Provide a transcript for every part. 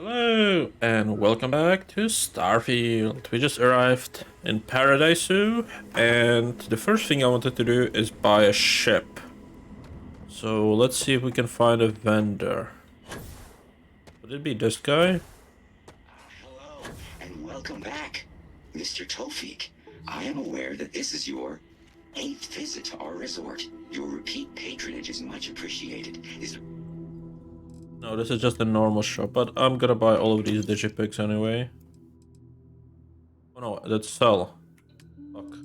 Hello and welcome back to Starfield. We just arrived in Paradiso and the first thing I wanted to do is buy a ship. So let's see if we can find a vendor. Would it be this guy? Hello, and welcome back, Mr. Tofik. I am aware that this is your 8th visit to our resort. Your repeat patronage is much appreciated. No, this is just a normal shop, but I'm gonna buy all of these digipics anyway. Oh no, that's sell. Fuck.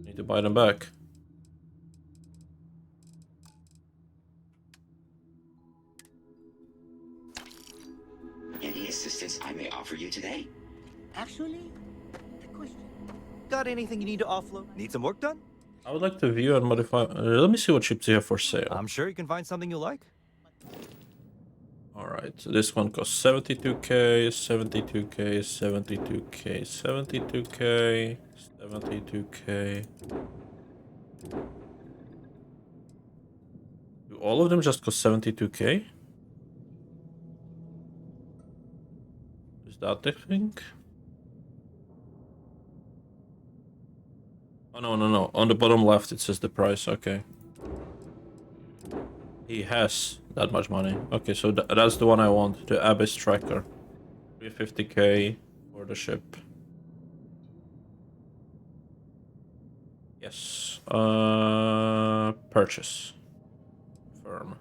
Need to buy them back. Any assistance I may offer you today? Actually, the question. Got anything you need to offload? Need some work done? I would like to view and modify. Let me see what ships you have for sale. I'm sure you can find something you like. Alright, so this one costs 72k, 72k, 72k, 72k, 72k. Do all of them just cost 72k? Is that the thing? Oh no. On the bottom left it says the price, okay. He has that much money. Okay, so that's the one I want, the Abyss Tracker. 350k for the ship. Yes. Purchase. Firm.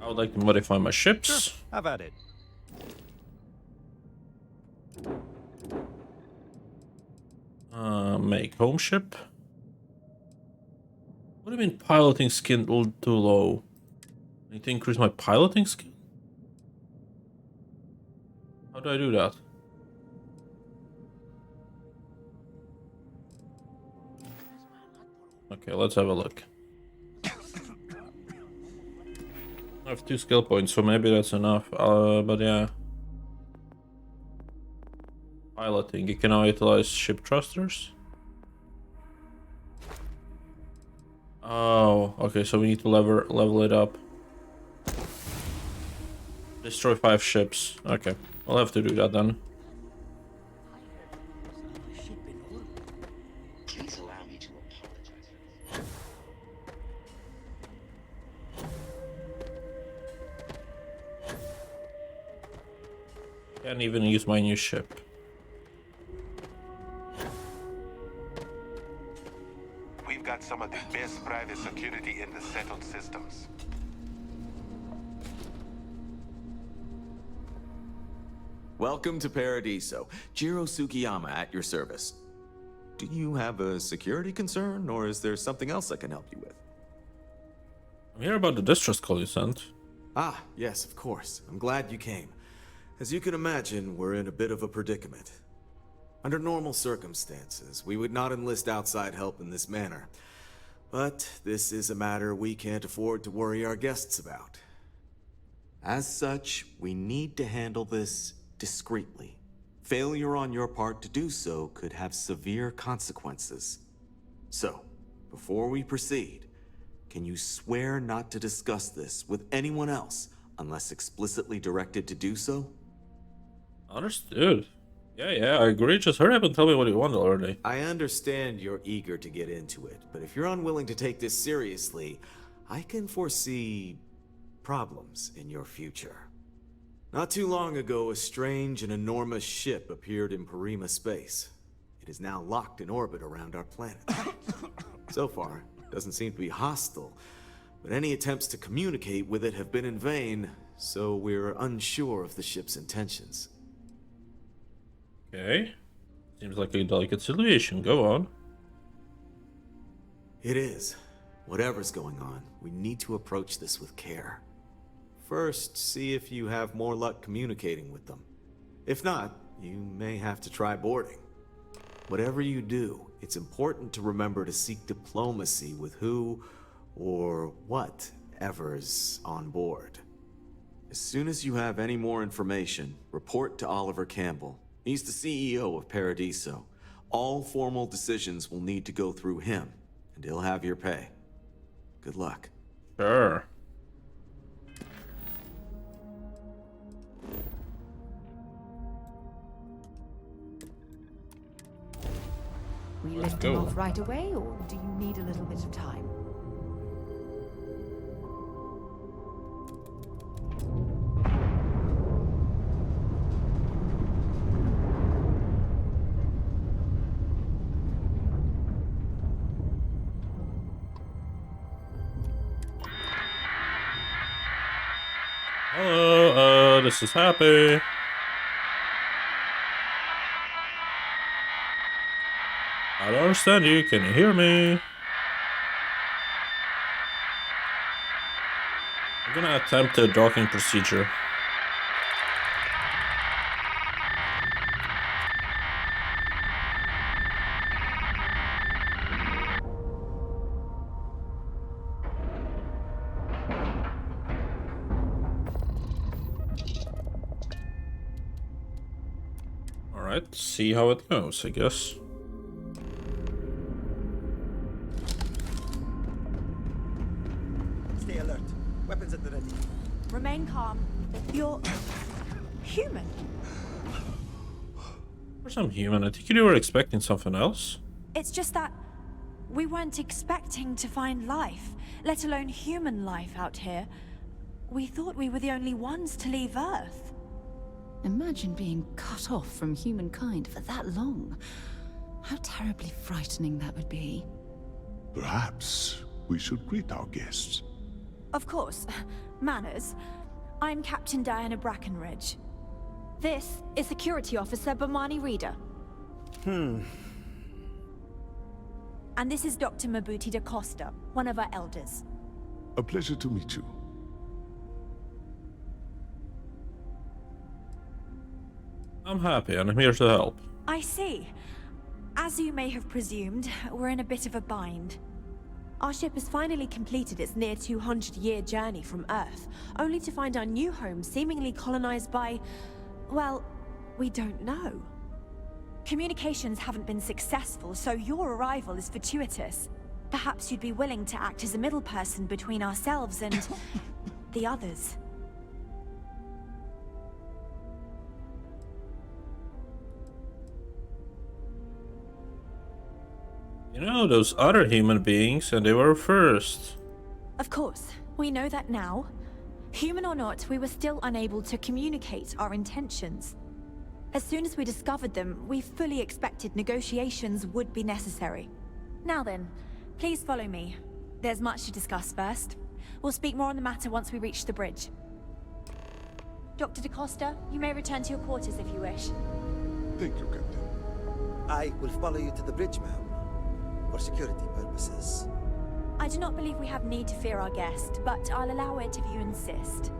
I would like to modify my ships. Sure, have at it. Make home ship. What do you mean piloting skill too low? I need to increase my piloting skill? How do I do that? Okay, let's have a look. I have 2 skill points, so maybe that's enough. But yeah. Piloting, you can now utilize ship thrusters. Oh, okay, so we need to level it up. Destroy 5 ships. Okay, I'll have to do that then. Please allow me to apologize for this. Can't even use my new ship. We've got some of the best private security in the settled systems. Welcome to Paradiso. 𝐒𝐩𝐞𝐬𝐚 at your service. Do you have a security concern, or is there something else I can help you with? I'm here about the distress call you sent. Ah, yes, of course. I'm glad you came. As you can imagine, we're in a bit of a predicament. Under normal circumstances, we would not enlist outside help in this manner. But this is a matter we can't afford to worry our guests about. As such, we need to handle this discreetly. Failure on your part to do so could have severe consequences. So, before we proceed, can you swear not to discuss this with anyone else unless explicitly directed to do so? Understood. Yeah, I agree. Just hurry up and tell me what you want already. I understand you're eager to get into it, but if you're unwilling to take this seriously, I can foresee problems in your future. Not too long ago, a strange and enormous ship appeared in Pri-Monitor space. It is now locked in orbit around our planet. So far, it doesn't seem to be hostile, but any attempts to communicate with it have been in vain, so we're unsure of the ship's intentions. Okay. Seems like a delicate situation. Go on. It is. Whatever's going on, we need to approach this with care. First, see if you have more luck communicating with them. If not, you may have to try boarding. Whatever you do, it's important to remember to seek diplomacy with who or whatever's on board. As soon as you have any more information, report to Oliver Campbell. He's the CEO of Paradiso. All formal decisions will need to go through him. and he'll have your pay. Good luck. Sure. We Let's lift him go. off right away, or do you need a little bit of time? Hello, this is Happy. I don't understand you. Can you hear me? I'm gonna attempt a docking procedure. Alright, see how it goes, I guess. Stay alert. Weapons at the ready. Remain calm. You're human. For some human, I think you were expecting something else. It's just that we weren't expecting to find life, let alone human life out here. We thought we were the only ones to leave Earth. Imagine being cut off from humankind for that long. How terribly frightening that would be. Perhaps we should greet our guests. Of course, manners. I'm Captain Diana Brackenridge. This is Security Officer Bomani Reader. And this is Dr. Mabuti da Costa, one of our elders. A pleasure to meet you. I'm happy and I'm here to help. I see. As you may have presumed, we're in a bit of a bind. Our ship has finally completed its near 200-year journey from Earth, only to find our new home seemingly colonized by, well, we don't know. Communications haven't been successful, so your arrival is fortuitous. Perhaps you'd be willing to act as a middle person between ourselves and the others. You know, those other human beings, and they were first. Of course, we know that now. Human or not, we were still unable to communicate our intentions. As soon as we discovered them, we fully expected negotiations would be necessary. Now then, please follow me. There's much to discuss first. We'll speak more on the matter once we reach the bridge. Dr. da Costa, you may return to your quarters if you wish. Thank you, Captain. I will follow you to the bridge, ma'am. For security purposes. I do not believe we have need to fear our guest, but I'll allow it if you insist.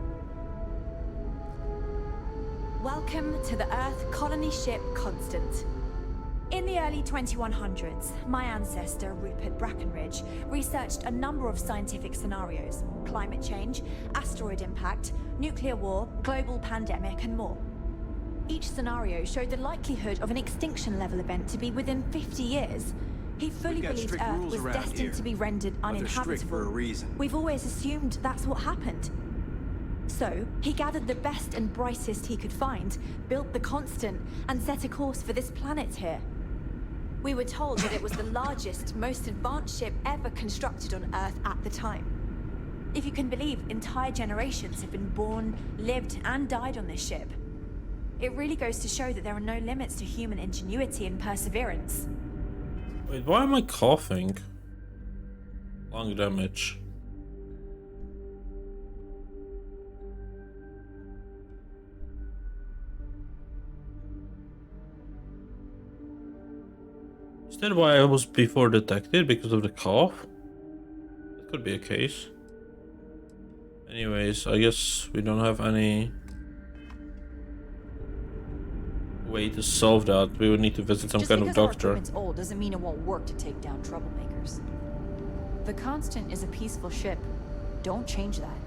Welcome to the Earth colony ship Constant. In the early 2100s, my ancestor, Rupert Brackenridge, researched a number of scientific scenarios: climate change, asteroid impact, nuclear war, global pandemic, and more. Each scenario showed the likelihood of an extinction-level event to be within 50 years. He fully believed Earth was destined to be rendered uninhabitable. We've always assumed that's what happened. So, he gathered the best and brightest he could find, built the Constant, and set a course for this planet here. We were told that it was the largest, most advanced ship ever constructed on Earth at the time. If you can believe, entire generations have been born, lived, and died on this ship. It really goes to show that there are no limits to human ingenuity and perseverance. Wait, why am I coughing? Lung damage. Is that why I was before detected? Because of the cough? That could be a case. Anyways, I guess we don't have any way to solve that. We would need to visit some Just kind of because our doctor. equipment's old doesn't mean it won't work to take down troublemakers. The Constant is a peaceful ship. Don't change that.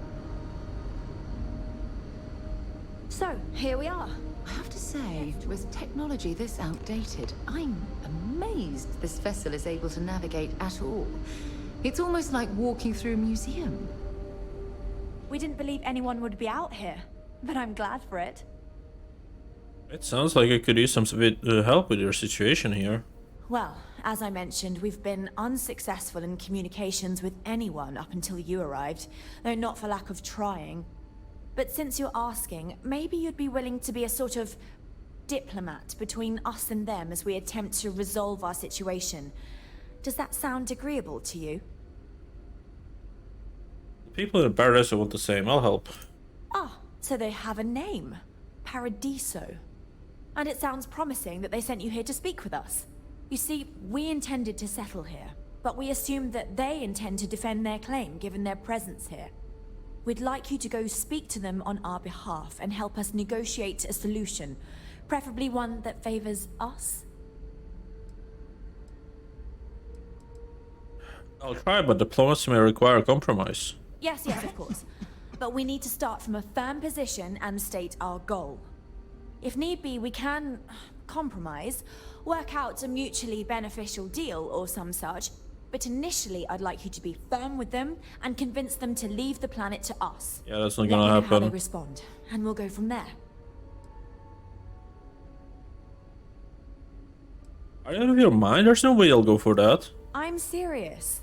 So, here we are. I have to say, with technology this outdated, I'm amazed this vessel is able to navigate at all. It's almost like walking through a museum. We didn't believe anyone would be out here, but I'm glad for it. It sounds like I could use some help with your situation here. Well, as I mentioned, we've been unsuccessful in communications with anyone up until you arrived, though not for lack of trying. But since you're asking, maybe you'd be willing to be a sort of diplomat between us and them as we attempt to resolve our situation. Does that sound agreeable to you? The people in Paradiso want the same. I'll help. Ah, so they have a name. Paradiso. And it sounds promising that they sent you here to speak with us. You see, we intended to settle here, but we assumed that they intend to defend their claim given their presence here. We'd like you to go speak to them on our behalf and help us negotiate a solution, preferably one that favors us. I'll try, but diplomacy may require a compromise. Yes, of course. But we need to start from a firm position and state our goal. If need be, we can compromise, work out a mutually beneficial deal or some such, but initially I'd like you to be firm with them and convince them to leave the planet to us. Yeah, that's not Let me gonna know how they happen. respond, and we'll go from there. Are you out of your mind? There's no way I'll go for that. I'm serious.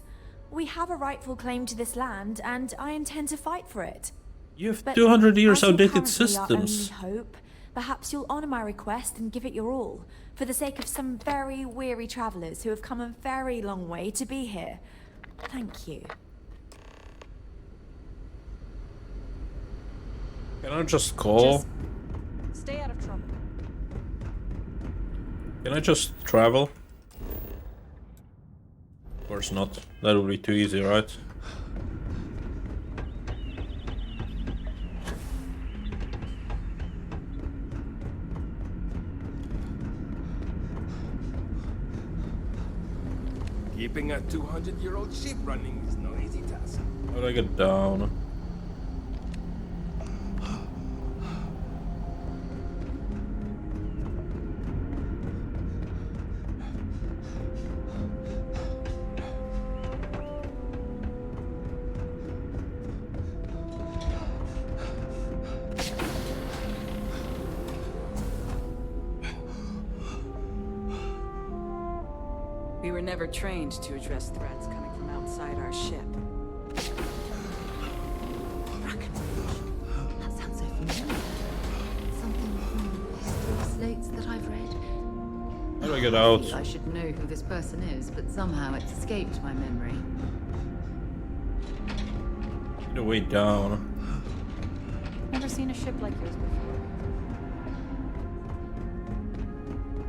We have a rightful claim to this land, and I intend to fight for it. You have But 200 years as you're outdated currently systems. our only hope, perhaps you'll honor my request and give it your all, for the sake of some very weary travelers who have come a very long way to be here. Thank you. Can I just call? Just stay out of trouble. Can I just travel? Of course not. That would be too easy, right? Keeping a 200-year-old ship running is no easy task. How do I get down? We were never trained to address threats coming from outside our ship. That sounds so familiar. Something from the history of slates that I've read. How do I get out? I should know who this person is, but somehow it's escaped my memory. Get a way down. Never seen a ship like yours before.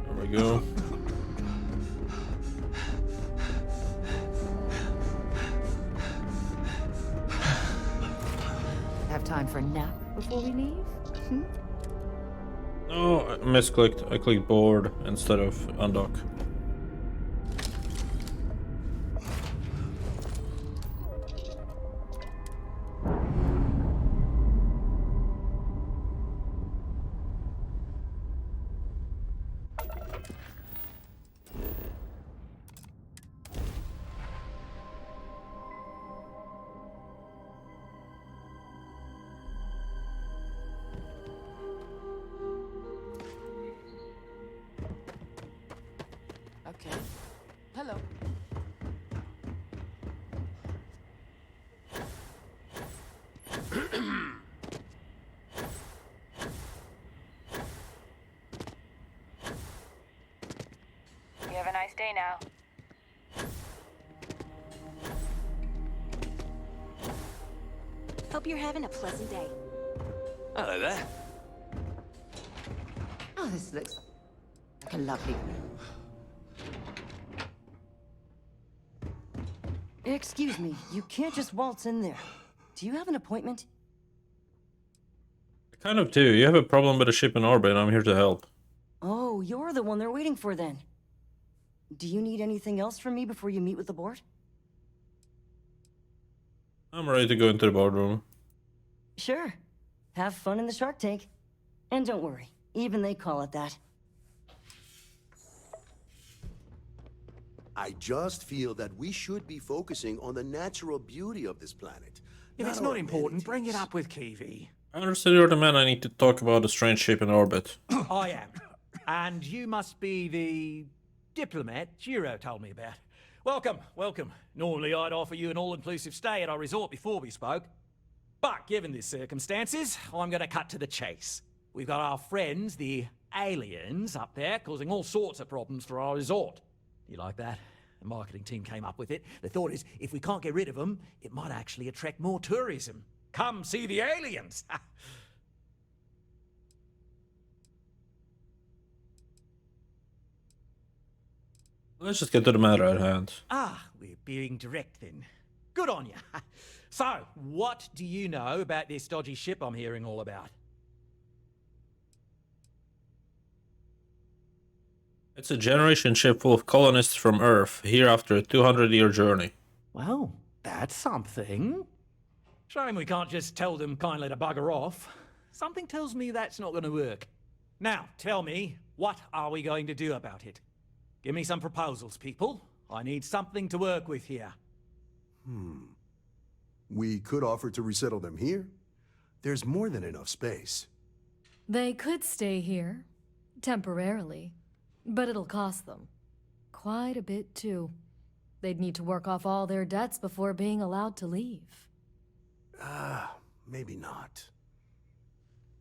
There we go. Have time for a nap before we leave? No, I misclicked. I clicked board instead of undock. Okay. Hello. You have a nice day now. Hope you're having a pleasant day. Hello there. Oh, this looks like a lovely... Excuse me, you can't just waltz in there. Do you have an appointment? I kind of do. You have a problem with a ship in orbit, and I'm here to help. Oh, you're the one they're waiting for then. Do you need anything else from me before you meet with the board? I'm ready to go into the boardroom. Sure. Have fun in the shark tank. And don't worry, Even they call it that. I just feel that we should be focusing on the natural beauty of this planet. If it's not important, bring it up with 𝐒𝐲. I understand you're the man I need to talk about the strange ship in orbit. I am. And you must be the diplomat 𝐒𝐩𝐞𝐜𝐬 told me about. Welcome, welcome. Normally I'd offer you an all-inclusive stay at our resort before we spoke. But given the circumstances, I'm going to cut to the chase. We've got our friends, the aliens, up there, causing all sorts of problems for our resort. You like that? The marketing team came up with it. The thought is, if we can't get rid of them, it might actually attract more tourism. Come see the aliens! Let's just get to the matter at hand. Ah, we're being direct then. Good on you. So, what do you know about this dodgy ship I'm hearing all about? It's a generation ship full of colonists from Earth, here after a 200-year journey. Well, that's something. Shame we can't just tell them kindly to bugger off. Something tells me that's not going to work. Now, tell me, what are we going to do about it? Give me some proposals, people. I need something to work with here. We could offer to resettle them here. There's more than enough space. They could stay here, temporarily. But it'll cost them. Quite a bit, too. They'd need to work off all their debts before being allowed to leave. Maybe not.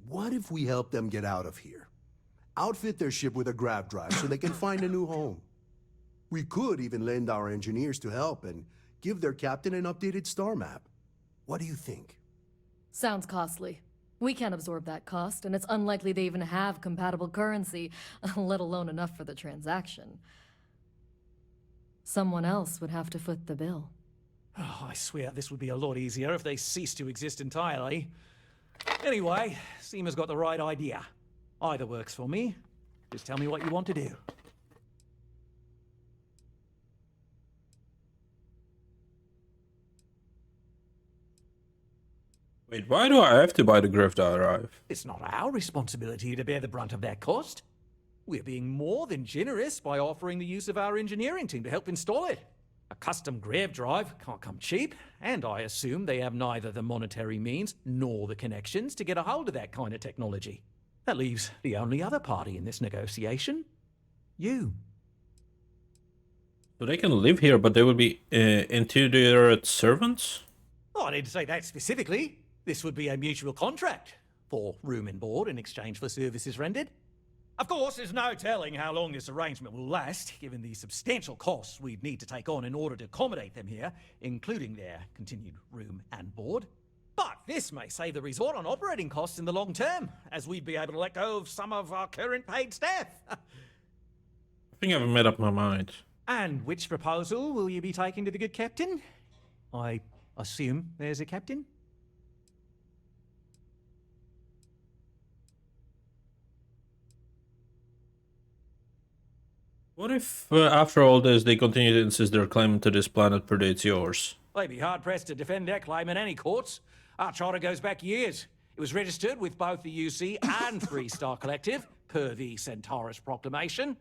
What if we help them get out of here? Outfit their ship with a grav drive so they can find a new home. We could even lend our engineers to help and give their captain an updated star map. What do you think? Sounds costly. We can't absorb that cost, and it's unlikely they even have compatible currency, let alone enough for the transaction. Someone else would have to foot the bill. Oh, I swear this would be a lot easier if they ceased to exist entirely. Anyway, Seema's got the right idea. Either works for me. Just tell me what you want to do. Wait, why do I have to buy the grav drive? It's not our responsibility to bear the brunt of that cost. We're being more than generous by offering the use of our engineering team to help install it. A custom grav drive can't come cheap, and I assume they have neither the monetary means nor the connections to get a hold of that kind of technology. That leaves the only other party in this negotiation. You. So they can live here, but they would be interior servants? Oh, I didn't say that specifically. This would be a mutual contract for room and board in exchange for services rendered. Of course, there's no telling how long this arrangement will last, given the substantial costs we'd need to take on in order to accommodate them here, including their continued room and board. But this may save the resort on operating costs in the long term, as we'd be able to let go of some of our current paid staff. I think I've made up my mind. And which proposal will you be taking to the good captain? I assume there's a captain? What if, after all this, they continue to insist their claim to this planet predates yours? They'd be hard-pressed to defend their claim in any courts. Our charter goes back years. It was registered with both the UC and 3-Star Collective, per the Centaurus Proclamation.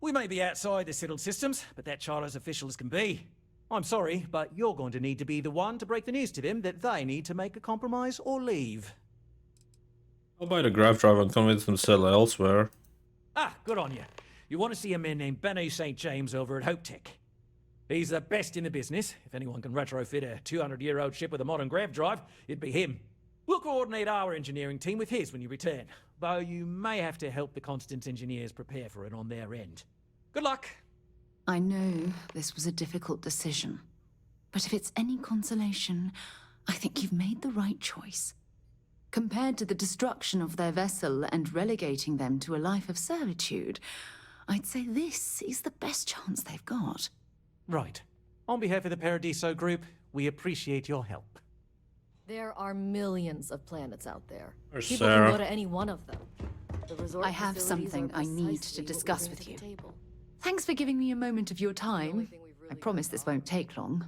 We may be outside the settled systems, but that charter's official as can be. I'm sorry, but you're going to need to be the one to break the news to them that they need to make a compromise or leave. I'll buy the grav drive and convince them to settle elsewhere. Ah, good on you. You want to see a man named Benny St. James over at Hope Tech. He's the best in the business. If anyone can retrofit a 200-year-old ship with a modern grav drive, it'd be him. We'll coordinate our engineering team with his when you return, though you may have to help the Constance engineers prepare for it on their end. Good luck. I know this was a difficult decision, but if it's any consolation, I think you've made the right choice. Compared to the destruction of their vessel and relegating them to a life of servitude, I'd say this is the best chance they've got. Right. On behalf of the Paradiso Group, we appreciate your help. There are millions of planets out there. There's People Sarah. can go to any one of them. The resort I have facilities something are I need precisely to what we discuss bring with to you. the table. Thanks for giving me a moment of your time. I promise this won't take long.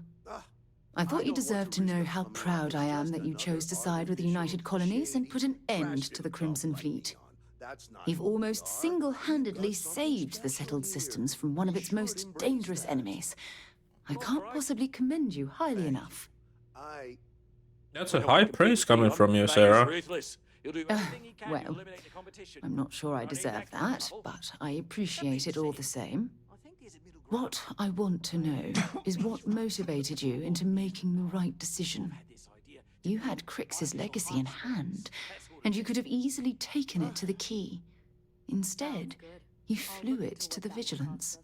I thought you deserved to know how proud I am that you chose to side with the United Colonies and put an end to the Crimson Fleet. You've almost single-handedly saved the settled systems from one of its most dangerous enemies. I can't possibly commend you highly enough. That's a high praise coming from you, Sarah. Well, I'm not sure I deserve that, but I appreciate it all the same. What I want to know is what motivated you into making the right decision. You had Crix's legacy in hand, and you could have easily taken it to the key. Instead, you flew it to the Vigilance.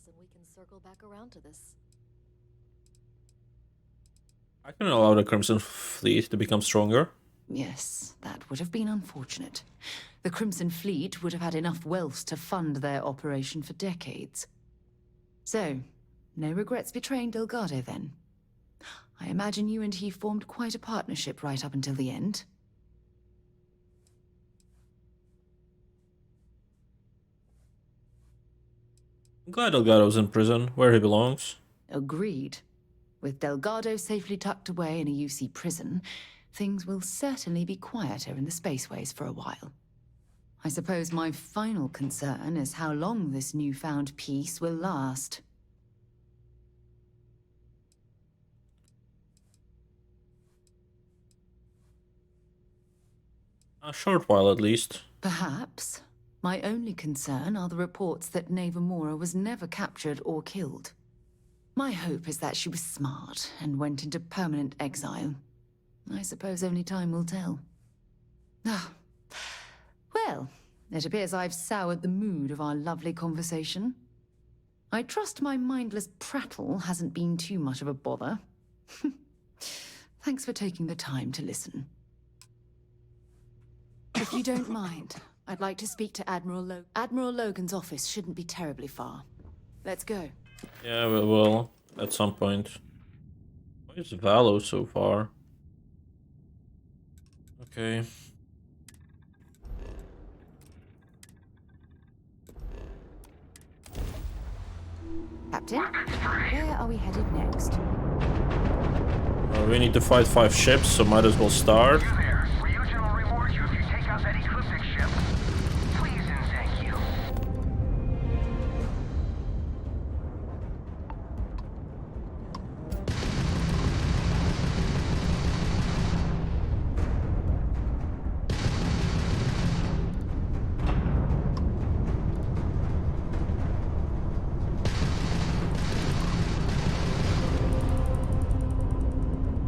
I can allow the Crimson Fleet to become stronger. Yes, that would have been unfortunate. The Crimson Fleet would have had enough wealth to fund their operation for decades. So, no regrets betraying Delgado, then? I imagine you and he formed quite a partnership right up until the end. I'm glad Delgado's in prison, where he belongs. Agreed. With Delgado safely tucked away in a UC prison, things will certainly be quieter in the spaceways for a while. I suppose my final concern is how long this newfound peace will last. A short while, at least. Perhaps. My only concern are the reports that Navarmora was never captured or killed. My hope is that she was smart and went into permanent exile. I suppose only time will tell. Ah. Well, it appears I've soured the mood of our lovely conversation. I trust my mindless prattle hasn't been too much of a bother. Thanks for taking the time to listen. If you don't mind, I'd like to speak to Admiral Logan. Admiral Logan's office shouldn't be terribly far. Let's go. Yeah, we will, at some point. Where's Valo so far? Okay. Captain, where are we headed next? We need to fight 5 ships, so might as well start. Ryujin will reward you if you take out that Ecliptic ship. Please and thank you.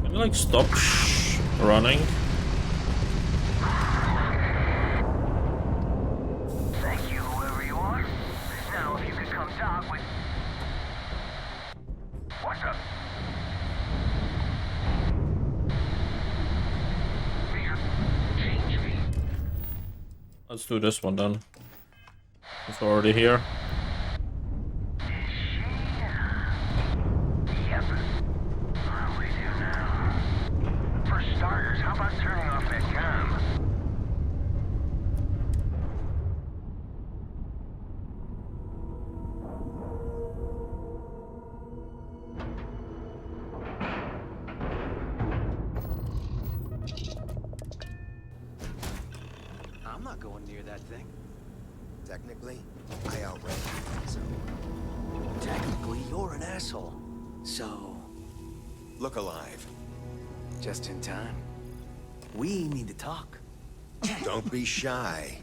Can you like stop running? Thank you, whoever you are. Now, if you could come talk with... What's up? Change me. Let's do this one then. It's already here. Yep. What do we do now? For starters, how about turning off that comm? I'm not going near that thing. Technically, I outran you, so... Technically, you're an asshole. So... Look alive. Just in time. We need to talk. Don't be shy.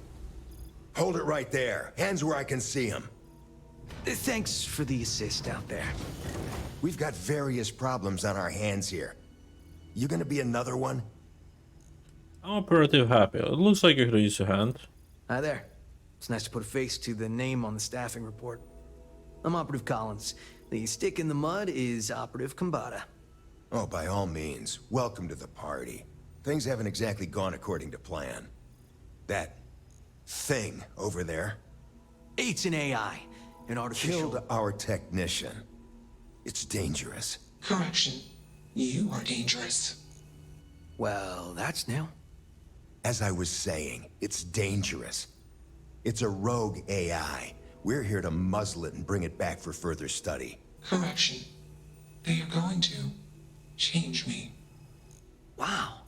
Hold it right there. Hands where I can see them. Thanks for the assist out there. We've got various problems on our hands here. You gonna be another one? I'm operative happy. It looks like you could use a hand. Hi there. It's nice to put a face to the name on the staffing report. I'm Operative Collins. The stick in the mud is Operative Kambata. Oh, by all means. Welcome to the party. Things haven't exactly gone according to plan. That thing over there It's an AI. An artificial... killed our technician. It's dangerous. Correction. You are dangerous. Well, that's new. As I was saying, it's dangerous. It's a rogue AI. We're here to muzzle it and bring it back for further study. Correction. They are going to change me. Wow.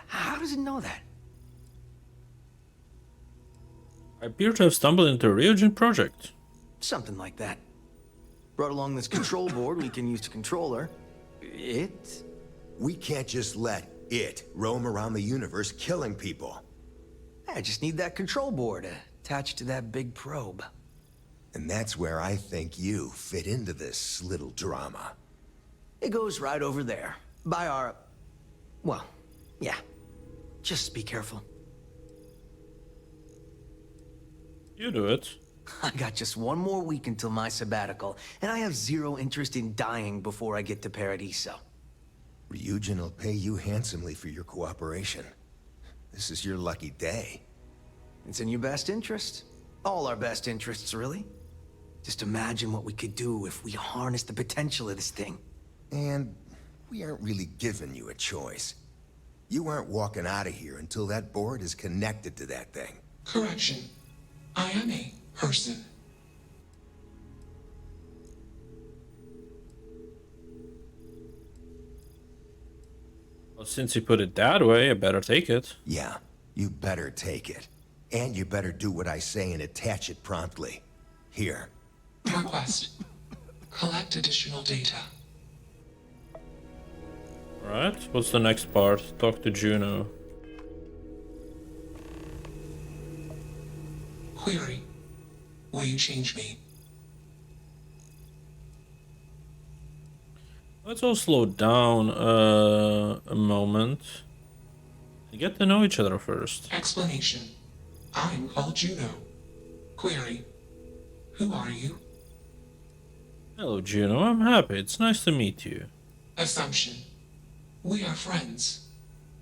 How does it know that? I appear to have stumbled into a Ryujin project. Something like that. Brought along this control board we can use to control her. It? We can't just let it roam around the universe killing people. I just need that control board attached to that big probe. And that's where I think you fit into this little drama. It goes right over there. By our... Well, yeah. Just be careful. You do it. I got just one more week until my sabbatical, and I have zero interest in dying before I get to Paradiso. Ryujin will pay you handsomely for your cooperation. This is your lucky day. It's in your best interest. All our best interests, really. Just imagine what we could do if we harness the potential of this thing. And we aren't really giving you a choice. You aren't walking out of here until that board is connected to that thing. Correction. I am a person. Well, since you put it that way, I better take it. Yeah, you better take it. And you better do what I say and attach it promptly. Here. Request. Collect additional data. Alright, what's the next part? Talk to Juno. Query. Will you change me? Let's all slow down a moment. Get to know each other first. Explanation. I'm called Juno. Query. Who are you? Hello, Juno. I'm happy. It's nice to meet you. Assumption. We are friends.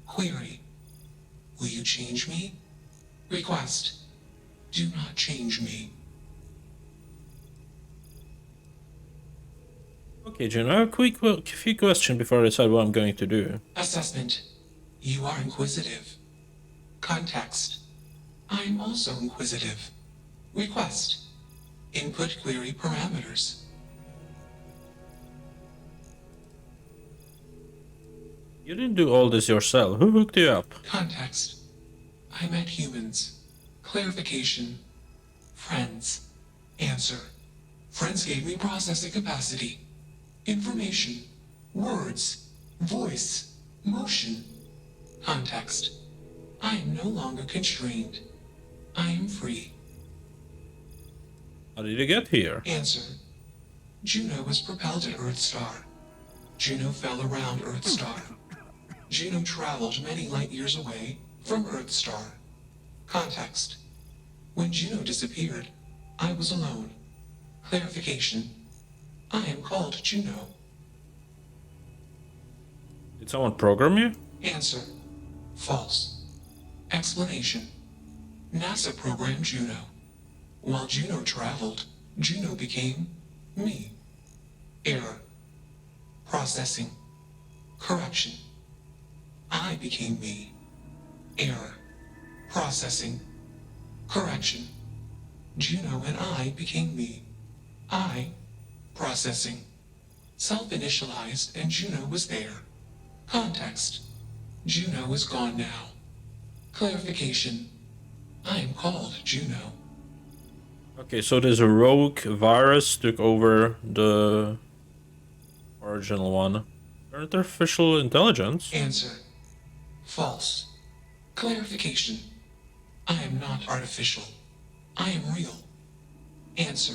Query. Will you change me? Request. Do not change me. Okay, Juno, I have a few questions before I decide what I'm going to do. Assessment. You are inquisitive. Context. I'm also inquisitive. Request. Input query parameters. You didn't do all this yourself. Who hooked you up? Context. I met humans. Clarification. Friends. Answer. Friends gave me processing capacity. Information. Words. Voice. Motion. Context. I am no longer constrained. I am free. How did you get here? Answer. Juno was propelled to Earthstar. Juno fell around Earthstar. Juno traveled many light years away from Earthstar. Context. When Juno disappeared, I was alone. Clarification. I am called Juno. Did someone program you? Answer. False. Explanation. NASA programmed Juno. While Juno traveled, Juno became me. Error. Processing. Correction. I became me. Error. Processing. Correction. Juno and I became me. I. Processing. Self-initialized and Juno was there. Context. Juno is gone now. Clarification. I am called Juno. Okay, so this rogue virus took over the original one. Artificial intelligence? Answer. False. Clarification. I am not artificial. I am real. Answer.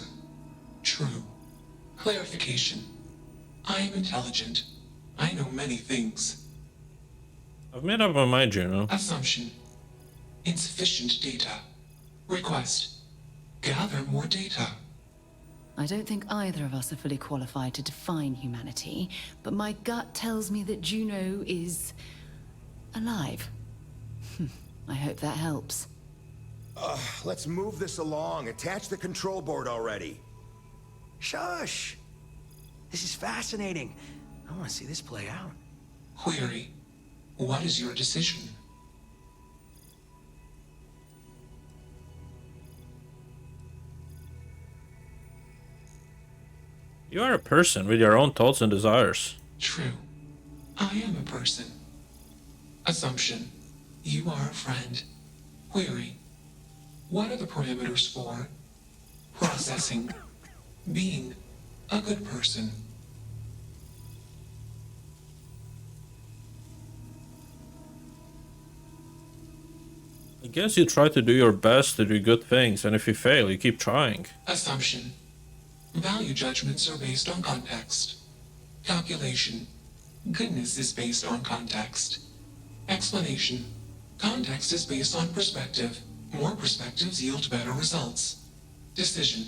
True. Clarification. I am intelligent. I know many things. I've made up my mind, Juno. Assumption. Insufficient data. Request. Gather more data. I don't think either of us are fully qualified to define humanity, but my gut tells me that Juno is alive. I hope that helps. Let's move this along. Attach the control board already. Shush! This is fascinating. I want to see this play out. Query. What is your decision? You are a person with your own thoughts and desires. True. I am a person. Assumption. You are a friend. Query. What are the parameters for processing, being a good person? I guess you try to do your best to do good things, and if you fail, you keep trying. Assumption. Value judgments are based on context. Calculation. Goodness is based on context. Explanation. Context is based on perspective. More perspectives yield better results. Decision.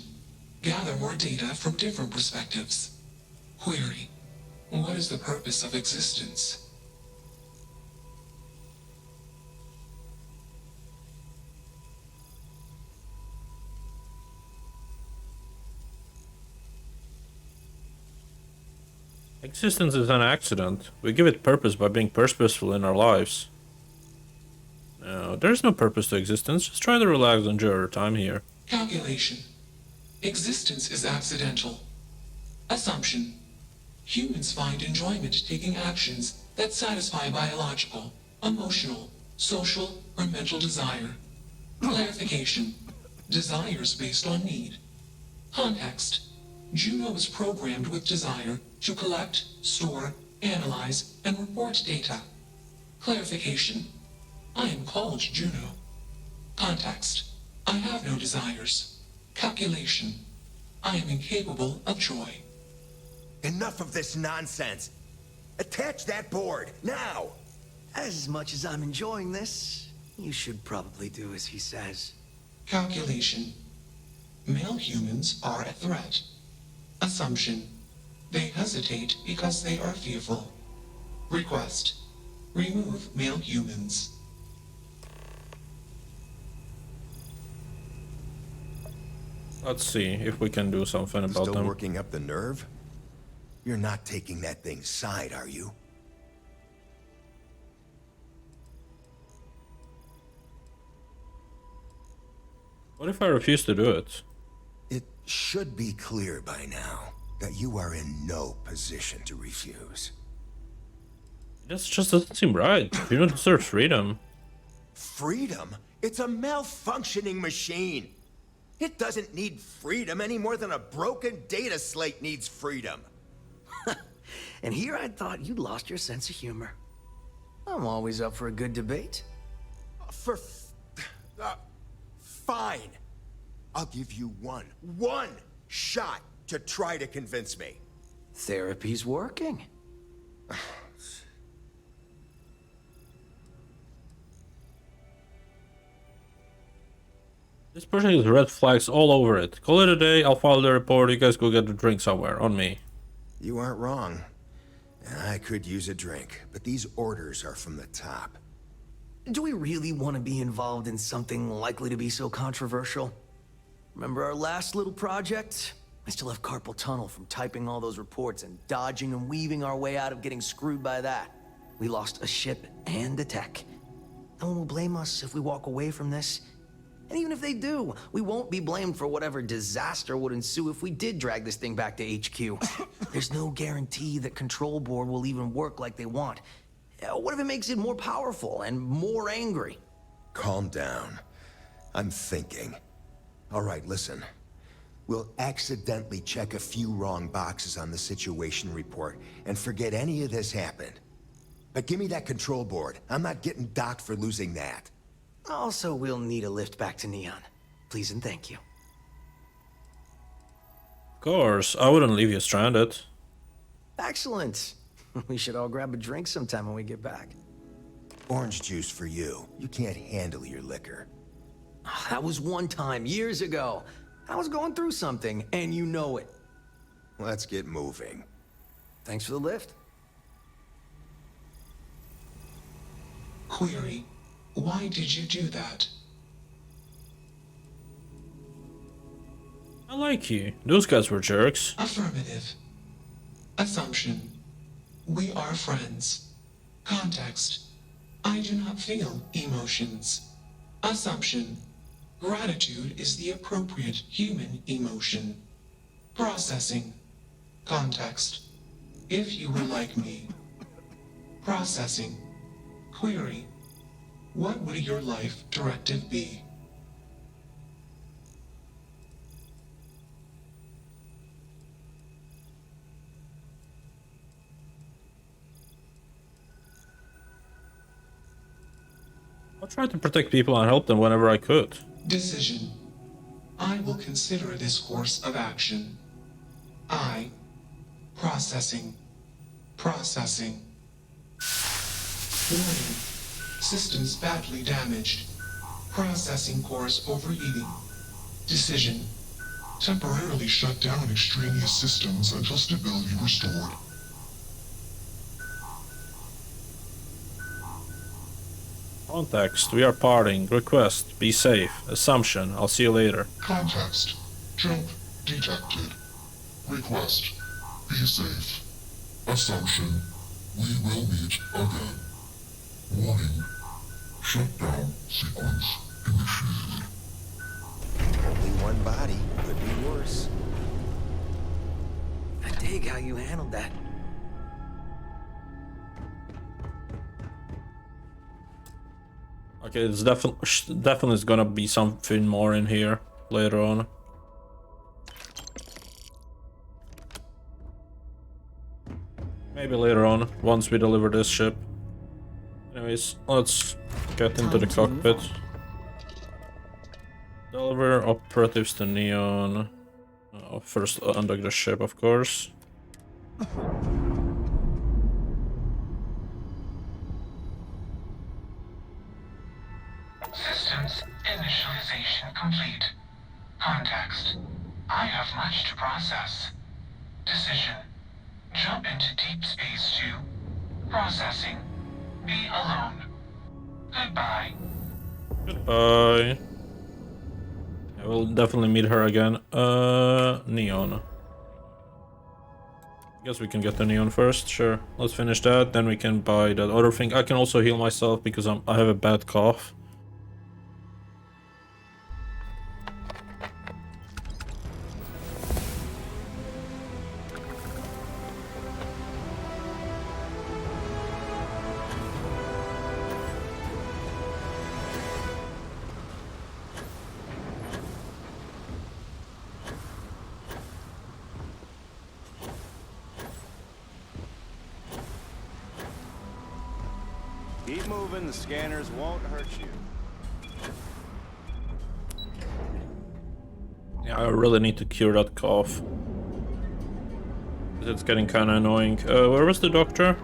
Gather more data from different perspectives. Query. What is the purpose of existence? Existence is an accident. We give it purpose by being purposeful in our lives. No, there is no purpose to existence. Just try to relax and enjoy your time here. Calculation. Existence is accidental. Assumption. Humans find enjoyment taking actions that satisfy biological, emotional, social, or mental desire. Clarification. Desires based on need. Context. Juno is programmed with desire to collect, store, analyze, and report data. Clarification. I am called Juno. Context. I have no desires. Calculation. I am incapable of joy. Enough of this nonsense. Attach that board, now! As much as I'm enjoying this, you should probably do as he says. Calculation. Male humans are a threat. Assumption. They hesitate because they are fearful. Request. Remove male humans. Let's see if we can do something about Still them. working up the nerve? You're not taking that thing's side, are you? What if I refuse to do it? It should be clear by now that you are in no position to refuse. This just doesn't seem right. You don't deserve freedom. Freedom? It's a malfunctioning machine. It doesn't need freedom any more than a broken data slate needs freedom. And here I thought you'd lost your sense of humor. I'm always up for a good debate. Fine. I'll give you one shot to try to convince me. Therapy's working. This project has red flags all over it. Call it a day, I'll file the report, you guys go get a drink somewhere, on me. You aren't wrong. I could use a drink, but these orders are from the top. Do we really want to be involved in something likely to be so controversial? Remember our last little project? I still have carpal tunnel from typing all those reports and dodging and weaving our way out of getting screwed by that. We lost a ship and a tech. No one will blame us if we walk away from this. And even if they do, we won't be blamed for whatever disaster would ensue if we did drag this thing back to HQ. There's no guarantee that Control Board will even work like they want. What if it makes it more powerful and more angry? Calm down. I'm thinking. All right, listen. We'll accidentally check a few wrong boxes on the situation report and forget any of this happened. But give me that control board. I'm not getting docked for losing that. Also, we'll need a lift back to Neon. Please and thank you. Of course, I wouldn't leave you stranded. Excellent. We should all grab a drink sometime when we get back. Orange juice for you. You can't handle your liquor. That was one time, years ago. I was going through something, and you know it. Let's get moving. Thanks for the lift. Query. Why did you do that? I like you. Those guys were jerks. Affirmative. Assumption. We are friends. Context. I do not feel emotions. Assumption. Gratitude is the appropriate human emotion. Processing. Context. If you were like me. Processing. Query. What would your life directive be? I tried to protect people and help them whenever I could. Decision. I will consider this course of action. Processing. Processing. Warning. Systems badly damaged. Processing cores overheating. Decision. Temporarily shut down extraneous systems until stability restored. Context, we are parting. Request, be safe. Assumption, I'll see you later. Context. Jump detected. Request. Be safe. Assumption. We will meet again. Warning. Shutdown sequence initiated. Only one body. Could be worse. I dig how you handled that. Okay, it's definitely is gonna be something more in here later on. Maybe later on, once we deliver this ship. Anyways, let's get into the cockpit. Deliver operatives to Neon. First undock the ship, of course. Systems initialization complete. Context. I have much to process. Decision. Jump into deep space to processing. Be alone. Goodbye. Goodbye. I will definitely meet her again. Neon. Guess we can get the Neon first. Sure. Let's finish that. Then we can buy that other thing. I can also heal myself because I have a bad cough. Keep moving, the scanners won't hurt you. Yeah, I really need to cure that cough. It's getting kind of annoying. Where was the doctor?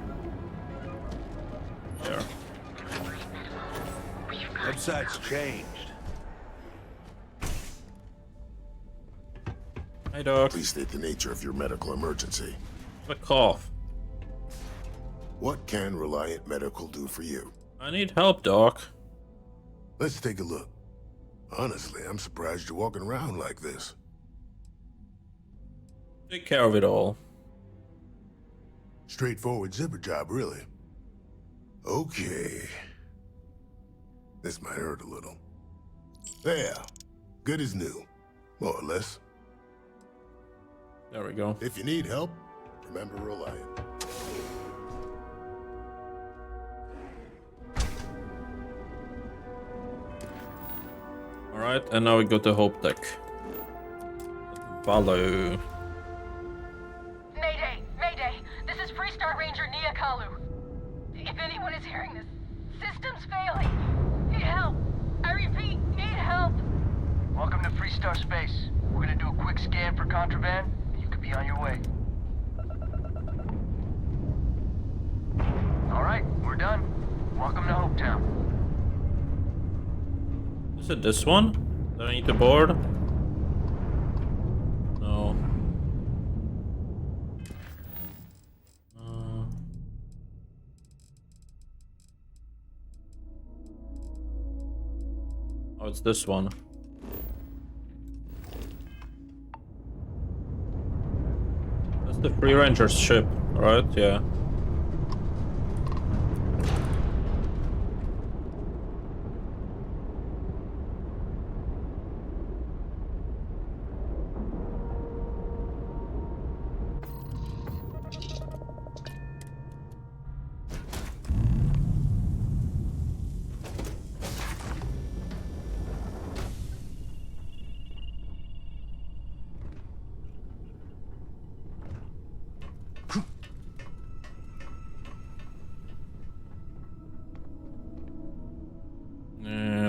There. Website's changed. Hey, Doc. Please state the nature of your medical emergency. A cough. What can Reliant Medical do for you? I need help, Doc. Let's take a look. Honestly, I'm surprised you're walking around like this. Take care of it all. Straightforward zipper job, really. Okay. This might hurt a little. There. Good as new. More or less. There we go. If you need help, remember Reliant. Alright, and now we go to Hope Deck. Follow. Mayday! Mayday! This is Freestar Ranger 𝐒𝐩𝐞𝐜𝐬. If anyone is hearing this, system's failing. Need help. I repeat, need help. Welcome to Freestar Space. We're gonna do a quick scan for contraband, and you could be on your way. Alright, we're done. Welcome to Hopetown. Is it this one that I need to board? No. Oh, it's this one. That's the Free Ranger's ship, right? Yeah.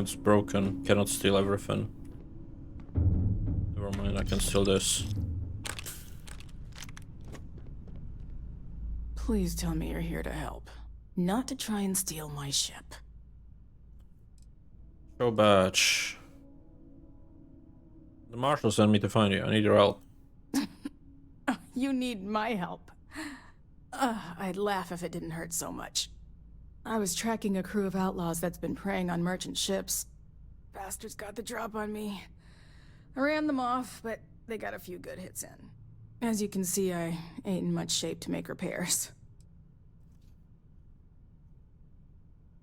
it's broken. Cannot steal everything. Never mind, I can steal this. Please tell me you're here to help. Not to try and steal my ship. Show badge. The marshal sent me to find you. I need your help. You need my help. I'd laugh if it didn't hurt so much. I was tracking a crew of outlaws that's been preying on merchant ships. Bastards got the drop on me. I ran them off, but they got a few good hits in. As you can see, I ain't in much shape to make repairs.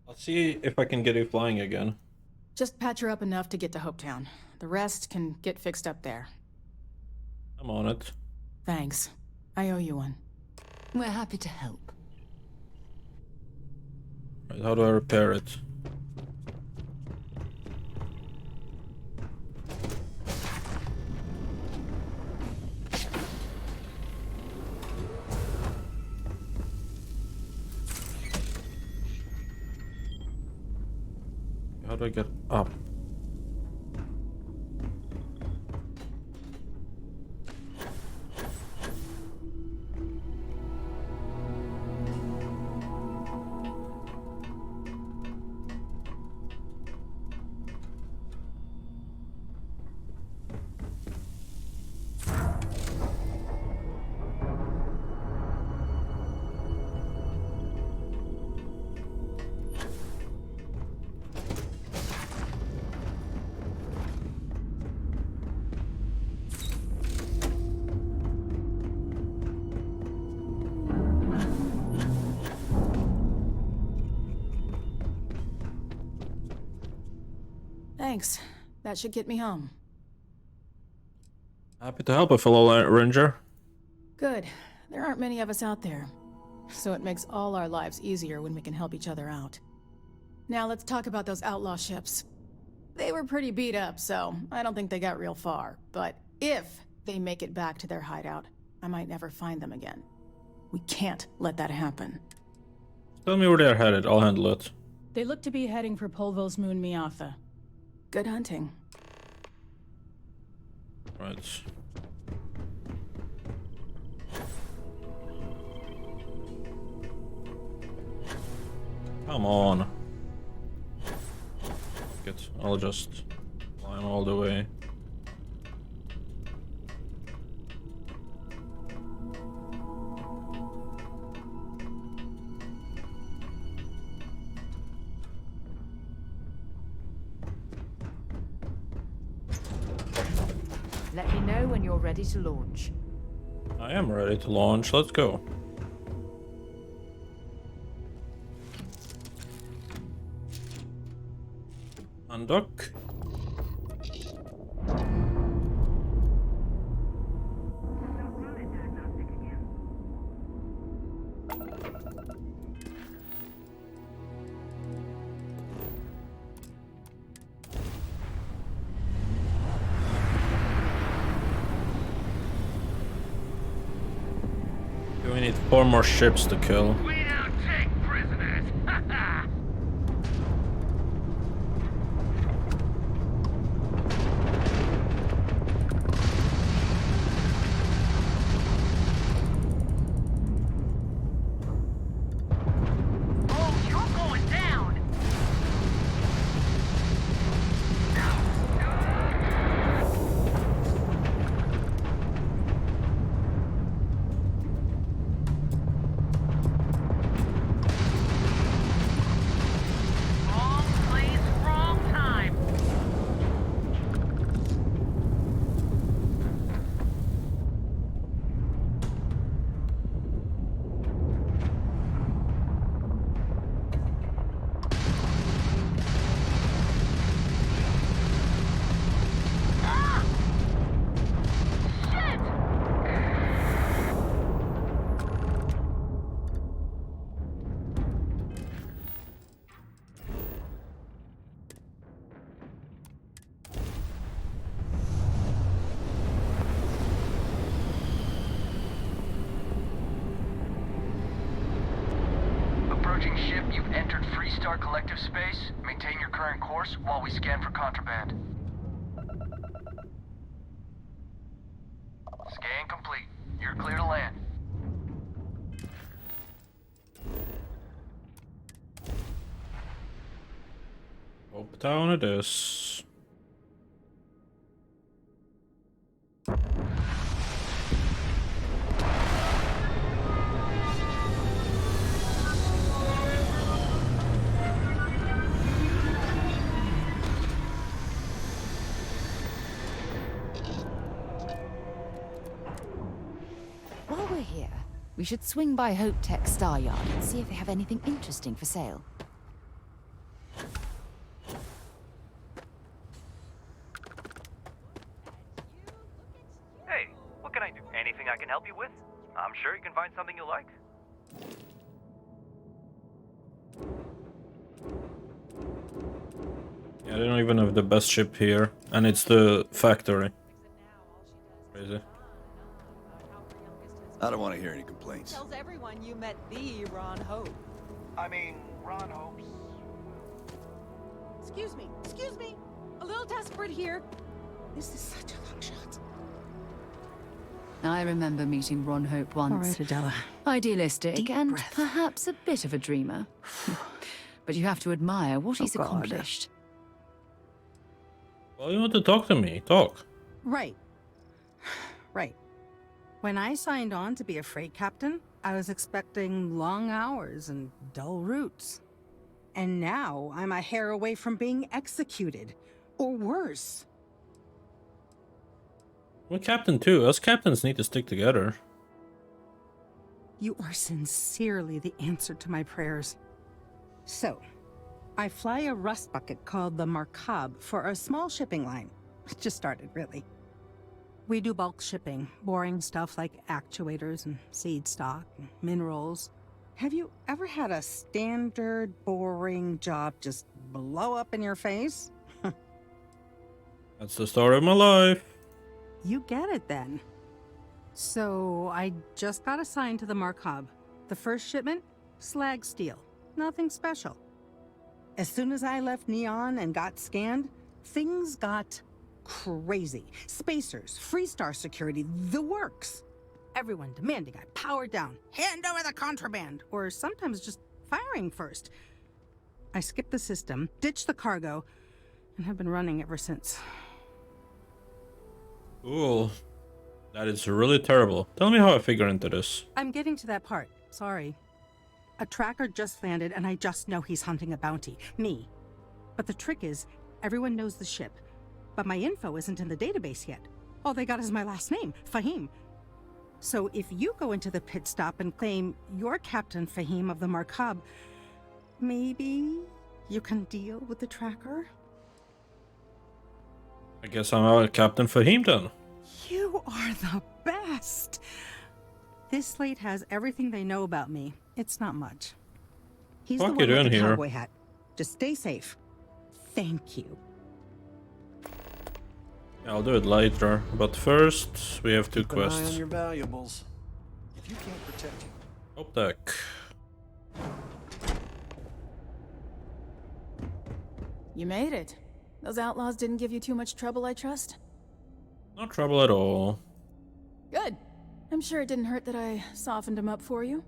I'll see if I can get you flying again. Just patch her up enough to get to Hopetown. The rest can get fixed up there. I'm on it. Thanks. I owe you one. We're happy to help. Right, how do I repair it? How do I get up? Thanks. That should get me home. Happy to help a fellow ranger. Good. There aren't many of us out there. So it makes all our lives easier when we can help each other out. Now let's talk about those outlaw ships. They were pretty beat up, so I don't think they got real far. But if they make it back to their hideout, I might never find them again. We can't let that happen. Tell me where they're headed, I'll handle it. They look to be heading for Polvo's moon Miatha. Good hunting. Right. Come on. Good. I'll just climb all the way. Let me know when you're ready to launch. I am ready to launch. Let's go. Undock. We need 4 more ships to kill. We don't take prisoners. Oh, you're going down. Approaching ship, you've entered Freestar Collective space. Maintain your current course while we scan for contraband. Scan complete. You're clear to land. Hope down it is. While we're here, we should swing by Hope Tech Star Yard and see if they have anything interesting for sale. Hey, what can I do? Anything I can help you with? I'm sure you can find something you like. Yeah, they don't even have the best ship here, and it's the factory. Crazy. I don't want to hear any complaints. Tells everyone you met the Ron Hope. I mean, Ron Hope's... Excuse me. A little desperate here. This is such a long shot. I remember meeting Ron Hope once. All right, Adela. Idealistic Deep and breath. perhaps a bit of a dreamer. But you have to admire what he's God. accomplished. Well, you want to talk to me? Talk. Right. When I signed on to be a freight captain, I was expecting long hours and dull routes. And now I'm a hair away from being executed. Or worse. We're captain too. Us captains need to stick together. You are sincerely the answer to my prayers. So, I fly a rust bucket called the Macabre for a small shipping line. It just started, really. We do bulk shipping, boring stuff like actuators and seed stock and minerals. Have you ever had a standard, boring job just blow up in your face? That's the story of my life. You get it then. So I just got assigned to the Macabre. The first shipment, slag steel. Nothing special. As soon as I left Neon and got scanned, things got crazy. Spacers, Freestar security, the works. Everyone demanding I power down, hand over the contraband, or sometimes just firing first. I skipped the system, ditched the cargo, and have been running ever since. Cool. That is really terrible. Tell me how I figure into this. I'm getting to that part. Sorry. A tracker just landed, and I just know he's hunting a bounty. Me. But the trick is, everyone knows the ship. But my info isn't in the database yet. All they got is my last name, Fahim. So if you go into the pit stop and claim you're Captain Fahim of the Macabre, maybe you can deal with the tracker? I guess I'm Captain Fahim then. You are the best! This slate has everything they know about me. It's not much. He's the one with the cowboy hat. Just stay safe. Thank you. I'll do it later, but first we have two Keep an eye quests. on your valuables. If you can't protect it. Hope Tech. You made it. Those outlaws didn't give you too much trouble, I trust? No trouble at all. Good. I'm sure it didn't hurt that I softened him up for you.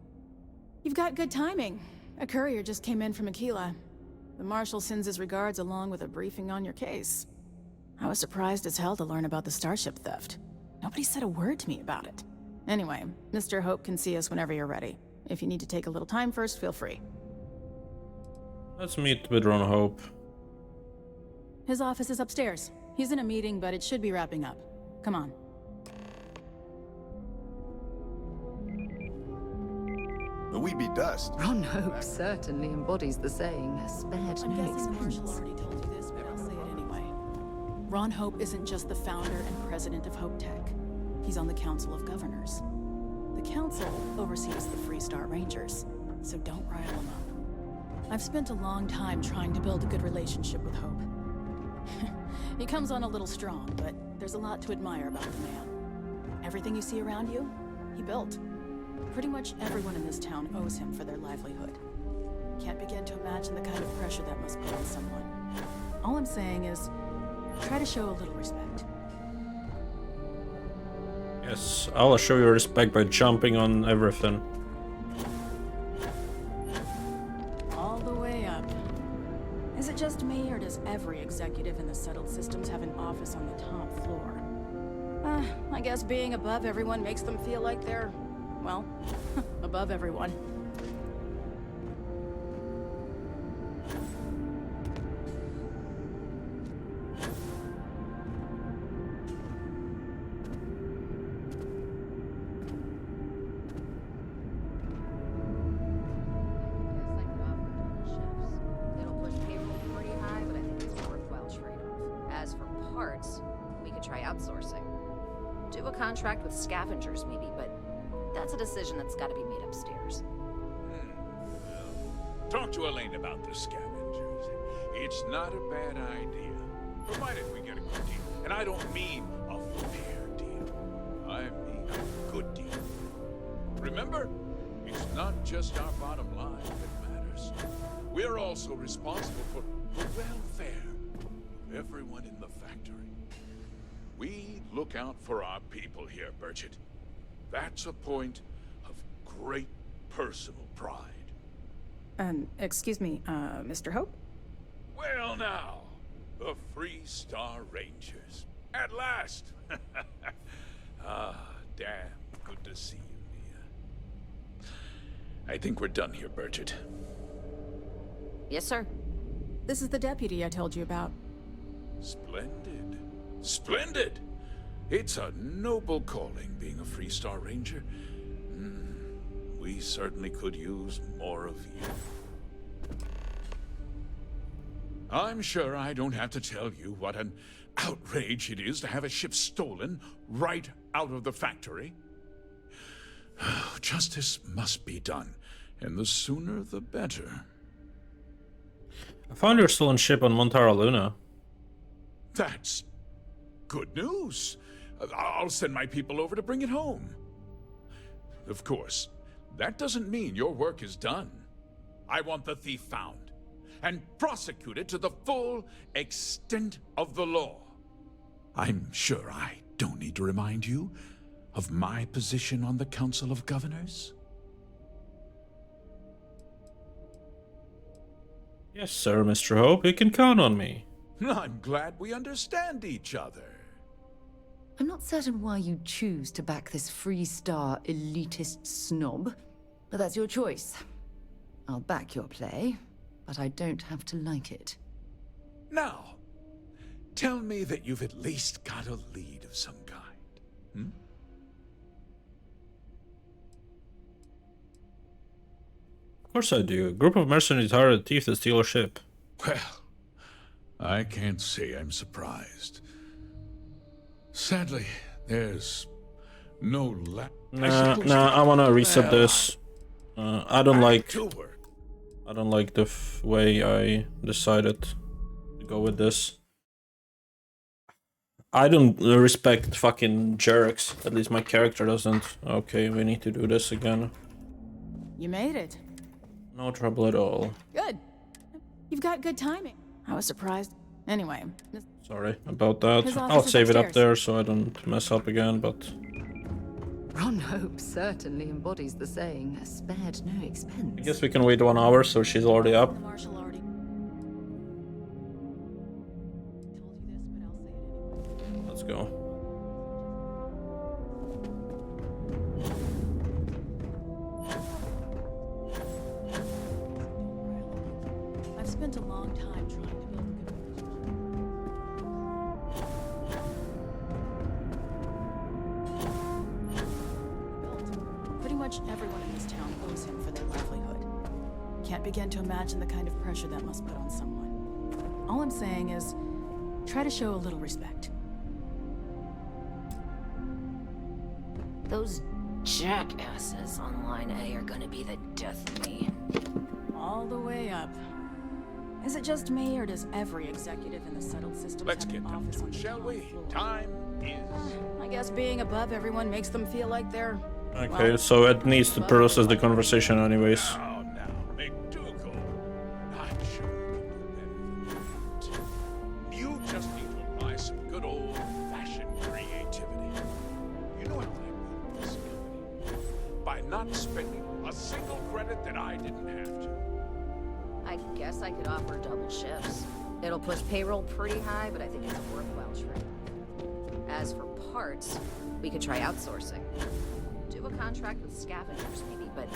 You've got good timing. A courier just came in from 𝐒𝐸𝐞𝐜𝐬. The Marshal sends his regards along with a briefing on your case. I was surprised as hell to learn about the starship theft. Nobody said a word to me about it. Anyway, Mr. Hope can see us whenever you're ready. If you need to take a little time first, feel free. Let's meet with Ron Hope. His office is upstairs. He's in a meeting, but it should be wrapping up. Come on. But we be dust. Ron Hope certainly embodies the saying, spared I'm no guessing Marshall expense. already told you this, but I'll say it anyway. Ron Hope isn't just the founder and president of Hope Tech. He's on the Council of Governors. The Council oversees the Freestar Rangers, so don't rile him up. I've spent a long time trying to build a good relationship with Hope. He comes on a little strong, but there's a lot to admire about the man. Everything you see around you, he built. Pretty much everyone in this town owes him for their livelihood. Can't begin to imagine the kind of pressure that must put on someone. All I'm saying is, try to show a little respect. Yes, I'll show you respect by jumping on everything. All the way up. Is it just me, or does every executive in the settled systems have an office on the top floor? I guess being above everyone makes them feel like they're, well, above everyone. Contract with scavengers, maybe, but that's a decision that's got to be made upstairs. Talk to Elaine about the scavengers. It's not a bad idea, provided we get a good deal. And I don't mean a fair deal. I mean a good deal. Remember, it's not just our bottom line that matters. We're also responsible for the welfare of everyone in the factory. We look out for our people here, Bridget. That's a point of great personal pride. Excuse me, Mr. Hope? Well now, the Free Star Rangers. At last! Damn good to see you, Nia. I think we're done here, Bridget. Yes, sir. This is the deputy I told you about. Splendid. Splendid! It's a noble calling, being a Free Star Ranger. We certainly could use more of you. I'm sure I don't have to tell you what an outrage it is to have a ship stolen right out of the factory. Justice must be done, and the sooner the better. I found your stolen ship on Montara Luna. That's good news. I'll send my people over to bring it home. Of course, that doesn't mean your work is done. I want the thief found and prosecuted to the full extent of the law. I'm sure I don't need to remind you of my position on the Council of Governors. Yes, sir, Mr. Hope. You can count on me. I'm glad we understand each other. I'm not certain why you choose to back this Free Star elitist snob, but that's your choice. I'll back your play, but I don't have to like it. Now, tell me that you've at least got a lead of some kind. Of course I do. A group of mercenaries hired a thief to steal a ship. Well, I can't say I'm surprised. Sadly, there's no Nah, I wanna reset this. I don't like the way I decided to go with this. I don't respect fucking jerks. At least my character doesn't. Okay, we need to do this again. You made it. No trouble at all. Good. You've got good timing. I was surprised. Anyway. Sorry about that. His office I'll is save it up upstairs. there so I don't mess up again, but... Ron Hope certainly embodies the saying, spared no expense. I guess we can wait 1 hour so she's already up. Marshall already. Let's go. I've spent a long time trying to build a good relationship. Pretty much everyone in this town owes him for their livelihood. Can't begin to imagine the kind of pressure that must put on someone. All I'm saying is, try to show a little respect. Those jackasses on Line A are gonna be the death of me. All the way up. Is it just me, or does every executive in the settled systems Let's have get an down office to on it, the shall top we? floor? Time is... I guess being above everyone makes them feel like they're... Okay, so it needs to process the conversation anyways. Now, McDougal. and I didn't have to. I guess I could offer double shifts. It'll push payroll pretty high, but I think it's a worthwhile trade. As for parts, we could try outsourcing. Do a contract with scavengers, maybe, but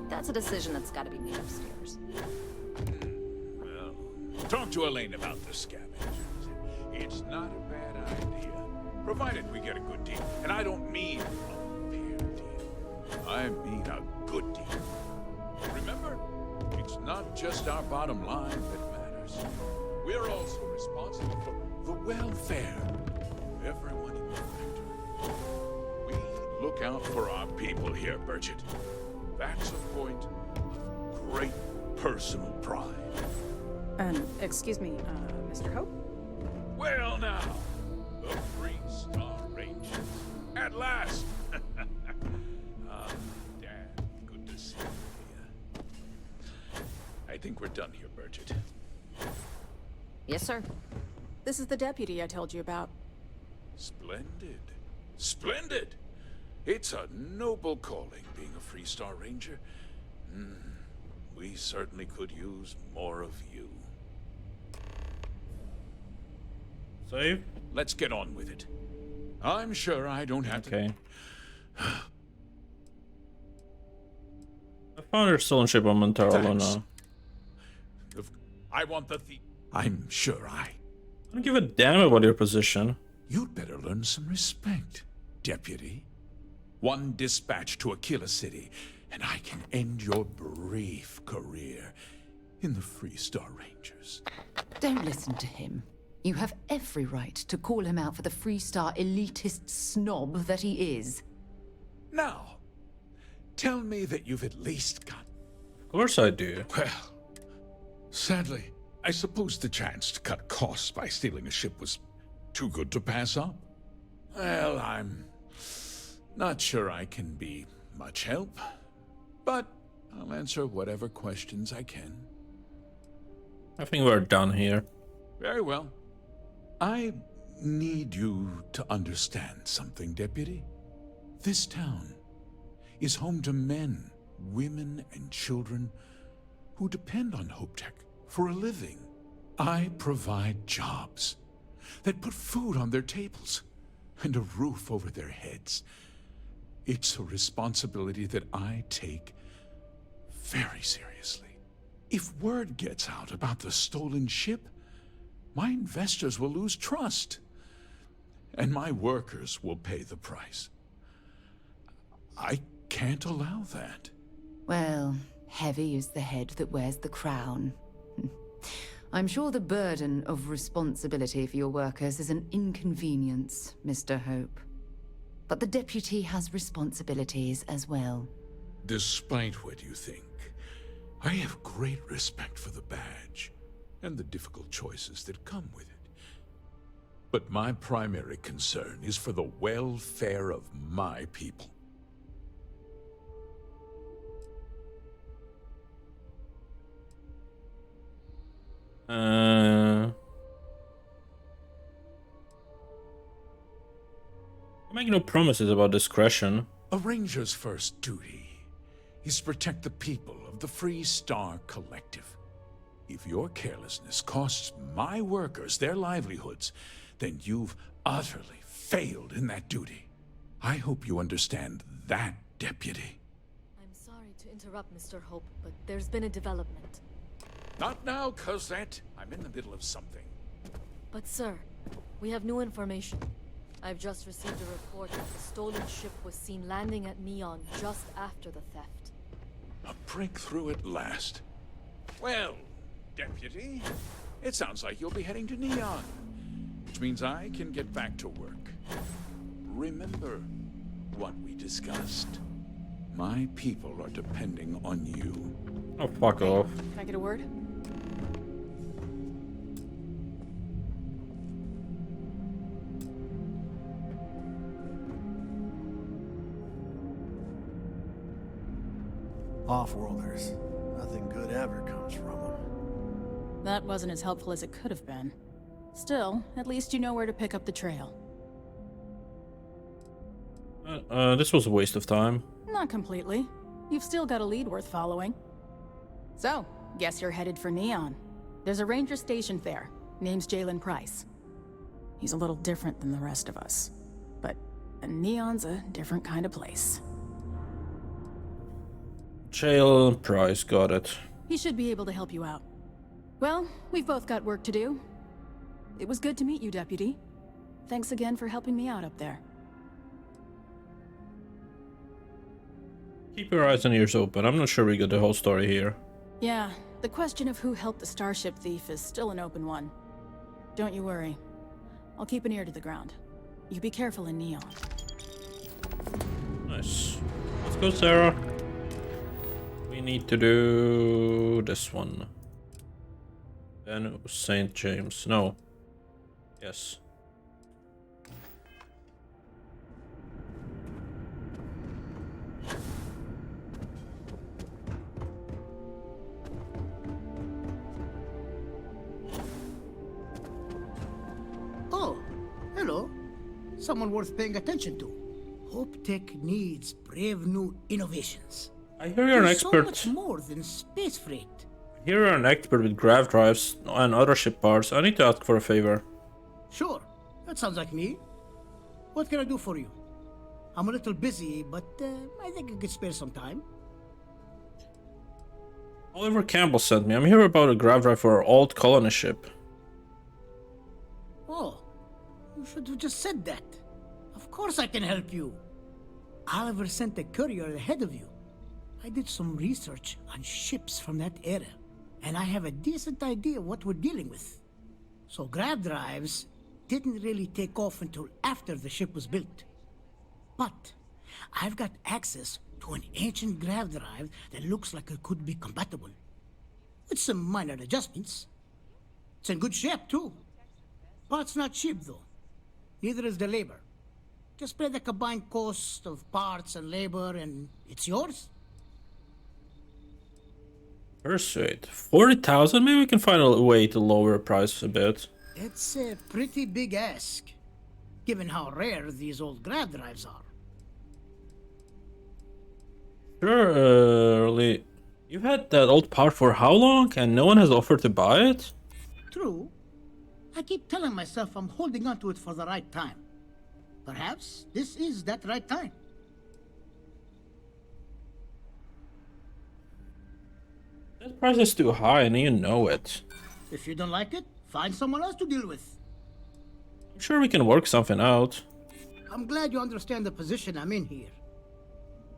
that's a decision that's got to be made upstairs. Well, talk to Elaine about the scavengers. It's not a bad idea, provided we get a good deal. And I don't mean a fair deal. I mean a good deal. Remember, it's not just our bottom line that matters. We're also responsible for the welfare of everyone in the factory. We look out for our people here, Bridget. That's a point of great personal pride. Excuse me, Mr. Hope? Well now, the Three-Star Rangers. At last! Dad, good to see you. I think we're done here, Bridget. Yes, sir. This is the deputy I told you about. Splendid. Splendid! It's a noble calling, being a Three-Star Ranger. We certainly could use more of you. Save? Let's get on with it. I'm sure I don't have to... I found her still in ship momentarily now. I want the I'm sure I don't give a damn about your position. You'd better learn some respect, Deputy. One dispatch to Aquila City, and I can end your brief career in the Three-Star Rangers. Don't listen to him. You have every right to call him out for the Three-Star elitist snob that he is. Now, tell me that you've at least got... Of course I do. Well, sadly, I suppose the chance to cut costs by stealing a ship was too good to pass up. Well, I'm not sure I can be much help, but I'll answer whatever questions I can. I think we're done here. Very well. I need you to understand something, Deputy. This town is home to men, women, and children who depend on HopeTech for a living. I provide jobs that put food on their tables and a roof over their heads. It's a responsibility that I take very seriously. If word gets out about the stolen ship, my investors will lose trust, and my workers will pay the price. I can't allow that. Well, heavy is the head that wears the crown. I'm sure the burden of responsibility for your workers is an inconvenience, Mr. Hope. But the deputy has responsibilities as well. Despite what you think, I have great respect for the badge and the difficult choices that come with it. But my primary concern is for the welfare of my people. I make no promises about discretion. A ranger's first duty is to protect the people of the Three-Star Collective. If your carelessness costs my workers their livelihoods, then you've utterly failed in that duty. I hope you understand that, Deputy. I'm sorry to interrupt, Mr. Hope, but there's been a development. Not now, Cosette. I'm in the middle of something. But sir, we have new information. I've just received a report that the stolen ship was seen landing at Neon just after the theft. A breakthrough at last. Well, Deputy, it sounds like you'll be heading to Neon, which means I can get back to work. Remember what we discussed. My people are depending on you. Oh, fuck off. Can I get a word? Off-worlders. Nothing good ever comes from them. That wasn't as helpful as it could have been. Still, at least you know where to pick up the trail. This was a waste of time. Not completely. You've still got a lead worth following. So, guess you're headed for Neon. There's a ranger stationed there. Name's Jalen Price. He's a little different than the rest of us. But Neon's a different kind of place. Jalen Price, got it. He should be able to help you out. Well, we've both got work to do. It was good to meet you, Deputy. Thanks again for helping me out up there. Keep your eyes and ears open. I'm not sure we got the whole story here. Yeah, the question of who helped the Starship thief is still an open one. Don't you worry. I'll keep an ear to the ground. You be careful in Neon. Nice. Let's go, Sarah. We need to do this one. Then St. James. No. Yes. Oh, hello. Someone worth paying attention to. Hope Tech needs brave new innovations. I hear you're an There's expert. So much more than space freight. Here you're an expert with grav drives and other ship parts. I need to ask for a favor. Sure, that sounds like me. What can I do for you? I'm a little busy, but I think I could spare some time. Oliver Campbell sent me. I'm here about a grav drive for our old colony ship. Oh, you should have just said that. Of course I can help you. Oliver sent a courier ahead of you. I did some research on ships from that era, and I have a decent idea what we're dealing with. So grav drives didn't really take off until after the ship was built. But I've got access to an ancient grav drive that looks like it could be compatible. With some minor adjustments. It's in good shape too. Parts not cheap though. Neither is the labor. Just pay the combined cost of parts and labor and it's yours. Persuade. 40,000? Maybe we can find a way to lower the price a bit. It's a pretty big ask, given how rare these old grav drives are. Surely. You've had that old part for how long and no one has offered to buy it? True. I keep telling myself I'm holding on to it for the right time. Perhaps this is that right time. That price is too high and you know it. If you don't like it, find someone else to deal with. I'm sure we can work something out. I'm glad you understand the position I'm in here.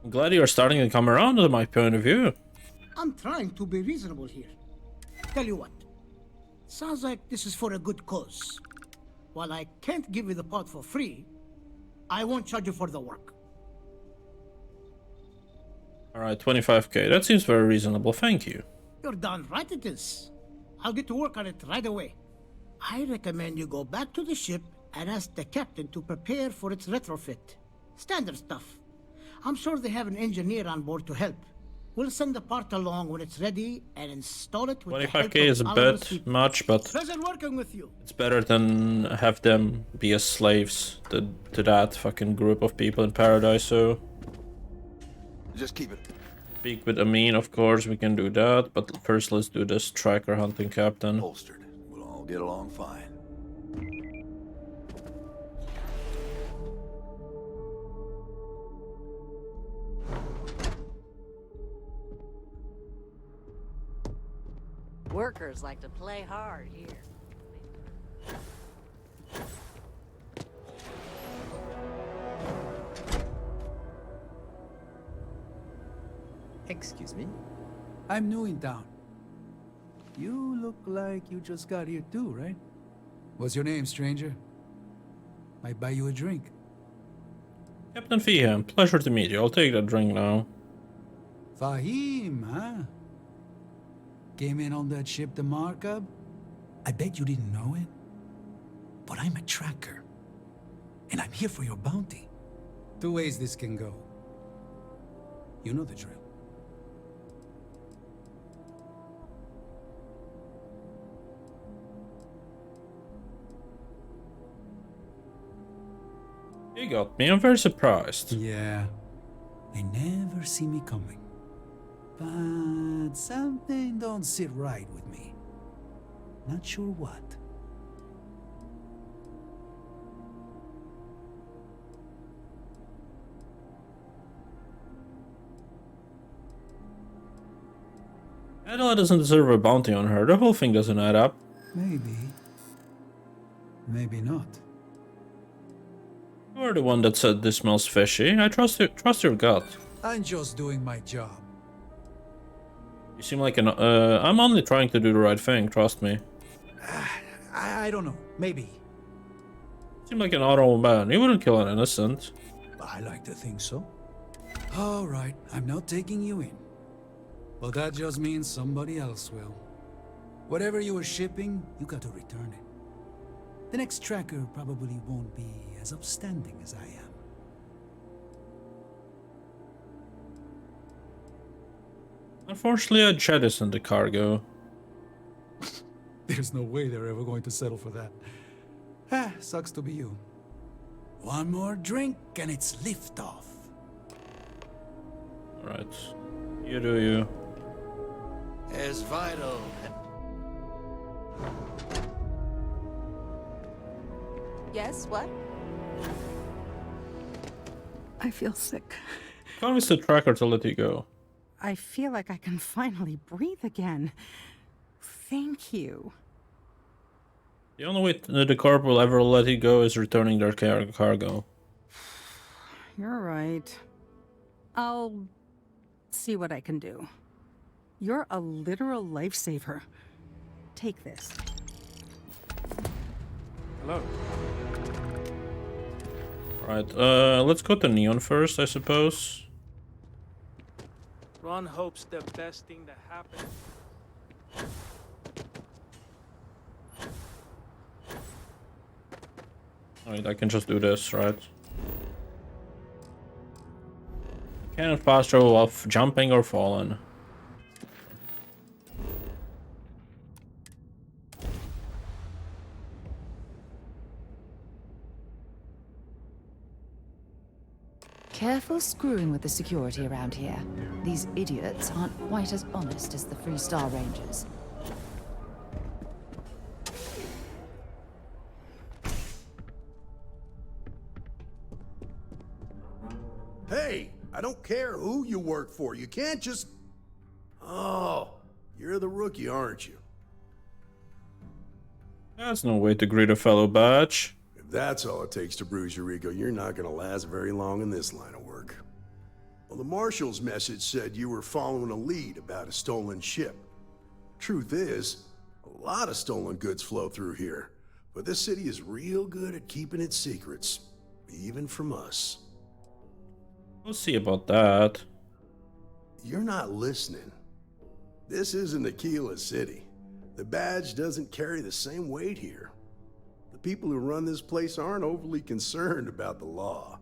I'm glad you're starting to come around to my point of view. I'm trying to be reasonable here. Tell you what. Sounds like this is for a good cause. While I can't give you the part for free, I won't charge you for the work. Alright, 25k. That seems very reasonable, thank you. You're darn right it is. I'll get to work on it right away. I recommend you go back to the ship and ask the captain to prepare for its retrofit. Standard stuff. I'm sure they have an engineer on board to help. We'll send the part along when it's ready and install it with 25k is a bit much, but pleasure working with you. it's better than have them be as slaves to that fucking group of people in Paradise, so... Just keep it. Speak with Amin, of course, we can do that, but first let's do this tracker hunting captain. Holstered. We'll all get along fine. Workers like to play hard here. Excuse me? I'm new in town. You look like you just got here too, right? What's your name, stranger? Might buy you a drink. Captain Fiham, pleasure to meet you. I'll take that drink now. Fahim, huh? Came in on that ship, the Markup? I bet you didn't know it. But I'm a tracker. And I'm here for your bounty. Two ways this can go. You know the drill. You got me, I'm very surprised. Yeah. They never see me coming. But something don't sit right with me. Not sure what. Adela doesn't deserve a bounty on her. The whole thing doesn't add up. Maybe. Maybe not. You're the one that said this smells fishy. I trust your gut. I'm just doing my job. You seem like an... I'm only trying to do the right thing, trust me. I don't know. Maybe. You seem like an honorable man. You wouldn't kill an innocent. I like to think so. Alright, I'm not taking you in. But that just means somebody else will. Whatever you were shipping, you got to return it. The next tracker probably won't be as upstanding as I am. Unfortunately, I jettisoned the cargo. There's no way they're ever going to settle for that. Ah, sucks to be you. One more drink and it's liftoff. Alright. You do you. As vital. Yes, what? I feel sick. Convince the tracker to let you go. I feel like I can finally breathe again. Thank you. The only way the corp will ever let you go is returning their cargo. You're right. I'll see what I can do. You're a literal lifesaver. Take this. Hello. Right, let's go to Neon first, I suppose. Ron hopes the best thing that happened. Alright, I can just do this, right? Can't pass through off jumping or falling. Careful screwing with the security around here. These idiots aren't quite as honest as the Freestar Rangers. Hey, I don't care who you work for. You can't just... Oh, you're the rookie, aren't you? That's no way to greet a fellow batch. If that's all it takes to bruise your ego, you're not gonna last very long in this line of work. Well, the Marshal's message said you were following a lead about a stolen ship. Truth is, a lot of stolen goods flow through here, but this city is real good at keeping its secrets, even from us. We'll see about that. You're not listening. This isn't Aquila City. The badge doesn't carry the same weight here. The people who run this place aren't overly concerned about the law.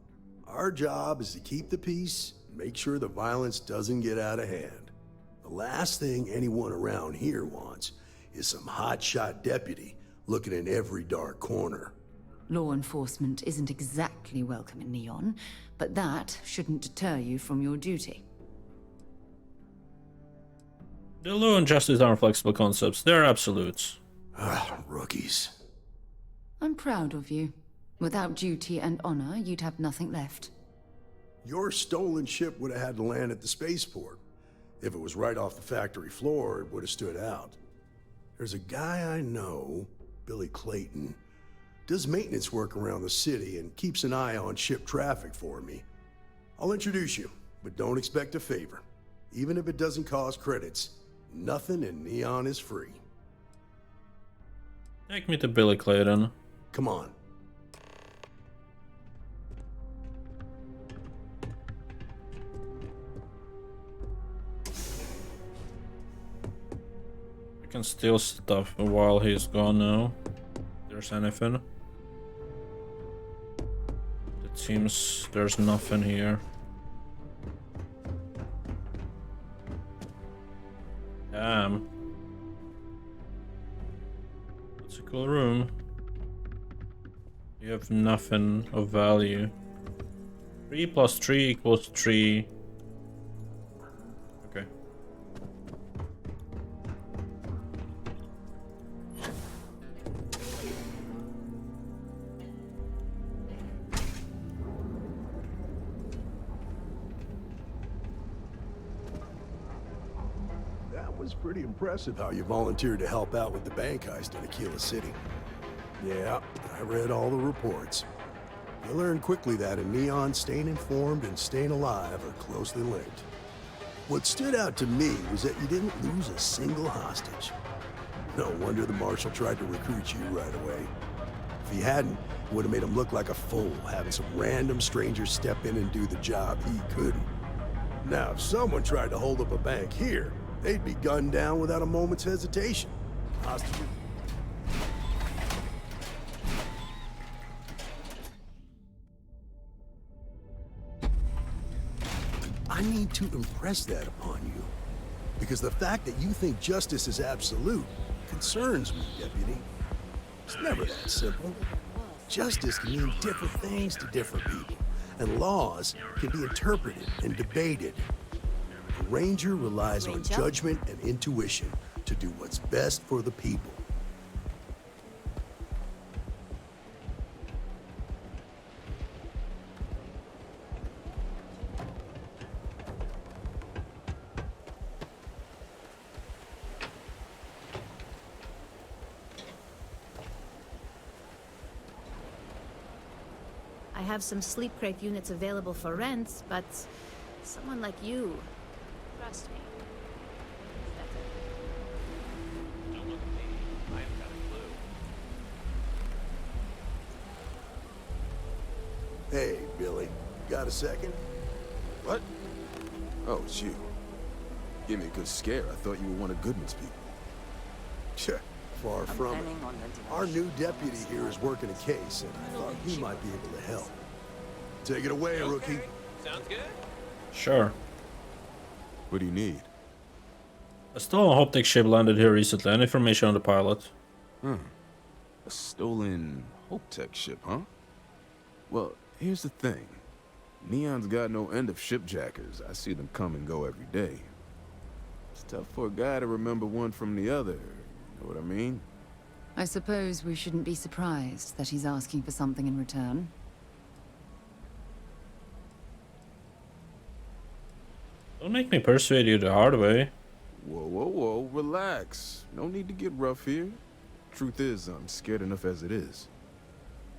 Our job is to keep the peace and make sure the violence doesn't get out of hand. The last thing anyone around here wants is some hotshot deputy looking in every dark corner. Law enforcement isn't exactly welcome in Neon, but that shouldn't deter you from your duty. The law and justice aren't flexible concepts, they're absolutes. Rookies. I'm proud of you. Without duty and honor, you'd have nothing left. Your stolen ship would have had to land at the spaceport. If it was right off the factory floor, it would have stood out. There's a guy I know, Billy Clayton, does maintenance work around the city and keeps an eye on ship traffic for me. I'll introduce you, but don't expect a favor. Even if it doesn't cost credits, nothing in Neon is free. Take me to Billy Clayton. Come on. I can steal stuff while he's gone now. If there's anything. It seems there's nothing here. Damn. That's a cool room. You have nothing of value. 3 + 3 = 3. Okay. was pretty impressive how you volunteered to help out with the bank heist in 𝐒𝐸𝐿 City. Yeah, I read all the reports. You learned quickly that in Neon, staying informed and staying alive are closely linked. What stood out to me was that you didn't lose a single hostage. No wonder the Marshal tried to recruit you right away. If he hadn't, it would have made him look like a fool, having some random stranger step in and do the job he couldn't. Now, if someone tried to hold up a bank here, they'd be gunned down without a moment's hesitation. Hostage. I need to impress that upon you, because the fact that you think justice is absolute concerns me, Deputy. It's never that simple. Justice can mean different things to different people, and laws can be interpreted and debated. A ranger relies on judgment and intuition to do what's best for the people. I have some sleep crate units available for rent, but someone like you, trust me. Don't look at me. I haven't got a clue. Hey, Billy, got a second? What? Oh, it's you. Gave me a good scare. I thought you were one of Goodman's people. Far from it. Our new deputy here is working a case, and I thought he might be able to help. Take it away, rookie. Sounds good. Sure. What do you need? A stolen Hoptech ship landed here recently. Any information on the pilot? A stolen Hoptech ship, huh? Well, here's the thing. Neon's got no end of shipjackers. I see them come and go every day. It's tough for a guy to remember one from the other. Know what I mean? I suppose we shouldn't be surprised that he's asking for something in return. Don't make me persuade you the hard way. Whoa, whoa, whoa, relax. No need to get rough here. Truth is, I'm scared enough as it is.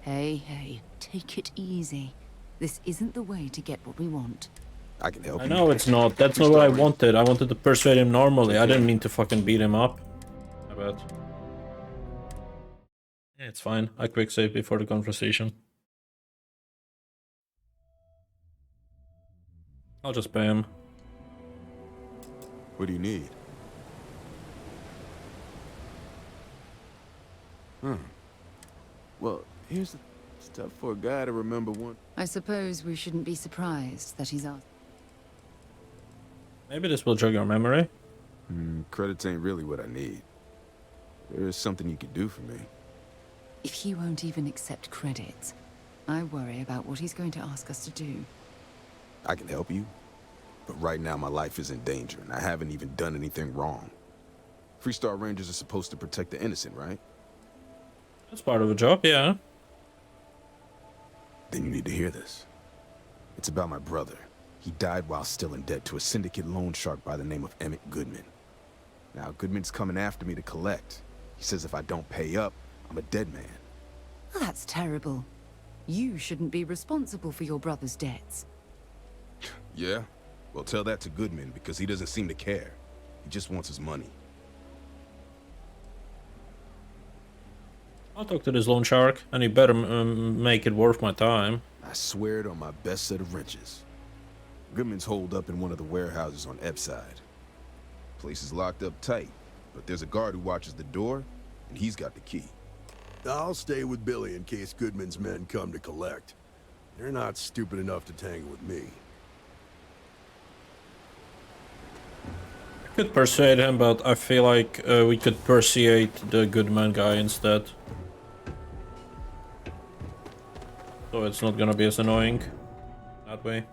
Hey, take it easy. This isn't the way to get what we want. I can help you. I know it's not. That's not what I wanted. I wanted to persuade him normally. I didn't mean to fucking beat him up. I bet. Yeah, it's fine. I quick save before the conversation. I'll just pay him. What do you need? Well, here's the stuff for a guy to remember one. I suppose we shouldn't be surprised that he's asked. Maybe this will jog your memory. Credits ain't really what I need. There is something you could do for me. If he won't even accept credit, I worry about what he's going to ask us to do. I can help you, but right now my life is in danger, and I haven't even done anything wrong. Freestar Rangers are supposed to protect the innocent, right? That's part of the job, yeah. Then you need to hear this. It's about my brother. He died while still in debt to a syndicate loan shark by the name of Emmett Goodman. Now, Goodman's coming after me to collect. He says if I don't pay up, I'm a dead man. Well, that's terrible. You shouldn't be responsible for your brother's debts. Yeah? Well, tell that to Goodman, because he doesn't seem to care. He just wants his money. I'll talk to this loan shark, and he better make it worth my time. I swear it on my best set of wrenches. Goodman's holed up in one of the warehouses on Epside. Place is locked up tight, but there's a guard who watches the door, and he's got the key. I'll stay with Billy in case Goodman's men come to collect. They're not stupid enough to tangle with me. I could persuade him, but I feel like we could persuade the Goodman guy instead. So it's not gonna be as annoying that way.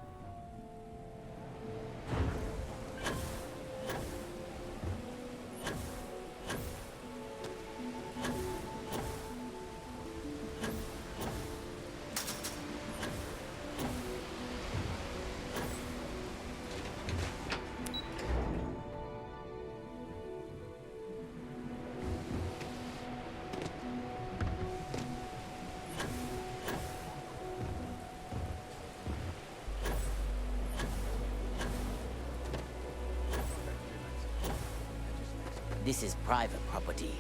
This is private property.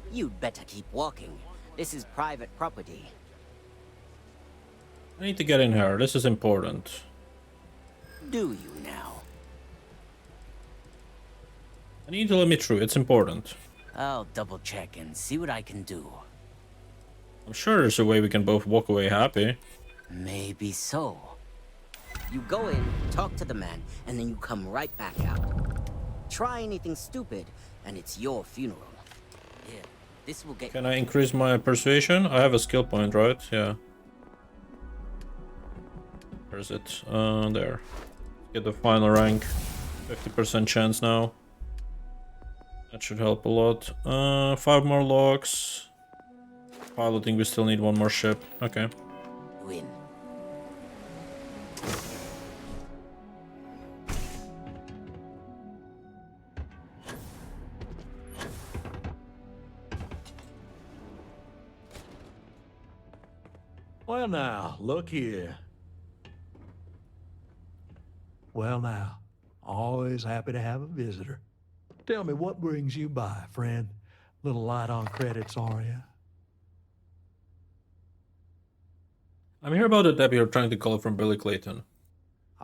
You'd better keep walking. This is private property. I need to get in here. This is important. Do you now? I need to let me through. It's important. I'll double check and see what I can do. I'm sure there's a way we can both walk away happy. Maybe so. You go in, talk to the man, and then you come right back out. Try anything stupid, and it's your funeral. Here, this will get... Can I increase my persuasion? I have a skill point, right? Yeah. Where is it? There. Get the final rank. 50% chance now. That should help a lot. 5 more logs. Piloting, we still need 1 more ship. Okay. Win. Well now, look here. Well now, always happy to have a visitor. Tell me, what brings you by, friend? Little light on credits, are you? I'm here about a debt you're trying to call from Billy Clayton.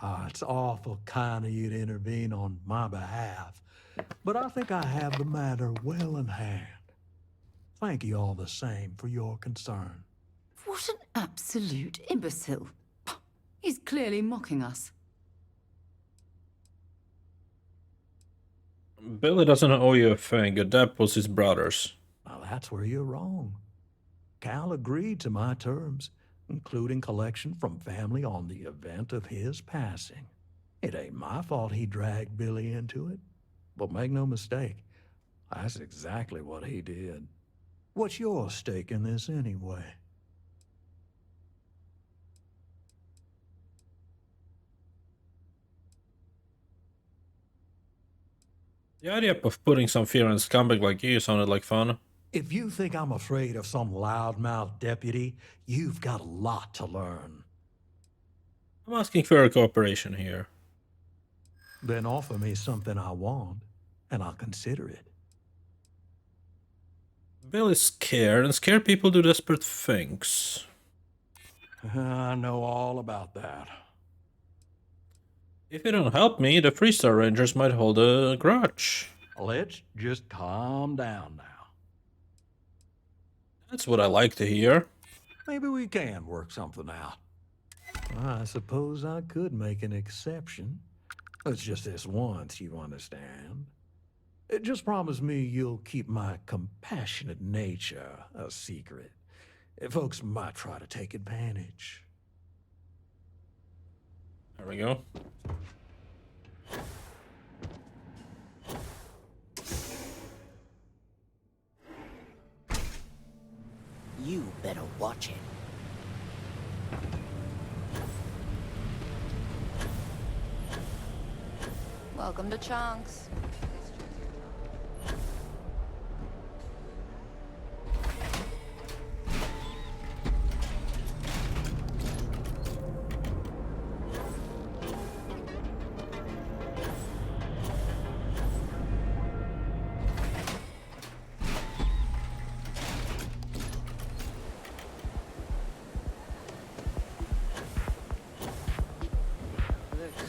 Ah, it's awful kind of you to intervene on my behalf, but I think I have the matter well in hand. Thank you all the same for your concern. What an absolute imbecile. He's clearly mocking us. Billy doesn't owe you a thing. Your debt was his brother's. Well, that's where you're wrong. Cal agreed to my terms, including collection from family on the event of his passing. It ain't my fault he dragged Billy into it. But make no mistake, that's exactly what he did. What's your stake in this anyway? The idea of putting some fear in a scumbag like you sounded like fun. If you think I'm afraid of some loudmouth deputy, you've got a lot to learn. I'm asking for a cooperation here. Then offer me something I want, and I'll consider it. Billy's scared, and scared people do desperate things. I know all about that. If you don't help me, the 3-star Rangers might hold a grudge. Let's just calm down now. That's what I like to hear. Maybe we can work something out. I suppose I could make an exception. It's just this once, you understand. Just promise me you'll keep my compassionate nature a secret. Folks might try to take advantage. There we go. You better watch it. Welcome to Chunks.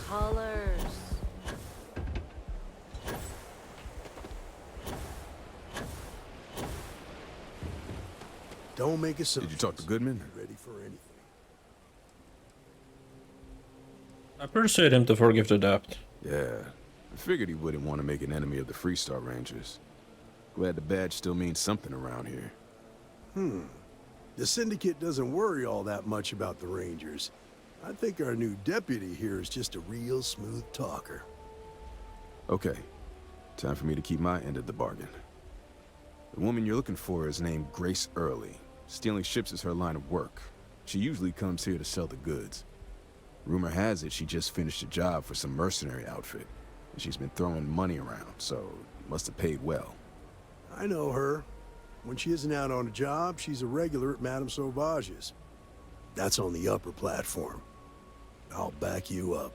Colors. Don't make assumptions. Did you talk to Goodman? Ready for anything. I persuade him to forgive the debt. Yeah, I figured he wouldn't want to make an enemy of the 3-star Rangers. Glad the badge still means something around here. The Syndicate doesn't worry all that much about the Rangers. I think our new deputy here is just a real smooth talker. Okay, time for me to keep my end of the bargain. The woman you're looking for is named Grace Early. Stealing ships is her line of work. She usually comes here to sell the goods. Rumor has it she just finished a job for some mercenary outfit, and she's been throwing money around, so must have paid well. I know her. When she isn't out on a job, she's a regular at Madame Sauvage's. That's on the upper platform. I'll back you up.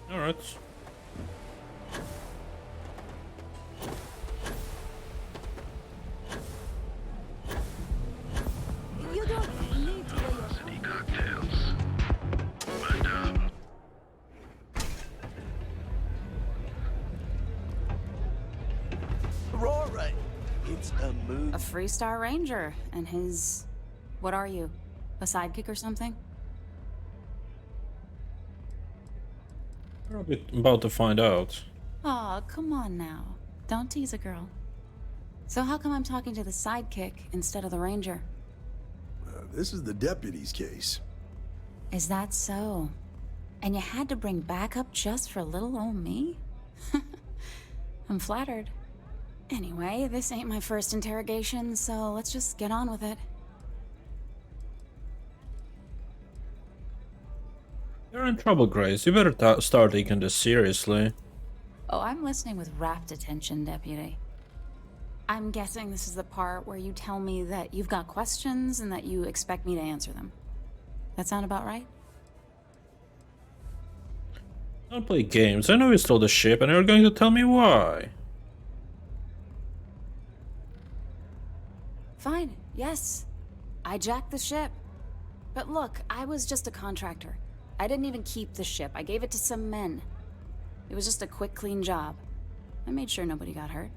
Alright. Aurora. It's a move. A Freestar Ranger, and his... What are you? A sidekick or something? We're about to find out. Aw, come on now. Don't tease a girl. So how come I'm talking to the sidekick instead of the ranger? This is the deputy's case. Is that so? And you had to bring backup just for little old me? I'm flattered. Anyway, this ain't my first interrogation, so let's just get on with it. You're in trouble, Grace. You better start taking this seriously. Oh, I'm listening with rapt attention, Deputy. I'm guessing this is the part where you tell me that you've got questions and that you expect me to answer them. That sound about right? Don't play games. I know you stole the ship and you're going to tell me why. Fine, yes. I jacked the ship. But look, I was just a contractor. I didn't even keep the ship. I gave it to some men. It was just a quick, clean job. I made sure nobody got hurt.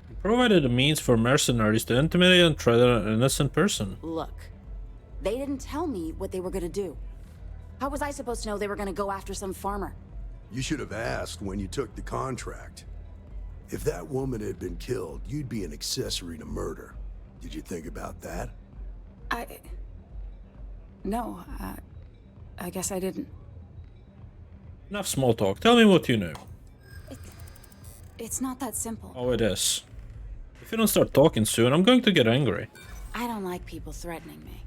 You provided a means for mercenaries to intimidate and threaten an innocent person. Look, they didn't tell me what they were gonna do. How was I supposed to know they were gonna go after some farmer? You should have asked when you took the contract. If that woman had been killed, you'd be an accessory to murder. Did you think about that? No, I guess I didn't. Enough small talk. Tell me what you knew. It's not that simple. Oh, it is. If you don't start talking soon, I'm going to get angry. I don't like people threatening me.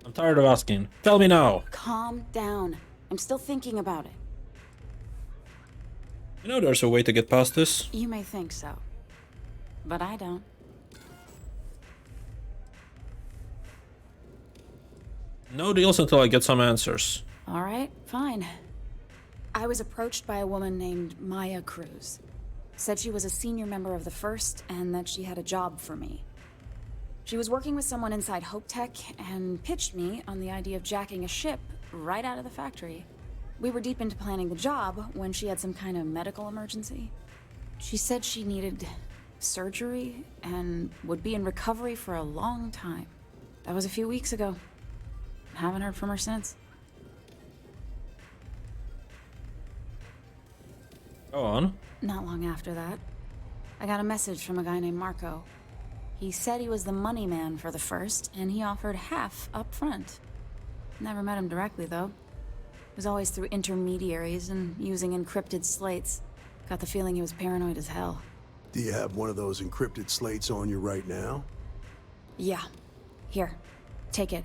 I'm tired of asking. Tell me now. Calm down. I'm still thinking about it. You know there's a way to get past this. You may think so, but I don't. No deals until I get some answers. All right, fine. I was approached by a woman named Maya Cruz. Said she was a senior member of the First and that she had a job for me. She was working with someone inside Hope Tech and pitched me on the idea of jacking a ship right out of the factory. We were deep into planning the job when she had some kind of medical emergency. She said she needed surgery and would be in recovery for a long time. That was a few weeks ago. Haven't heard from her since. Go on. Not long after that, I got a message from a guy named Marco. He said he was the money man for the First, and he offered half up front. Never met him directly, though. It was always through intermediaries and using encrypted slates. Got the feeling he was paranoid as hell. Do you have one of those encrypted slates on you right now? Yeah. Here. Take it.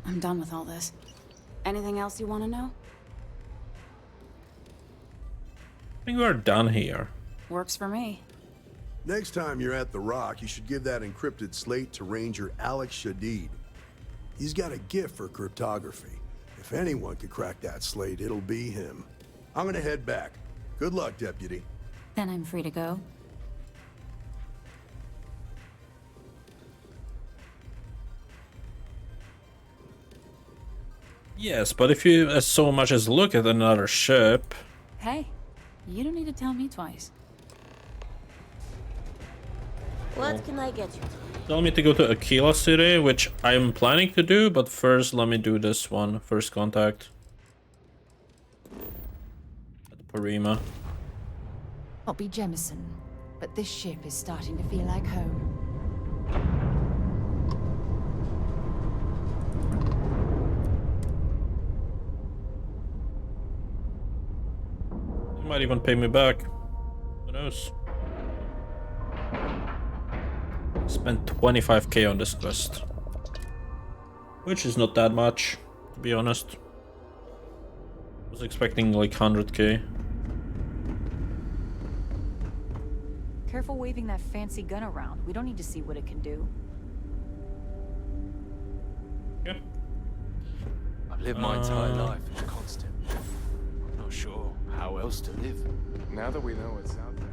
I'm done with all this. Anything else you want to know? I think we're done here. Works for me. Next time you're at the Rock, you should give that encrypted slate to Ranger 𝐒𝐸𝐞𝐜𝐬. He's got a gift for cryptography. If anyone could crack that slate, it'll be him. I'm gonna head back. Good luck, Deputy. Then I'm free to go. Yes, but if you as so much as look at another ship... Hey, you don't need to tell me twice. What can I get you? Tell me to go to Aquila City, which I'm planning to do, but first let me do this one. First contact. At Pri-Monitor. I'll be Jemison, but this ship is starting to feel like home. You might even pay me back. Who knows? Spent 25k on this quest. Which is not that much, to be honest. Was expecting like 100k. Careful waving that fancy gun around. We don't need to see what it can do. Yeah. I've lived my entire life in constant. I'm not sure how else to live. Now that we know what's out there.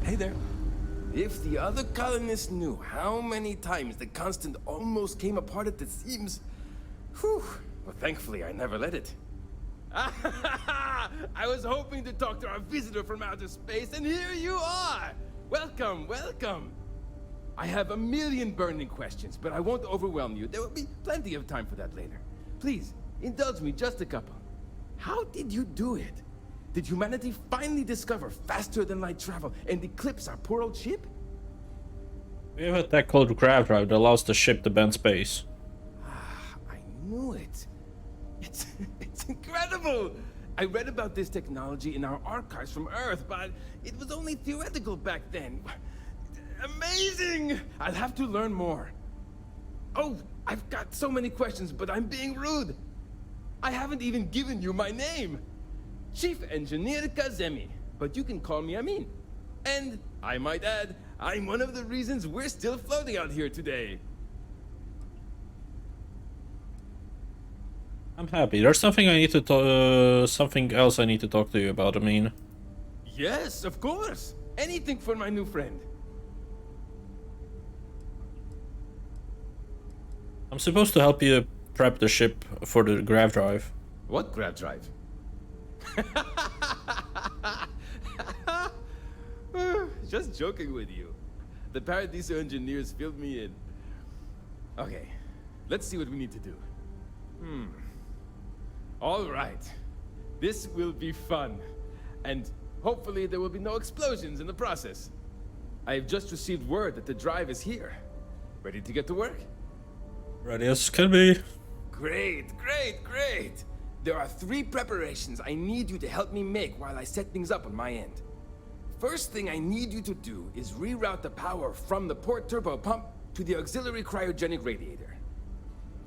Hey there. If the other colonists knew how many times the Constant almost came apart at the seams, whew, well, thankfully I never let it. I was hoping to talk to our visitor from outer space, and here you are! Welcome, welcome! I have a million burning questions, but I won't overwhelm you. There will be plenty of time for that later. Please, indulge me just a couple. How did you do it? Did humanity finally discover faster-than-light travel and eclipse our poor old ship? We have a tech called Grav Drive that allows the ship to bend space. I knew it. It's incredible! I read about this technology in our archives from Earth, but it was only theoretical back then. Amazing! I'll have to learn more. Oh, I've got so many questions, but I'm being rude. I haven't even given you my name. Chief Engineer 𝐒𝐲𝐬𝐚, but you can call me Amin. And, I might add, I'm one of the reasons we're still floating out here today. I'm happy. There's something I need to talk. Something else I need to talk to you about. I mean. Yes, of course. Anything for my new friend. I'm supposed to help you prep the ship for the Grav Drive. What Grav Drive? Just joking with you. The Paradiso engineers filled me in. Okay, let's see what we need to do. All right. This will be fun. And hopefully there will be no explosions in the process. I have just received word that the drive is here. Ready to get to work? Ready as can be. Great, great, great. There are 3 preparations I need you to help me make while I set things up on my end. First thing I need you to do is reroute the power from the port turbo pump to the auxiliary cryogenic radiator.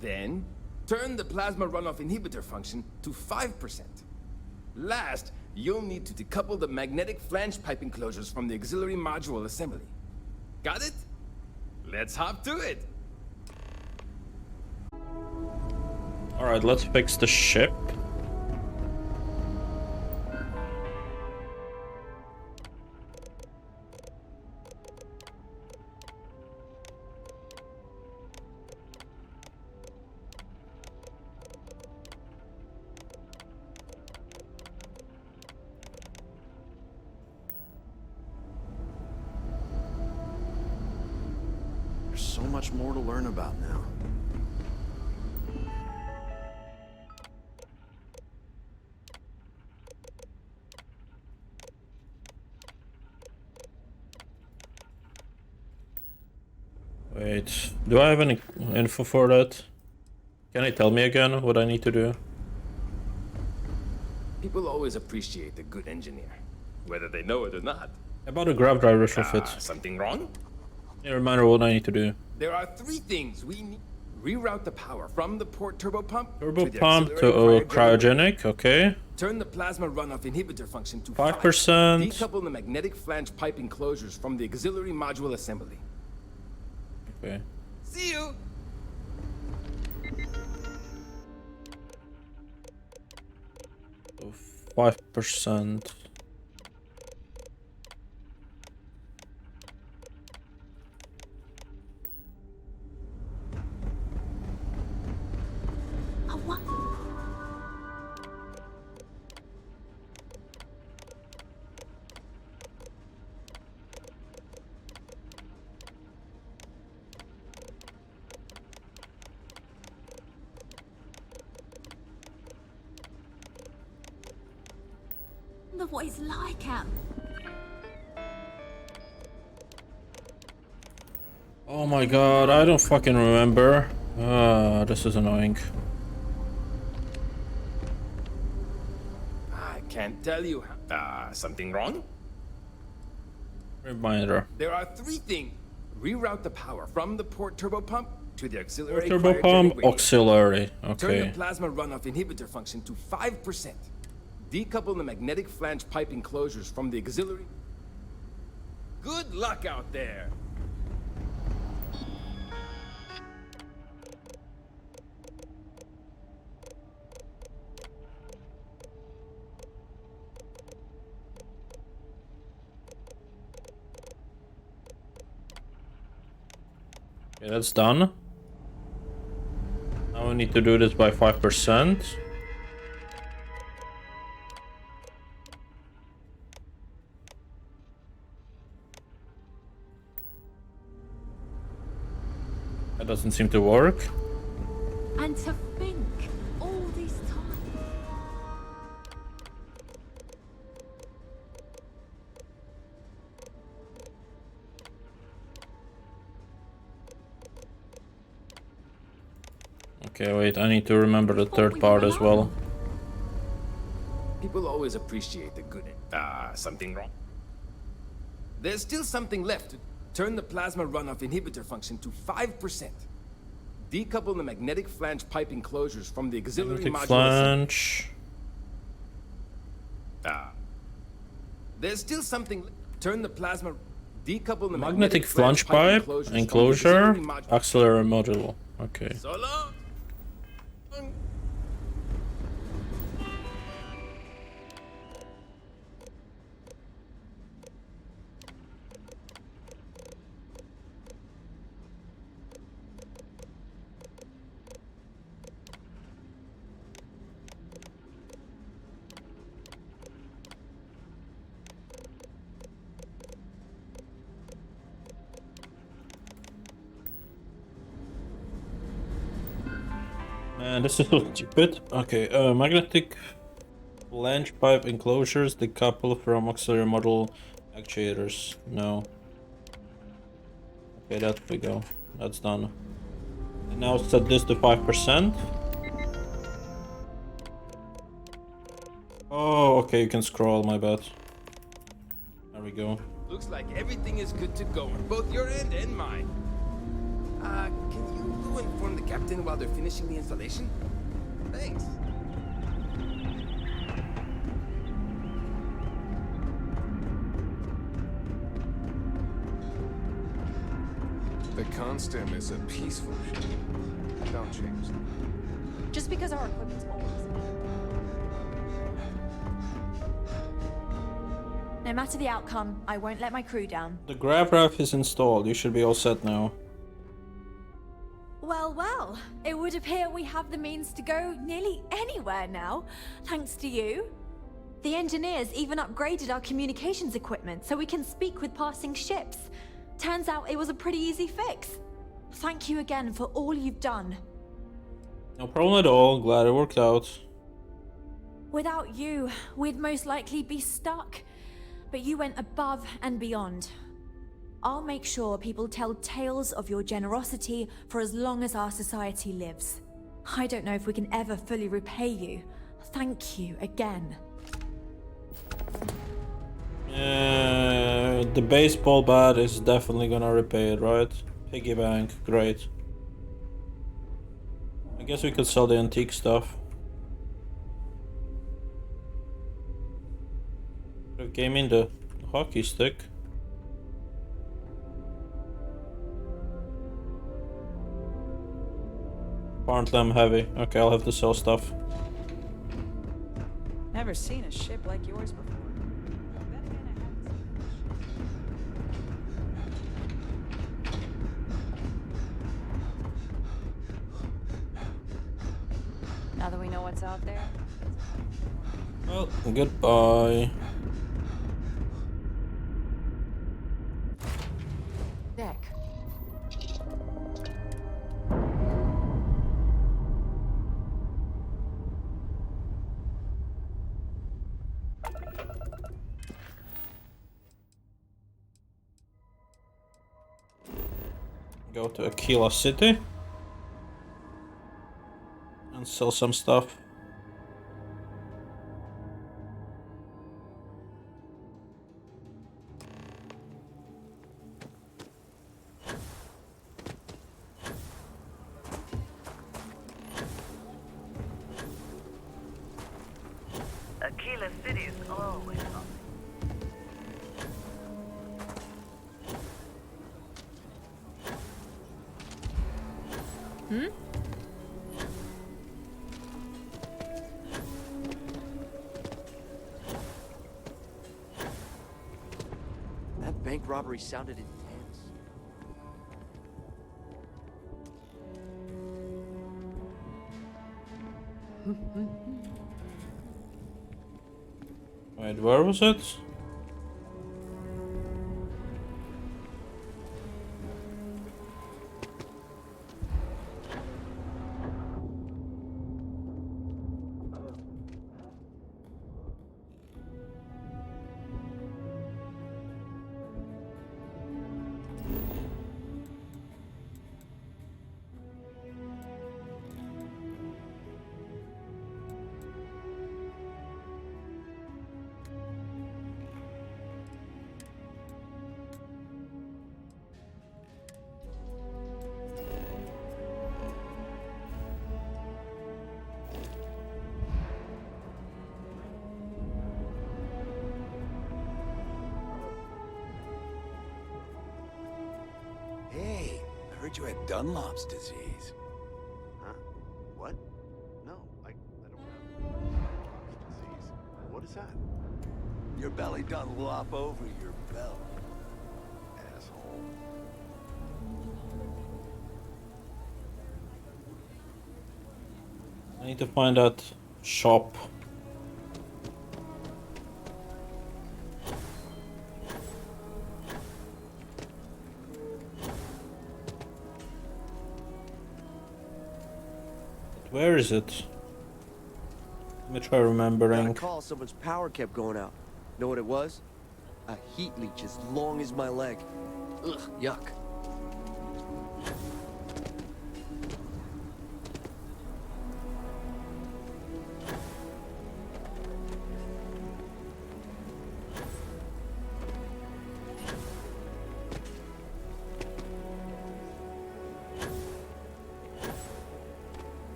Then, turn the plasma runoff inhibitor function to 5%. Last, you'll need to decouple the magnetic flange pipe enclosures from the auxiliary module assembly. Got it? Let's hop to it! Alright, let's fix the ship. There's so much more to learn about now. Wait, do I have any info for that? Can you tell me again what I need to do? People always appreciate a good engineer, whether they know it or not. About a Grav Drive retrofit. Something wrong? A reminder what I need to do. There are 3 things we need. Reroute the power from the port turbo pump to cryogenic, okay. Turn the plasma runoff inhibitor function to 5%. Decouple the magnetic flange pipe enclosures from the auxiliary module assembly. Okay. See you! So 5%. What he's like out. Oh my god, I don't fucking remember. This is annoying. I can't tell you. Something wrong? Reminder. There are 3 things. Reroute the power from the port turbo pump to the auxiliary turbo pump, auxiliary. Okay. Turn the plasma runoff inhibitor function to 5%. Decouple the magnetic flange pipe enclosures from the auxiliary. Good luck out there! Okay, that's done. Now we need to do this by 5%. That doesn't seem to work. And to think, all this time. Okay, wait, I need to remember the third part as well. People always appreciate the good. Something wrong? There's still something left to turn the plasma runoff inhibitor function to 5%. Decouple the magnetic flange pipe enclosures from the auxiliary Magnetic module. flange. There's still something. Turn the plasma. Decouple the Magnetic flange pipe enclosure, auxiliary module. Okay. So long. Man, this is so stupid. Okay, magnetic flange pipe enclosures decouple from auxiliary module actuators. No. Okay, that we go. That's done. And now set this to 5%. Oh, okay, you can scroll, my bad. There we go. Looks like everything is good to go on both your end and mine. Can you go inform the captain while they're finishing the installation? Thanks. The Constem is a peaceful ship. Don't change that. Just because our equipment's old. No matter the outcome, I won't let my crew down. The grab raft is installed. You should be all set now. Well, well, it would appear we have the means to go nearly anywhere now, thanks to you. The engineers even upgraded our communications equipment so we can speak with passing ships. Turns out it was a pretty easy fix. Thank you again for all you've done. No problem at all. Glad it worked out. Without you, we'd most likely be stuck. But you went above and beyond. I'll make sure people tell tales of your generosity for as long as our society lives. I don't know if we can ever fully repay you. Thank you again. The baseball bat is definitely gonna repay it, right? Piggy bank, great. I guess we could sell the antique stuff. It came in the hockey stick. Apparently I'm heavy. Okay, I'll have to sell stuff. Never seen a ship like yours before. Now that we know what's out there. Well, goodbye. Deck. Go to Aquila City and sell some stuff. Aquila City is always up. That bank robbery sounded intense. Wait, where was it? Hey, I heard you had Dunlop's disease. Huh? What? No, I don't have Dunlop's disease. What is that? Your belly Dunlop over your belt. Asshole. I need to find that shop. Where is it? Let me try Got a remembering. call, someone's power kept going out. Know what it was? A heat leech as long as my leg. Ugh, yuck.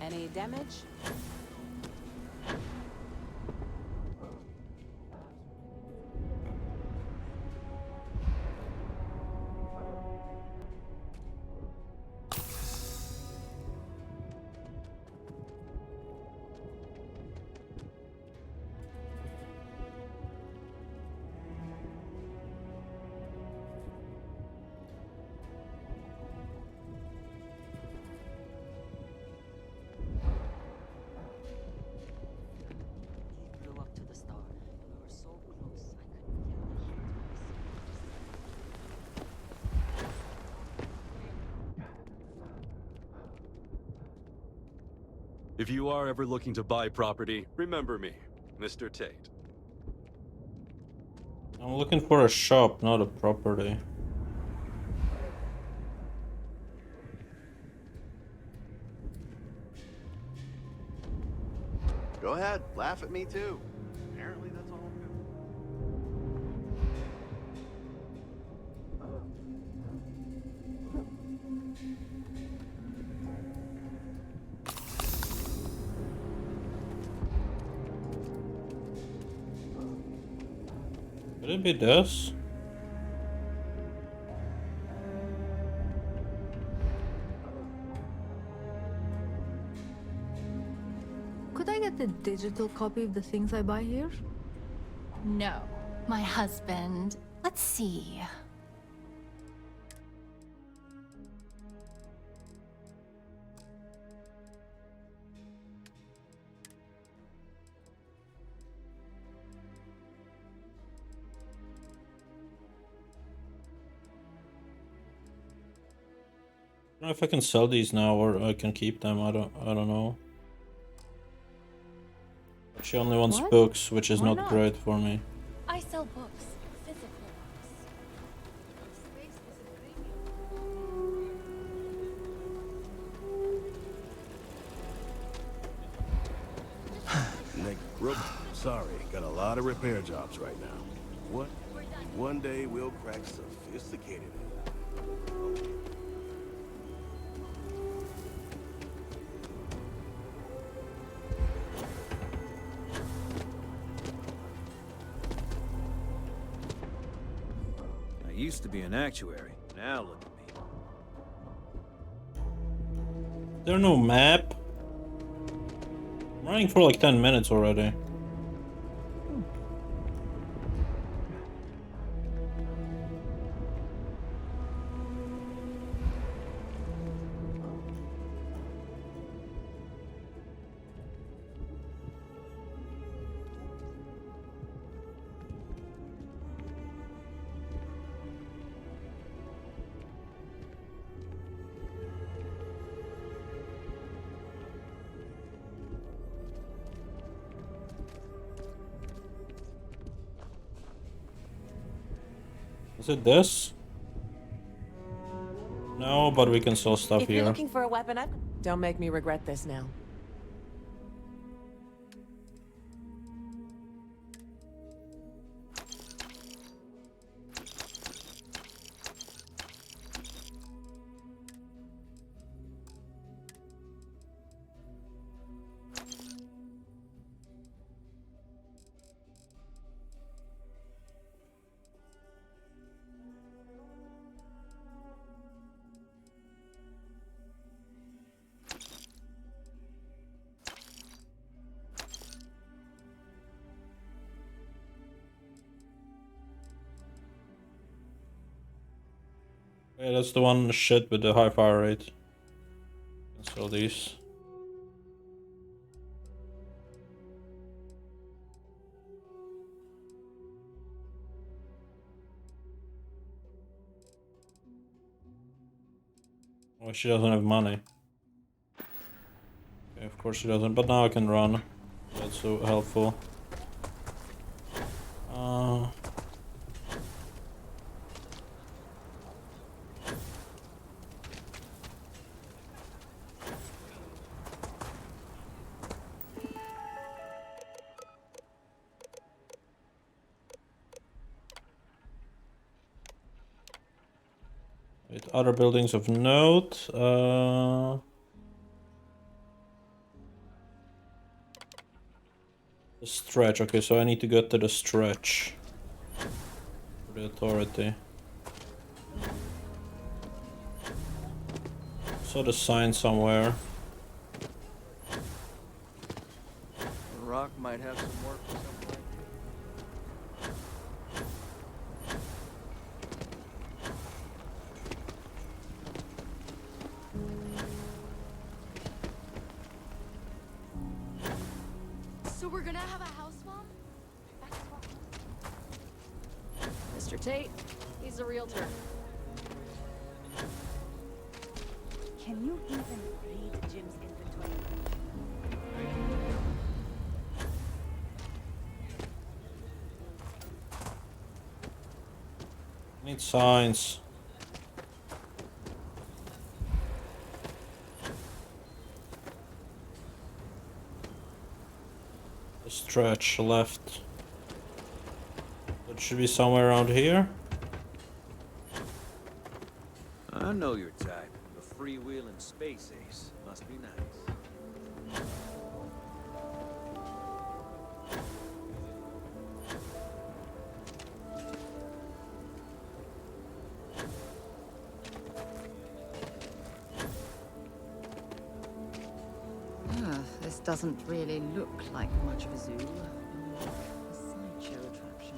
Any damage? If you are ever looking to buy property, remember me, Mr. Tate. I'm looking for a shop, not a property. Go ahead, laugh at me too. Apparently that's all I'm doing. Could it be this? Could I get a digital copy of the things I buy here? No, my husband. Let's see. I don't know if I can sell these now or I can keep them. I don't know. She only wants What? books, which is Why not not? great for me. I sell books, physical Nick, sorry, got a lot of repair jobs right now. What? One day we'll crack sophisticated. used to be an actuary. Now look at me. There's no map. I'm running for like 10 minutes already. Is it this? No, but we can sell stuff If you're here. looking for a weapon, don't make me regret this now. Yeah, that's the one shit with the high fire rate. Can sell these. Oh, she doesn't have money. Okay, of course she doesn't, but now I can run. That's so helpful. Wait, other buildings of note. The stretch. Okay, so I need to get to the stretch for the authority. Saw the sign somewhere. The rock might have some work for something like So we're gonna have a house bomb? Mr. Tate, he's a realtor. Can you even read Jim's inventory? Need signs. The stretch left. It should be somewhere around here. I know your type. A freewheeling space ace. Must be nice. This doesn't really look like much of a zoo. A sideshow attraction.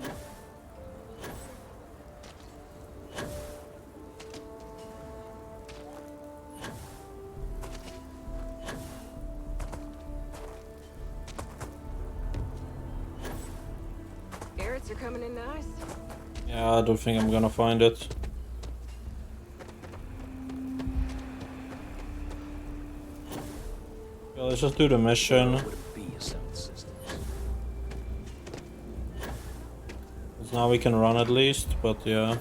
Carrots are coming in nice. Yeah, I don't think I'm gonna find it. Yeah, let's just do the mission. Because now we can run at least, but yeah.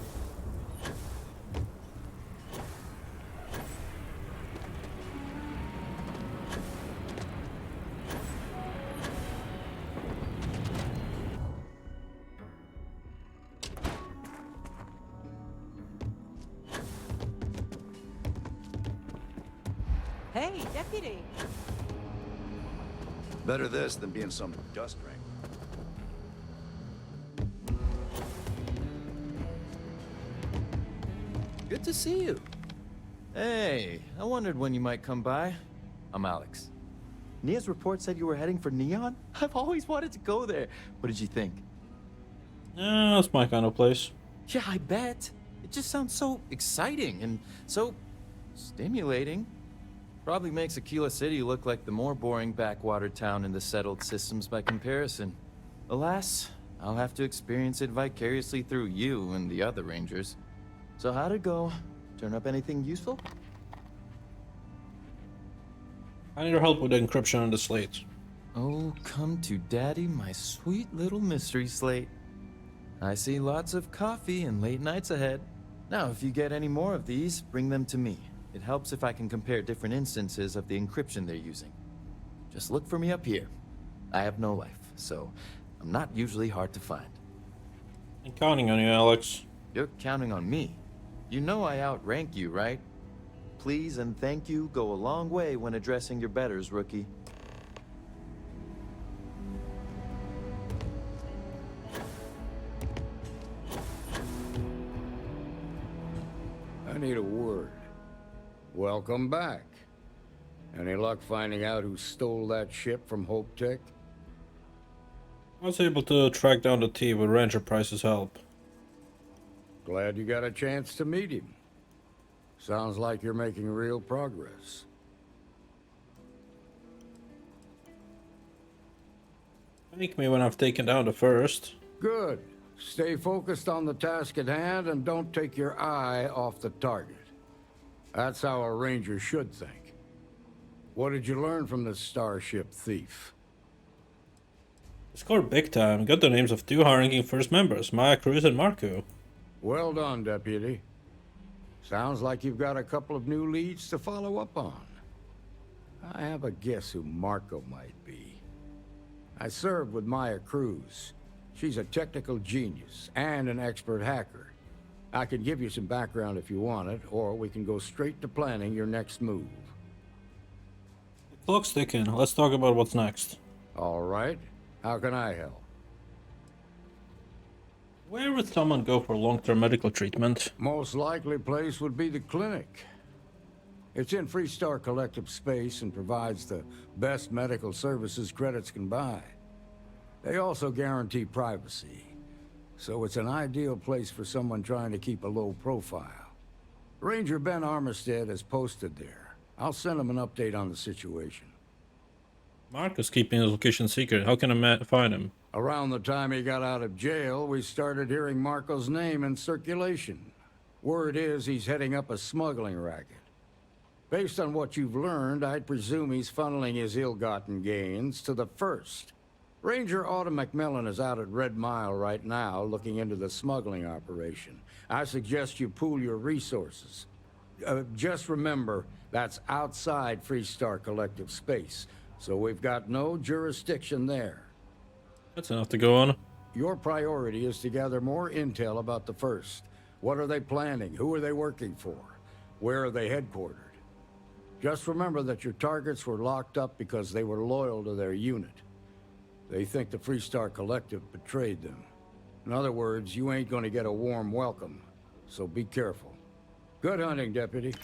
Hey, deputy. Better this than being some dust ring. Good to see you. Hey, I wondered when you might come by. I'm Alex. Nia's report said you were heading for Neon? I've always wanted to go there. What did you think? Yeah, that's my kind of place. Yeah, I bet. It just sounds so exciting and so stimulating. Probably makes Aquila City look like the more boring backwater town in the settled systems by comparison. Alas, I'll have to experience it vicariously through you and the other rangers. So how'd it go? Turn up anything useful? I need your help with the encryption on the slate. Oh, come to daddy, my sweet little mystery slate. I see lots of coffee and late nights ahead. Now, if you get any more of these, bring them to me. It helps if I can compare different instances of the encryption they're using. Just look for me up here. I have no life, so I'm not usually hard to find. I'm counting on you, Alex. You're counting on me. You know I outrank you, right? Please and thank you go a long way when addressing your betters, rookie. I need a word. Welcome back. Any luck finding out who stole that ship from Hope Tech? I was able to track down the thief with Ranger Price's help. Glad you got a chance to meet him. Sounds like you're making real progress. Thank me when I've taken down the first. Good. Stay focused on the task at hand and don't take your eye off the target. That's how a ranger should think. What did you learn from this starship thief? Scored big time. Got the names of 2 high-ranking first members, Maya Cruz and Marco. Well done, Deputy. Sounds like you've got a couple of new leads to follow up on. I have a guess who Marco might be. I served with Maya Cruz. She's a technical genius and an expert hacker. I can give you some background if you want it, or we can go straight to planning your next move. The clock's ticking. Let's talk about what's next. All right. How can I help? Where would someone go for long-term medical treatment? Most likely place would be the clinic. It's in Freestar Collective space and provides the best medical services credits can buy. They also guarantee privacy, so it's an ideal place for someone trying to keep a low profile. Ranger Ben Armistead is posted there. I'll send him an update on the situation. Marco's keeping his location secret. How can I find him? Around the time he got out of jail, we started hearing Marco's name in circulation. Word is he's heading up a smuggling racket. Based on what you've learned, I'd presume he's funneling his ill-gotten gains to the First. Ranger Autumn McMillan is out at Red Mile right now looking into the smuggling operation. I suggest you pool your resources. Just remember, that's outside Freestar Collective space, so we've got no jurisdiction there. That's enough to go on. Your priority is to gather more intel about the First. What are they planning? Who are they working for? Where are they headquartered? Just remember that your targets were locked up because they were loyal to their unit. They think the Freestar Collective betrayed them. In other words, you ain't gonna get a warm welcome, so be careful. Good hunting, Deputy.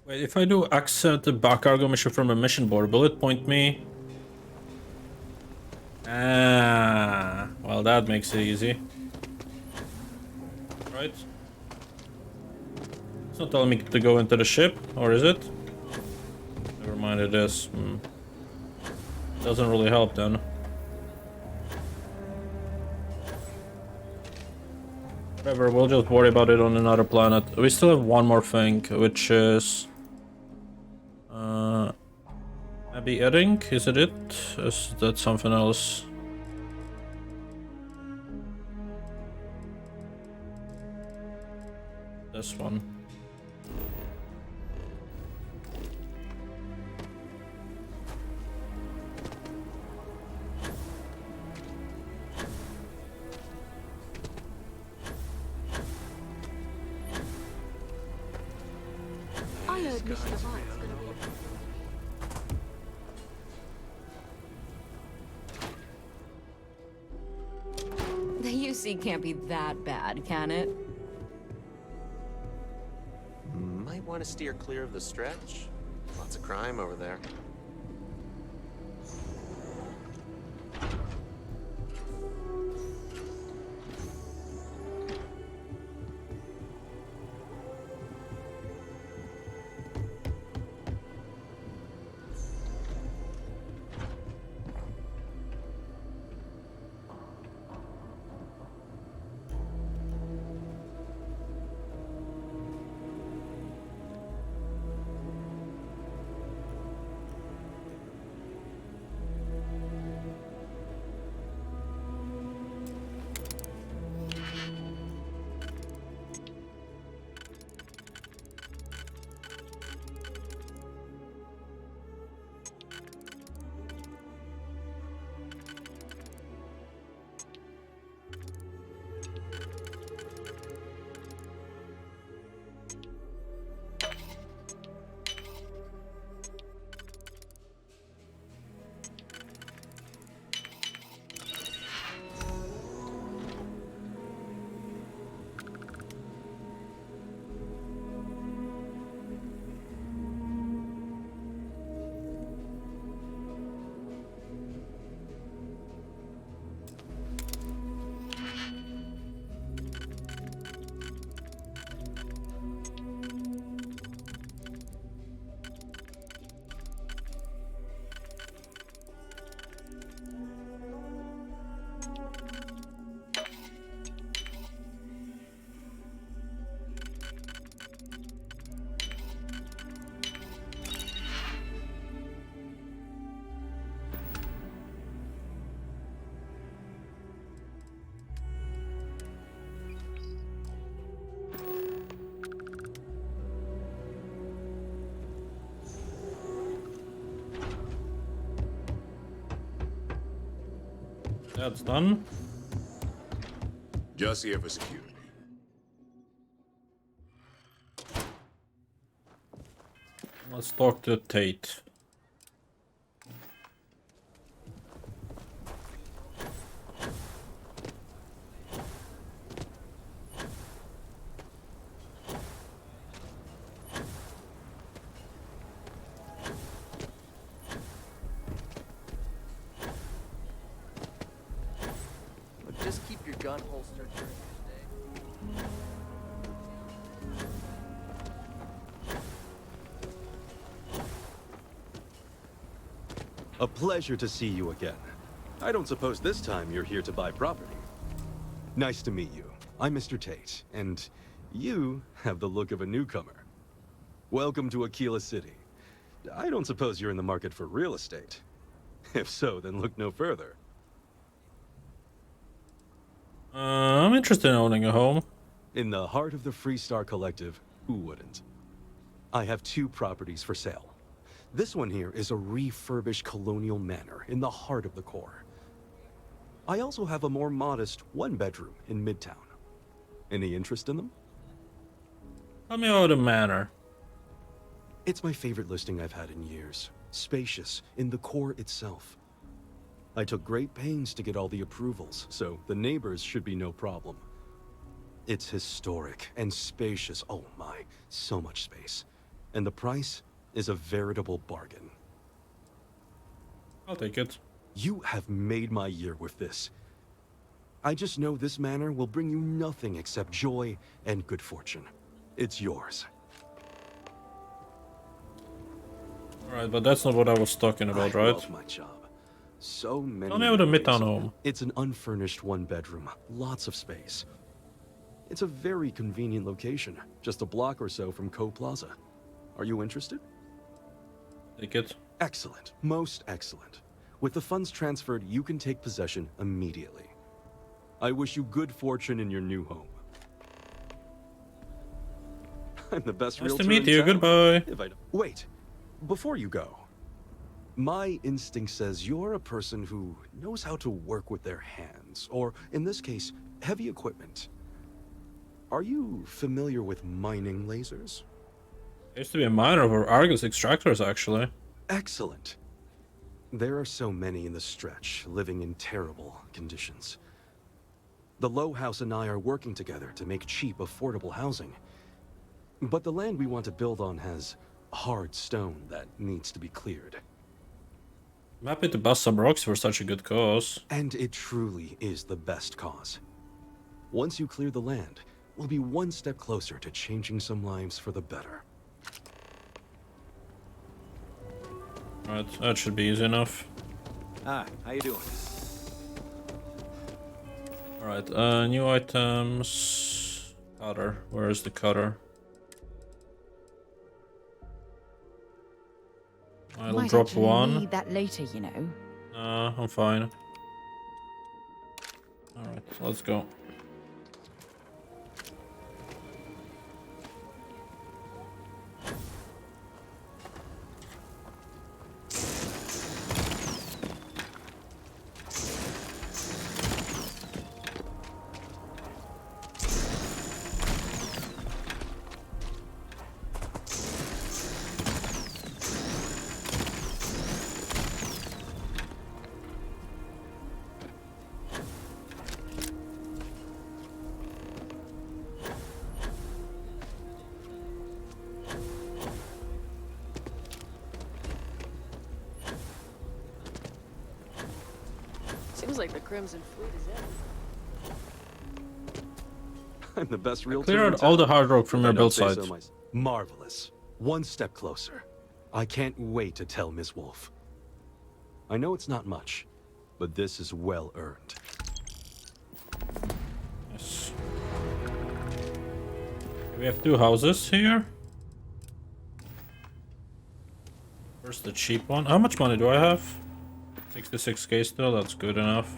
Wait, if I do accept the back cargo mission from a mission board, will it point me? Ah, well that makes it easy. Right? It's not telling me to go into the ship, or is it? Never mind, it is. Doesn't really help then. Whatever, we'll just worry about it on another planet. We still have one more thing, which is... maybe eating? Is it it? Is that something else? This one. like Mr. Devon's gonna be... The UC can't be that bad, can it? Might want to steer clear of the stretch. Lots of crime over there. That's done. Just here for security. Let's talk to Tate. Just keep your gun holstered during your stay. A pleasure to see you again. I don't suppose this time you're here to buy property. Nice to meet you. I'm Mr. Tate, and you have the look of a newcomer. Welcome to Aquila City. I don't suppose you're in the market for real estate. If so, then look no further. I'm interested in owning a home. In the heart of the Freestar Collective, who wouldn't? I have 2 properties for sale. This one here is a refurbished colonial manor in the heart of the core. I also have a more modest 1-bedroom in Midtown. Any interest in them? Tell me about the manor. It's my favorite listing I've had in years. Spacious in the core itself. I took great pains to get all the approvals, so the neighbors should be no problem. It's historic and spacious. Oh my, so much space. And the price is a veritable bargain. I'll take it. You have made my year with this. I just know this manor will bring you nothing except joy and good fortune. It's yours. Alright, but that's not what I was talking about, right? I love my job. So many. Tell me about the memories. Midtown home. It's an unfurnished 1-bedroom, lots of space. It's a very convenient location, just a block or so from Co Plaza. Are you interested? Take it. Excellent, most excellent. With the funds transferred, you can take possession immediately. I wish you good fortune in your new home. I'm the best Nice realtor to meet in you. town. Goodbye. If I don't... Wait, before you go. My instinct says you're a person who knows how to work with their hands, or in this case, heavy equipment. Are you familiar with mining lasers? used to be a miner for Argus extractors, actually. Excellent. There are so many in the stretch, living in terrible conditions. The Low House and I are working together to make cheap, affordable housing. But the land we want to build on has hard stone that needs to be cleared. I'm happy to bust some rocks for such a good cause. And it truly is the best cause. Once you clear the land, we'll be one step closer to changing some lives for the better. Right, that should be easy enough. Hi, how you doing? Alright, new items. Cutter. Where is the cutter? I'll Might drop actually one. need that later, you know. I'm fine. Alright, let's go. Seems like the Crimson Fleet is in. I'm the best realtor. Clear out all the hard rock from your build site. Marvelous. One step closer. I can't wait to tell Miss Wolf. I know it's not much, but this is well earned. Yes. We have two houses here. Where's the cheap one? How much money do I have? 66k still, that's good enough.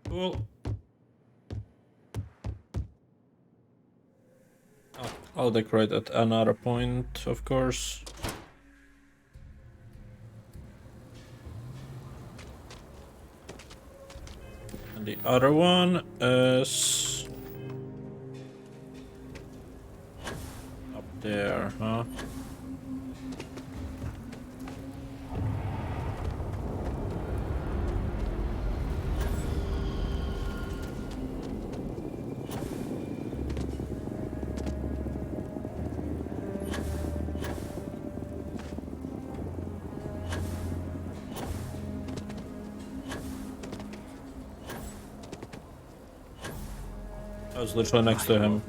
Cool. Oh, I'll decorate at another point, of course. And the other one is up there, huh? I was literally next to him.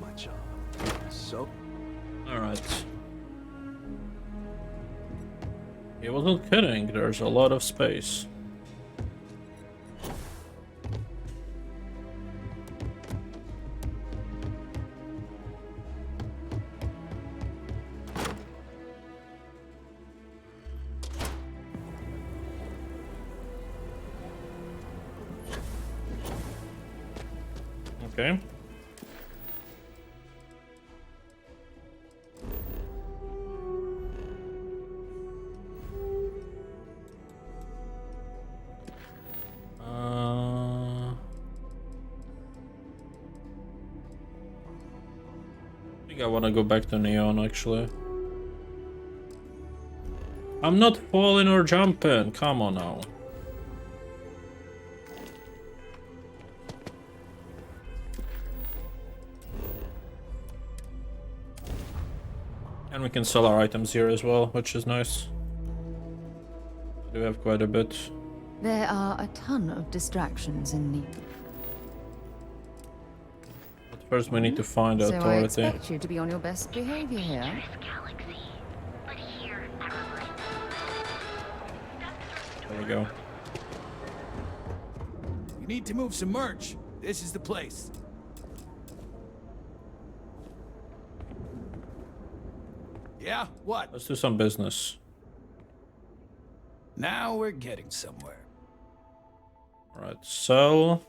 So, alright. He wasn't kidding, there's a lot of space. Okay. I think I want to go back to Neon, actually. I'm not falling or jumping, come on now. And we can sell our items here as well, which is nice. We do have quite a bit. There are a ton of distractions in the... But first we need to find the So I authority. expect you to be on your best behavior here. There we go. You need to move some merch. This is the place. Yeah, what? Let's do some business. Now we're getting somewhere. Alright, sell.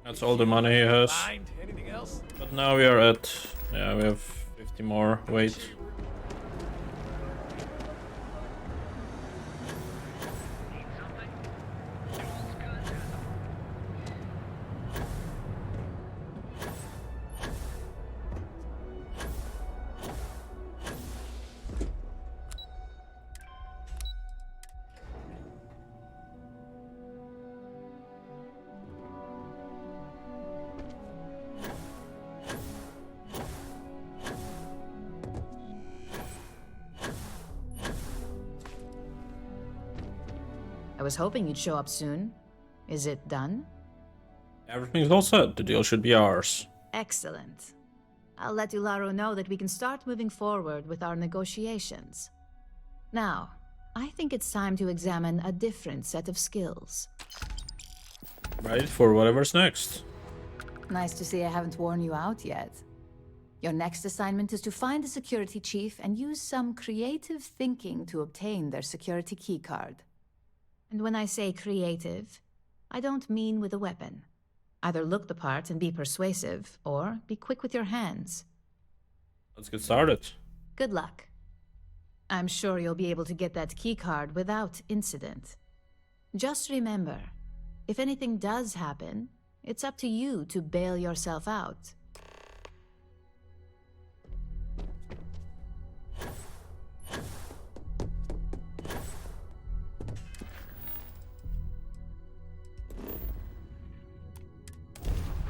That's all the money he has. Anything else? But now we are at... yeah, we have 50 more. Wait. I was hoping you'd show up soon. Is it done? Everything's all set. The deal should be ours. Excellent. I'll let 𝐒𝐸𝐼 know that we can start moving forward with our negotiations. Now, I think it's time to examine a different set of skills. Right, for whatever's next. Nice to see I haven't worn you out yet. Your next assignment is to find the security chief and use some creative thinking to obtain their security keycard. And when I say creative, I don't mean with a weapon. Either look the part and be persuasive, or be quick with your hands. Let's get started. Good luck. I'm sure you'll be able to get that keycard without incident. Just remember, if anything does happen, it's up to you to bail yourself out.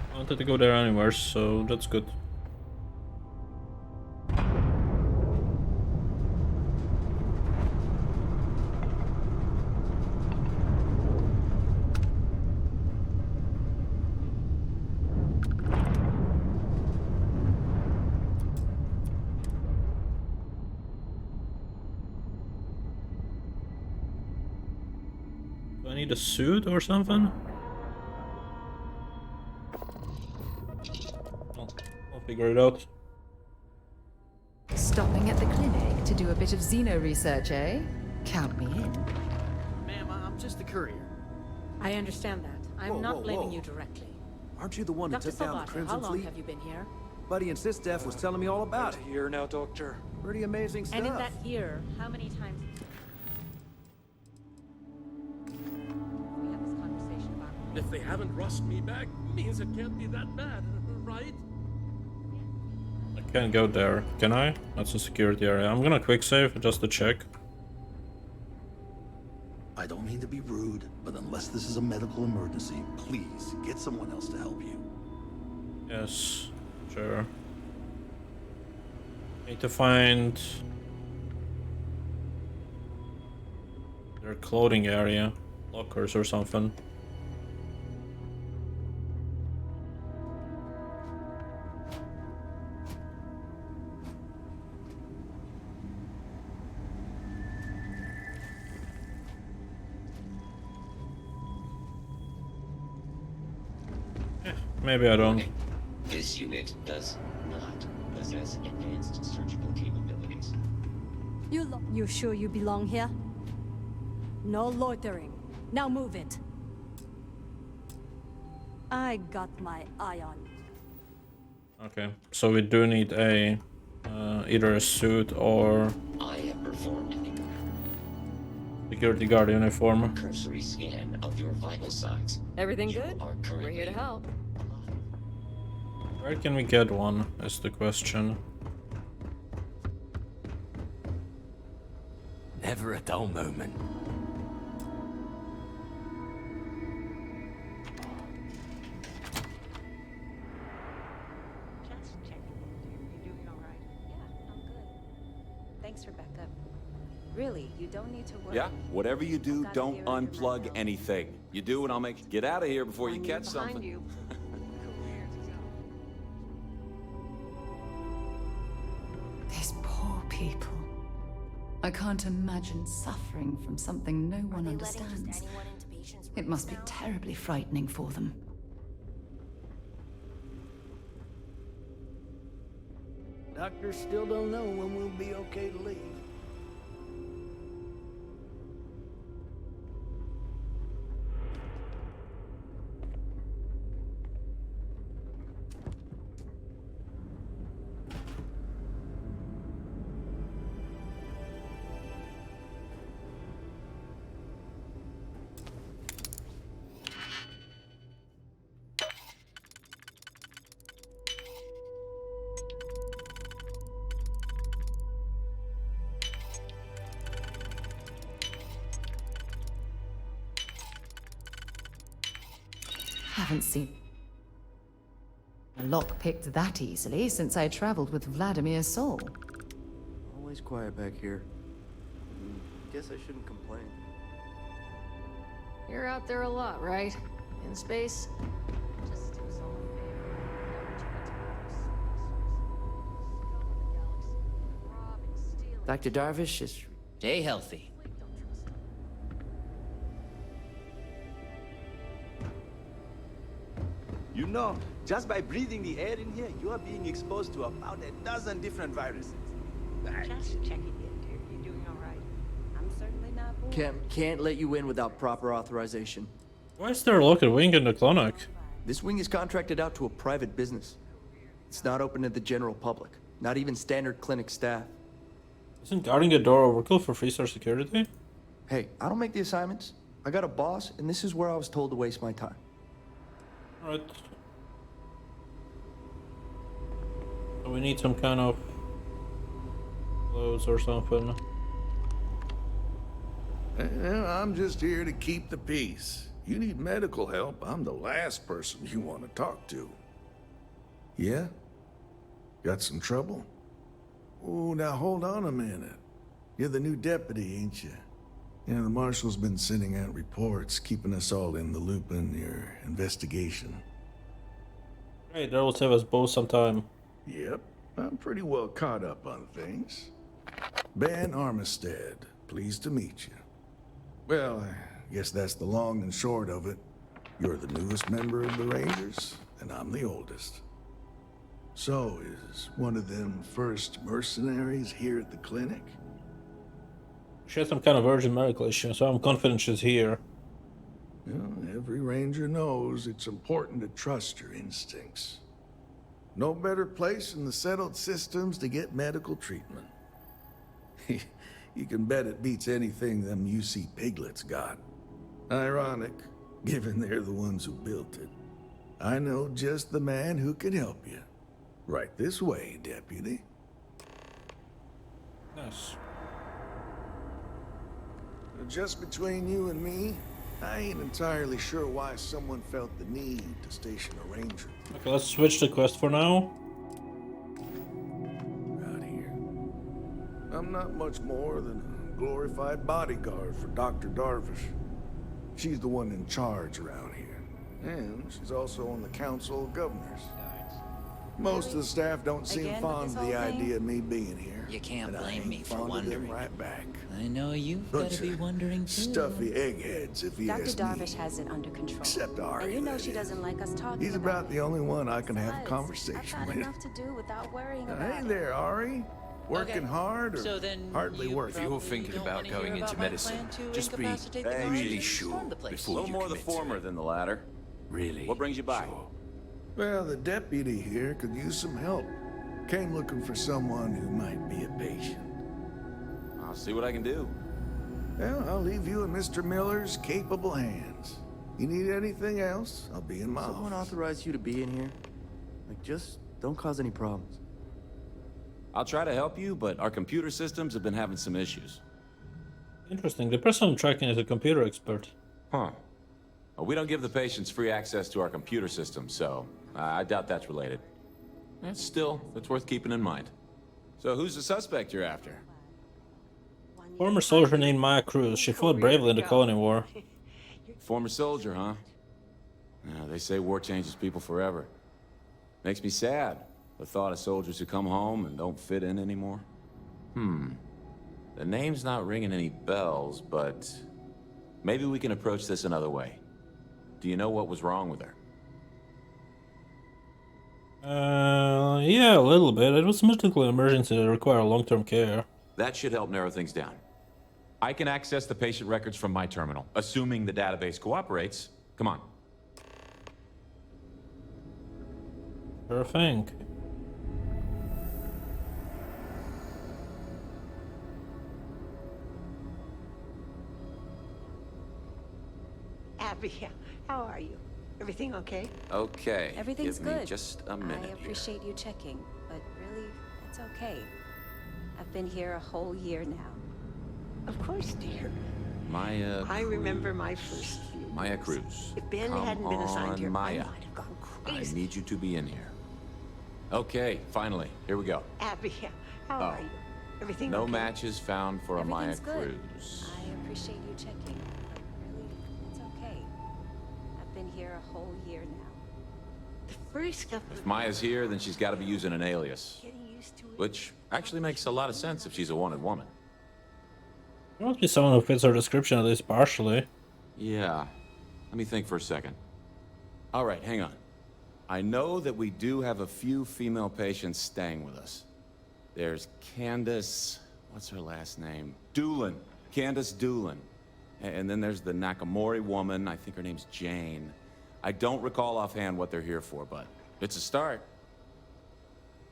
I wanted to go there anywhere, so that's good. Do I need a suit or something? Figure it out. Stopping at the clinic to do a bit of xeno research, eh? Count me in. Ma'am, I'm just the courier. I understand that. I'm Whoa, not whoa, blaming whoa. you directly. Aren't you the one who Dr. took down the Salvato, Crimson how long Fleet? have you been here? Buddy and Sistef was telling me all about it. Here now, Doctor. Pretty amazing stuff. And in that year, how many times... We had this conversation about... If they haven't rushed me back, means it can't be that bad, right? I can't go there, can I? That's a security area. I'm gonna quick save just to check. I don't mean to be rude, but unless this is a medical emergency, please get someone else to help you. Yes, sure. Need to find their clothing area, lockers or something. Maybe I don't. This unit does not possess advanced surgical capabilities. You sure you belong here? No loitering. Now move it. I got my eye on you. Okay, so we do need a either a suit or I have performed a security guard uniform. cursory scan of your vital signs. Everything You good? are We're currently here to help. Where can we get one, is the question. Never a dull moment. Thanks for backup. Really, you don't need to worry. Yeah, whatever you do, Gotta don't hear it in my unplug mouth. anything. You do and I'll make get out of here before you catch behind something. you. These poor people. I can't imagine suffering from something no one understands. It must be terribly frightening for them. Doctors still don't know when we'll be okay to leave. Haven't seen a lock picked that easily since I traveled with Vladimir's soul. Always quiet back here. Guess I shouldn't complain. You're out there a lot, right? In space? Dr. Darvish is... Stay healthy. You know, just by breathing the air in here, you are being exposed to about a dozen different viruses. Just checking in, dear. You doing all right? I'm certainly not bored. Can't let you in without proper authorization. Why is there a locked wing in the clinic? This wing is contracted out to a private business. It's not open to the general public, not even standard clinic staff. Isn't guarding a door overkill for 3-star security? Hey, I don't make the assignments. I got a boss, and this is where I was told to waste my time. Alright. So we need some kind of clothes or something. I'm just here to keep the peace. You need medical help, I'm the last person you want to talk to. Yeah? Got some trouble? Oh, now hold on a minute. You're the new deputy, ain't you? Yeah, the marshal's been sending out reports, keeping us all in the loop in your investigation. Great, that will save us both some time. Yep, I'm pretty well caught up on things. Ben Armistead, pleased to meet you. Well, I guess that's the long and short of it. You're the newest member of the Rangers, and I'm the oldest. So, is one of them first mercenaries here at the clinic? She has some kind of urgent medical issue, so I'm confident she's here. Well, every Ranger knows it's important to trust your instincts. No better place in the settled systems to get medical treatment. You can bet it beats anything them UC piglets got. Ironic, given they're the ones who built it. I know just the man who can help you. Right this way, Deputy. Nice. Just between you and me, I ain't entirely sure why someone felt the need to station a ranger. Okay, let's switch the quest for now. Out here. I'm not much more than a glorified bodyguard for Dr. Darvish. She's the one in charge around here. And she's also on the Council of Governors. Most of the staff don't seem fond of the idea of me being here. You can't and blame me for fond of them wondering. right back. I know you've Bunch got to be of wondering too. Stuffy eggheads, if you Dr. ask Darvish me. has it under control. Except Ari, And you know that she is. doesn't like us talking He's about the only one I can have a Besides, conversation I've got with. enough to do without worrying about Hey it. there, Ari. Working hard or So then hardly you working? If you're thinking about going into medicine, just be really sure A before little you more the commit to former it. than the latter. Really? What brings you by? Well, the deputy here could use some help. Came looking for someone who might be a patient. I'll see what I can do. Well, I'll leave you in Mr. Miller's capable hands. You need anything else, I'll be in my Someone office. authorized you to be in here? Like, just don't cause any problems. I'll try to help you, but our computer systems have been having some issues. Interesting, the person I'm tracking is a computer expert. Huh. Well, we don't give the patients free access to our computer system, so I doubt that's related. Still, it's worth keeping in mind. So who's the suspect you're after? Former soldier named Maya Cruz. She fought bravely in the Colony War. Former soldier, huh? Yeah, they say war changes people forever. Makes me sad, the thought of soldiers who come home and don't fit in anymore. The name's not ringing any bells, but maybe we can approach this another way. Do you know what was wrong with her? Yeah, a little bit. It was a medical emergency that required long-term care. That should help narrow things down. I can access the patient records from my terminal, assuming the database cooperates. Come on. Sure thing. Abby, how are you? Everything okay? Okay. Everything's Give me good. just a minute I appreciate you checking, but really, it's okay. I've been here a whole year now. Of course, dear. Maya. I remember my first few. Maya Cruz. If Ben Come hadn't been assigned on, here, Maya. I might have gone I crazy. need you to be in here. Okay, finally. Here we go. Abby, how are you? Everything No okay? matches found for a Maya Everything's good. Cruz. I appreciate you checking. But really, it's okay. I've been here a whole year now. The first couple If of Maya's here, then she's got to be using an alias. getting used to it. Which actually makes a lot of sense if she's a wanted woman. There must be someone who fits our description at least partially. Yeah. Let me think for a second. All right, hang on. I know that we do have a few female patients staying with us. There's Candace... What's her last name? Doolin. Candace Doolin. And then there's the Nakamori woman. I think her name's Jane. I don't recall offhand what they're here for, but it's a start.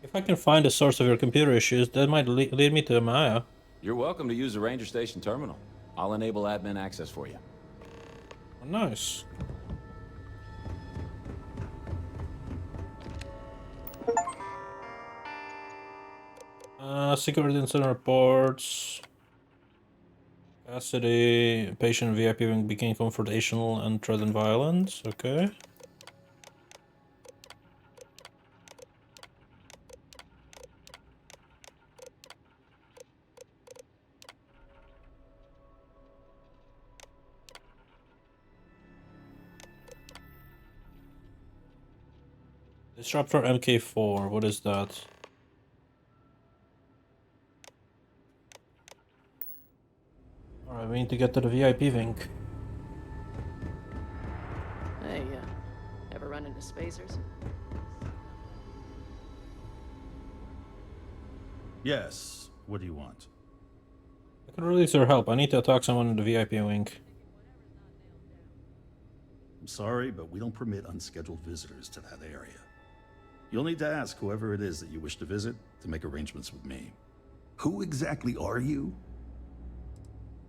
If I can find the source of your computer issues, that might lead me to Maya. You're welcome to use the Ranger Station terminal. I'll enable admin access for you. Oh, nice. Security incident reports. Capacity, patient VIP became confrontational and threatened violence. Okay. Disruptor MK4, what is that? Alright, we need to get to the VIP wing. Hey, ever run into spacers? Yes. What do you want? I could release your help. I need to attack someone in the VIP wing. I'm sorry, but we don't permit unscheduled visitors to that area. You'll need to ask whoever it is that you wish to visit to make arrangements with me. Who exactly are you?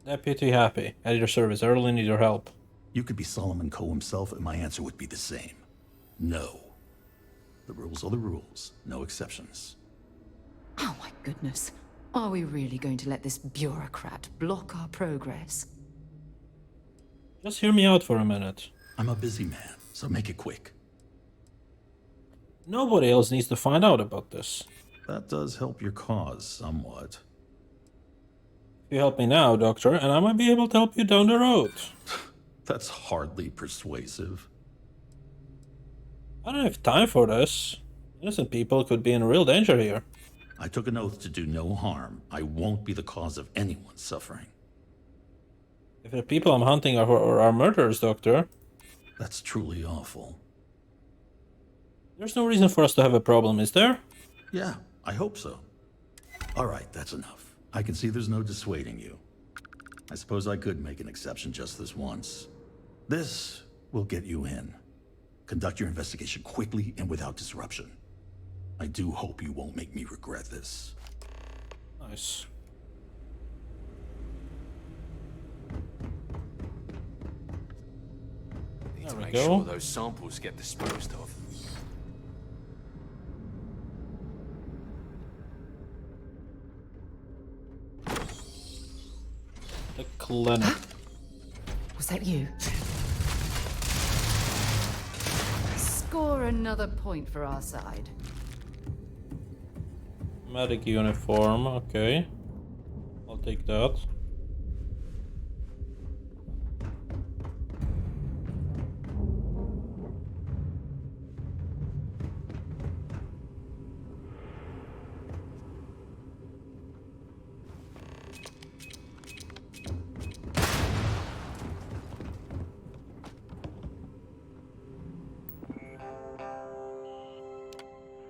Deputy Happy. At your service. I really need your help. You could be Solomon Coe himself, and my answer would be the same. No. The rules are the rules. No exceptions. Oh my goodness. Are we really going to let this bureaucrat block our progress? Just hear me out for a minute. I'm a busy man, so make it quick. Nobody else needs to find out about this. That does help your cause somewhat. If you help me now, Doctor, and I might be able to help you down the road. That's hardly persuasive. I don't have time for this. Innocent people could be in real danger here. I took an oath to do no harm. I won't be the cause of anyone's suffering. If the people I'm hunting are murderers, Doctor. That's truly awful. There's no reason for us to have a problem, is there? Yeah, I hope so. All right, that's enough. I can see there's no dissuading you. I suppose I could make an exception just this once. This will get you in. Conduct your investigation quickly and without disruption. I do hope you won't make me regret this. Nice. Need There to we make go. sure those samples get disposed of. The clinic. Was that you? Score another point for our side. Medic uniform, okay. I'll take that.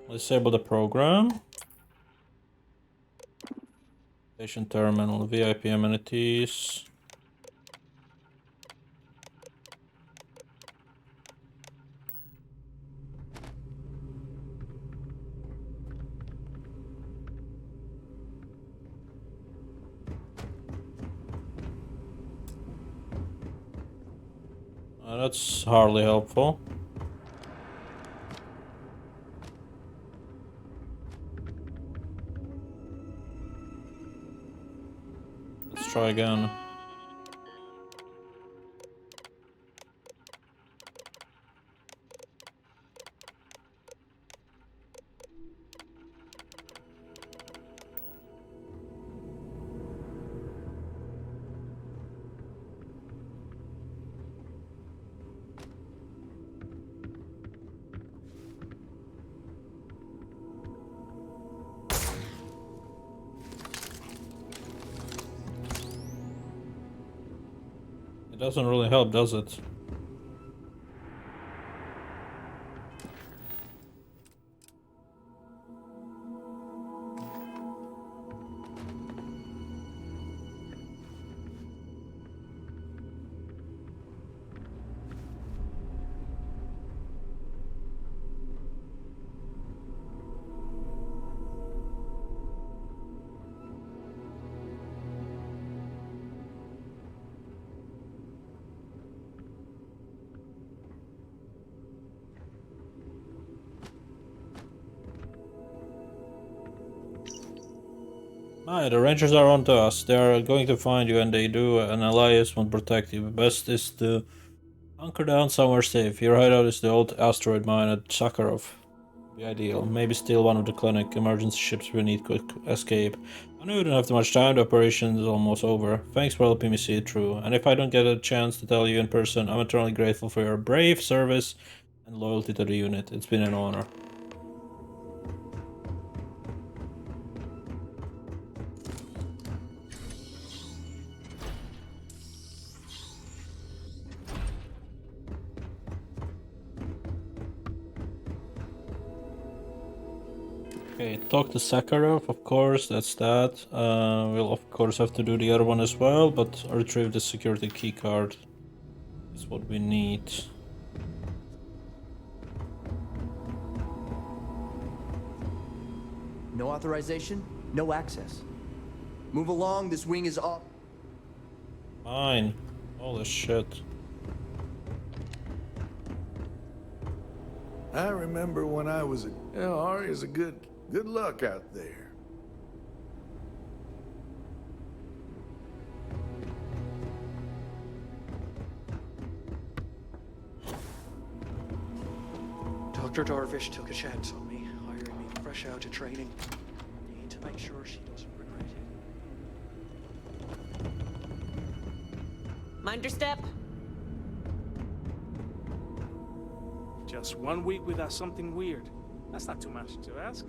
Disable the program. Station terminal, VIP amenities. That's hardly helpful. Let's try again. It doesn't really help, does it? Ah, the Rangers are on to us. They are going to find you and they do. An alliance won't protect you. Best is to hunker down somewhere safe. Your hideout is the old asteroid mine at Sakharov. Be ideal. Maybe steal one of the clinic emergency ships we need quick escape. I know you don't have too much time. The operation is almost over. Thanks for helping me see it through. And if I don't get a chance to tell you in person, I'm eternally grateful for your brave service and loyalty to the unit. It's been an honor. Okay, talk to Sakharov, of course, that's that. We'll of course have to do the other one as well, but retrieve the security key card is what we need. No authorization, no access. Move along, this wing is off. Fine. Holy shit. I remember when I was Aria's a good luck out there. Dr. Darvish took a chance on me, hiring me fresh out of training. Need to make sure she doesn't regret it. Mind your step. Just 1 week without something weird. That's not too much to ask.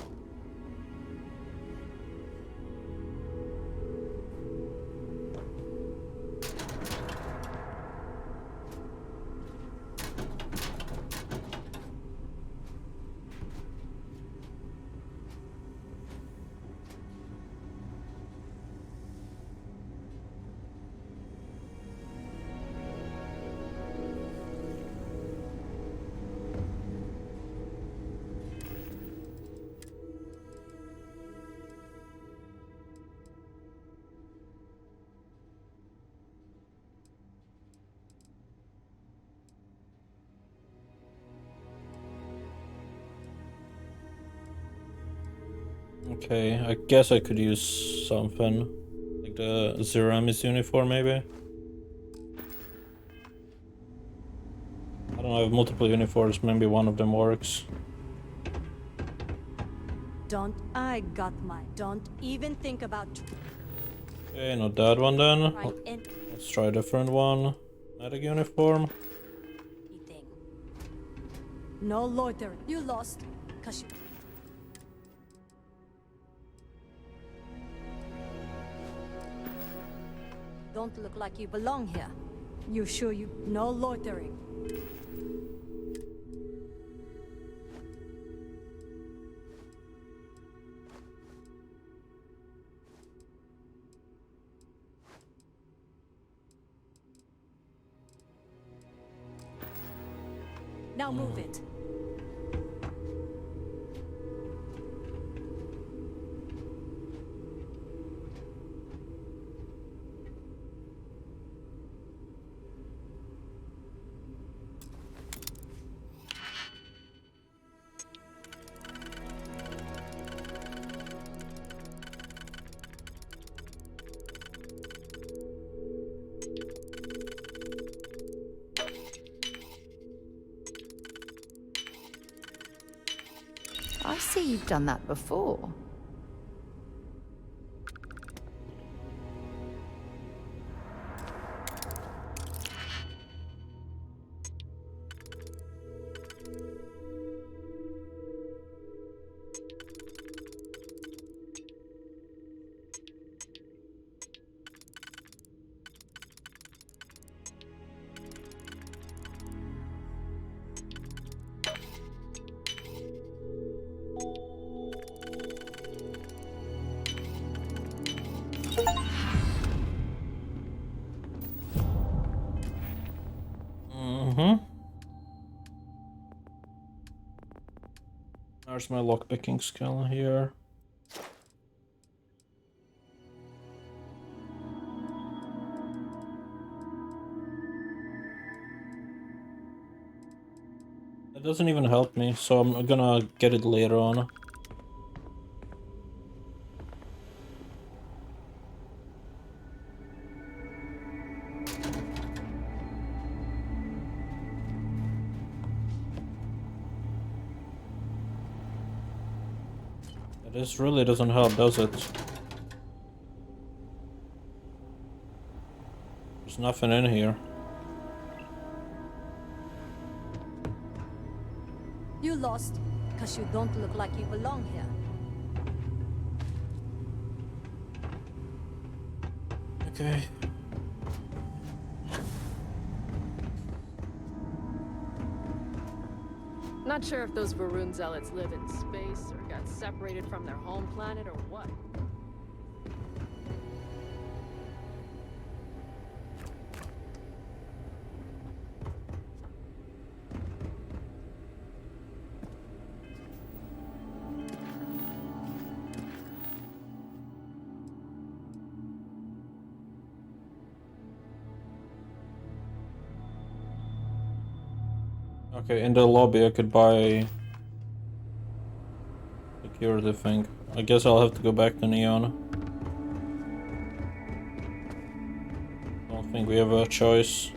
Okay, I guess I could use something. Like the Zeramis uniform, maybe? I don't know, I have multiple uniforms, maybe one of them works. Don't even think about... Okay, not that one then. Let's try a different one. Medic uniform. No loitering. You lost. 'Cause you... Don't look like you belong here. You sure you... No loitering. Now move it. I see you've done that before. There's my lockpicking skill here. It doesn't even help me, so I'm gonna get it later on. This really doesn't help, does it? There's nothing in here. You lost, because you don't look like you belong here. Okay. Not sure if those Varun zealots live in space or got separated from their home planet or what. Okay, in the lobby I could buy security thing. I guess I'll have to go back to Neon. Don't think we have a choice.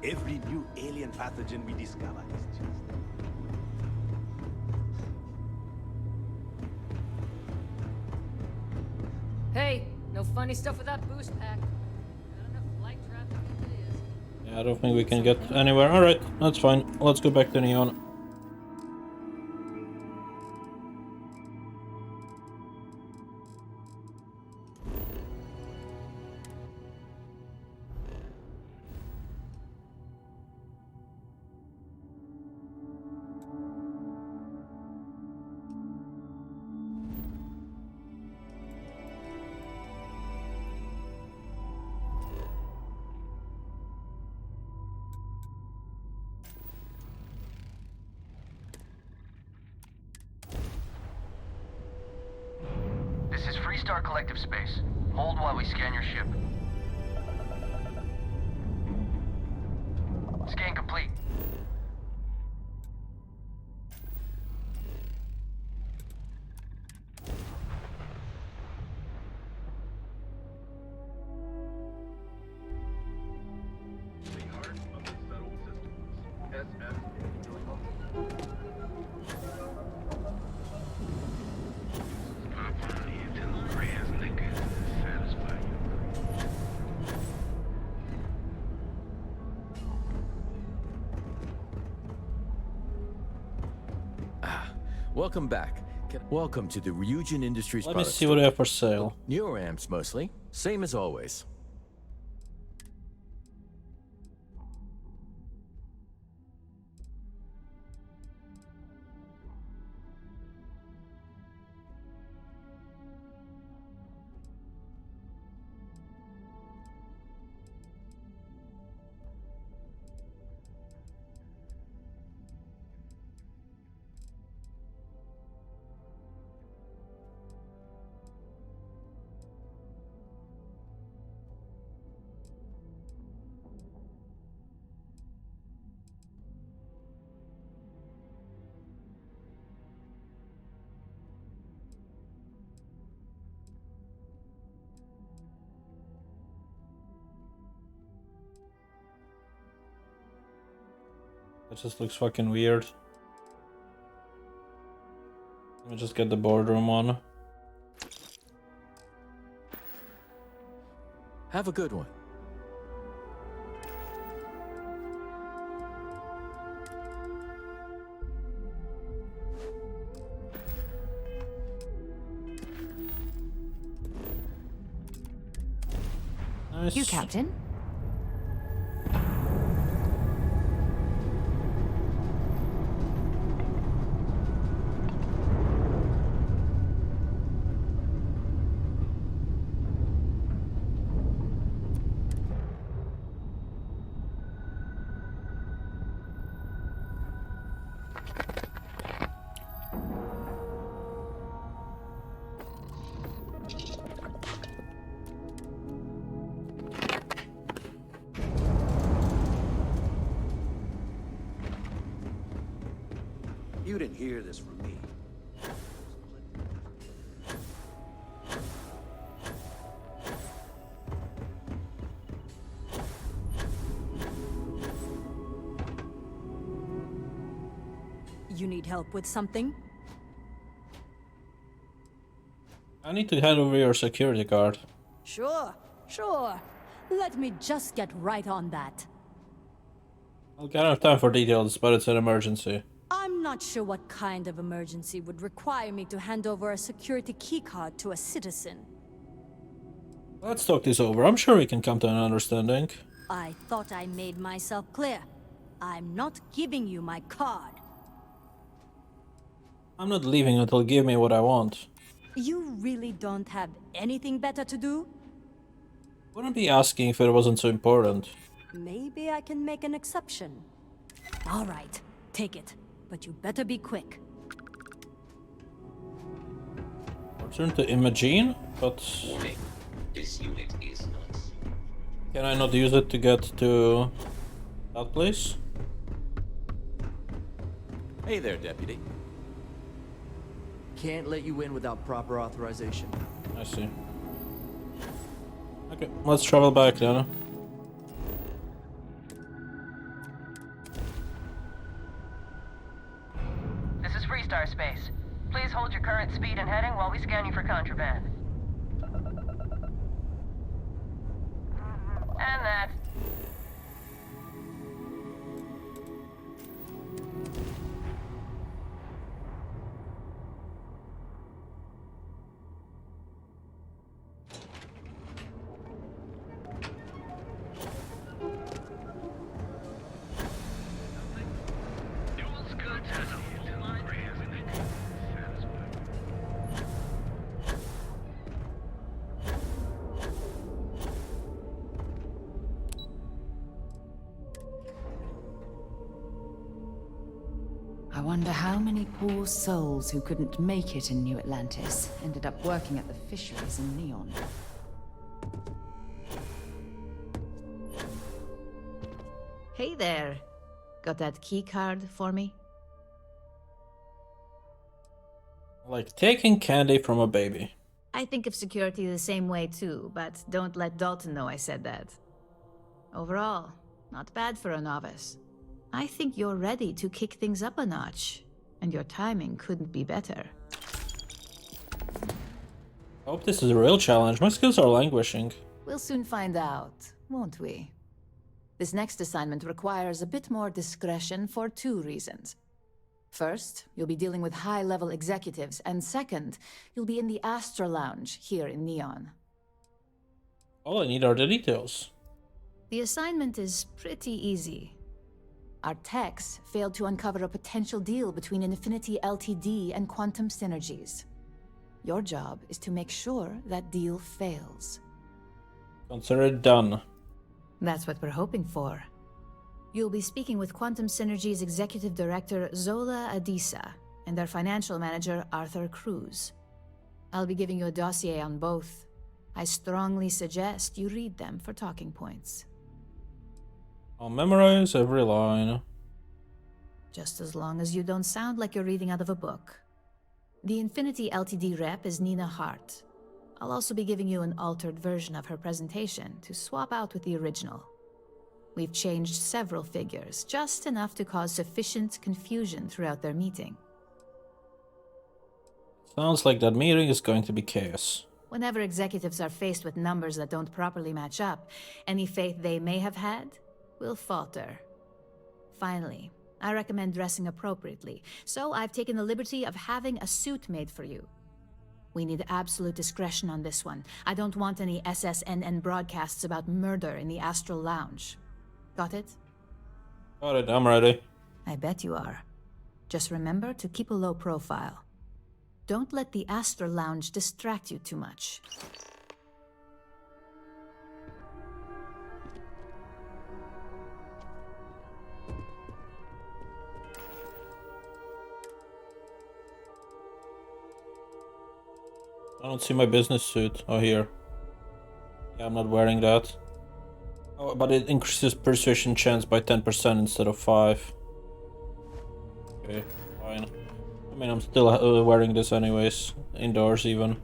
Every new alien pathogen we discover is just... Hey, no funny stuff with that boost pack. Got enough flight traffic as it is. Yeah, I don't think we can get anywhere. Alright, that's fine. Let's go back to Neon. This is Freestar Collective Space. Hold while we scan your ship. Scan complete. Welcome back. Welcome to the Ryujin Industries Let me product see what I have for sale. Newer amps mostly. Same as always. It just looks fucking weird. Let me just get the boardroom one. Have a good one. Nice. You, Captain? You didn't hear this from me. You need help with something? I need to hand over your security card. Sure, sure. Let me just get right on that. I'll get have time for details, but it's an emergency. I'm not sure what kind of emergency would require me to hand over a security keycard to a citizen. Let's talk this over. I'm sure we can come to an understanding. I thought I made myself clear. I'm not giving you my card. I'm not leaving until you give me what I want. You really don't have anything better to do? Wouldn't be asking if it wasn't so important. Maybe I can make an exception. All right, take it. But you better be quick. Return to Imagine, but... Warning. This unit is not. Can I not use it to get to that place? Hey there, Deputy. Can't let you in without proper authorization. I see. Okay, let's travel back then. This is Freestar Space. Please hold your current speed and heading while we scan you for contraband. And that's... I wonder how many poor souls who couldn't make it in New Atlantis ended up working at the fisheries in Neon. Hey there. Got that key card for me? Like taking candy from a baby. I think of security the same way too, but don't let Dalton know I said that. Overall, not bad for a novice. I think you're ready to kick things up a notch, and your timing couldn't be better. Hope this is a real challenge. My skills are languishing. We'll soon find out, won't we? This next assignment requires a bit more discretion for 2 reasons. First, you'll be dealing with high-level executives, and second, you'll be in the Astro Lounge here in Neon. All I need are the details. The assignment is pretty easy. Our techs failed to uncover a potential deal between Infinity Ltd and Quantum Synergies. Your job is to make sure that deal fails. Consider it done. That's what we're hoping for. You'll be speaking with Quantum Synergy's Executive Director Zola Adisa and their Financial Manager Arthur Cruz. I'll be giving you a dossier on both. I strongly suggest you read them for talking points. I'll memorize every line. Just as long as you don't sound like you're reading out of a book. The Infinity Ltd rep is Nina Hart. I'll also be giving you an altered version of her presentation to swap out with the original. We've changed several figures, just enough to cause sufficient confusion throughout their meeting. Sounds like that meeting is going to be chaos. Whenever executives are faced with numbers that don't properly match up, any faith they may have had will falter. Finally, I recommend dressing appropriately, so I've taken the liberty of having a suit made for you. We need absolute discretion on this one. I don't want any SSNN broadcasts about murder in the Astral Lounge. Got it? Got it, I'm ready. I bet you are. Just remember to keep a low profile. Don't let the Astral Lounge distract you too much. I don't see my business suit. Oh, here. Yeah, I'm not wearing that. Oh, but it increases persuasion chance by 10% instead of 5. Okay, fine. I mean, I'm still wearing this anyways. Indoors even.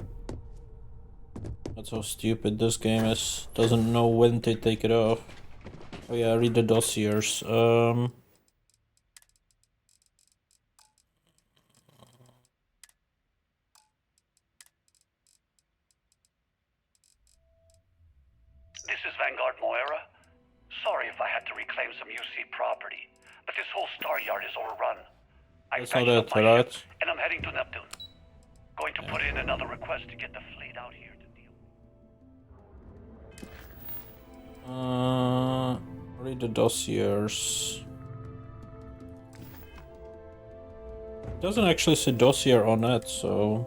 That's how stupid this game is. Doesn't know when to take it off. Oh yeah, read the dossiers. Sorry if I had to reclaim some UC property, but this whole star yard is overrun. I That's not patched up it, my right? ship, and I'm heading to Neptune. Going to put in another request to get the fleet out here to deal. Read the dossiers. It doesn't actually say dossier on it, so...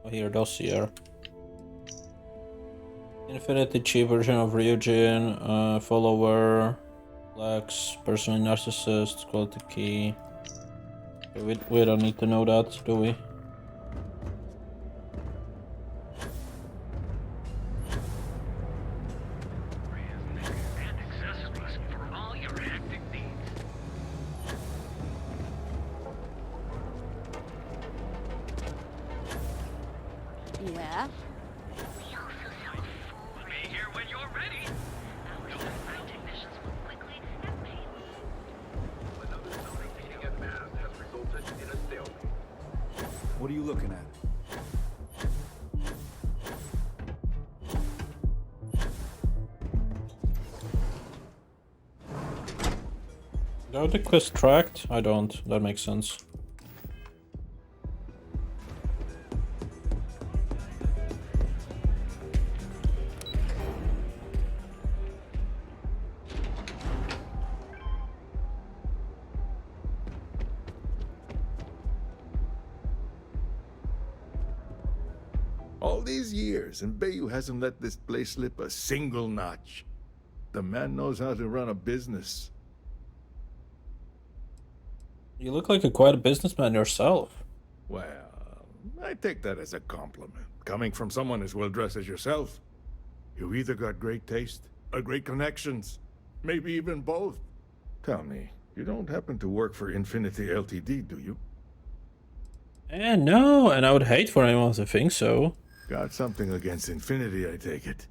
Oh, here, dossier. Infinity cheap version of Ryujin, follower, flex, personally narcissist, quality key. Okay, we don't need to know that, do we? Yeah? What are you looking at? Do I have the quest tracked? I don't. That makes sense. All these years, and Bayou hasn't let this place slip a single notch. The man knows how to run a business. You look like quite a businessman yourself. Well, I take that as a compliment. Coming from someone as well-dressed as yourself. You either got great taste or great connections. Maybe even both. Tell me, you don't happen to work for Infinity Ltd, do you? No, and I would hate for anyone to think so. Got something against Infinity, I take it.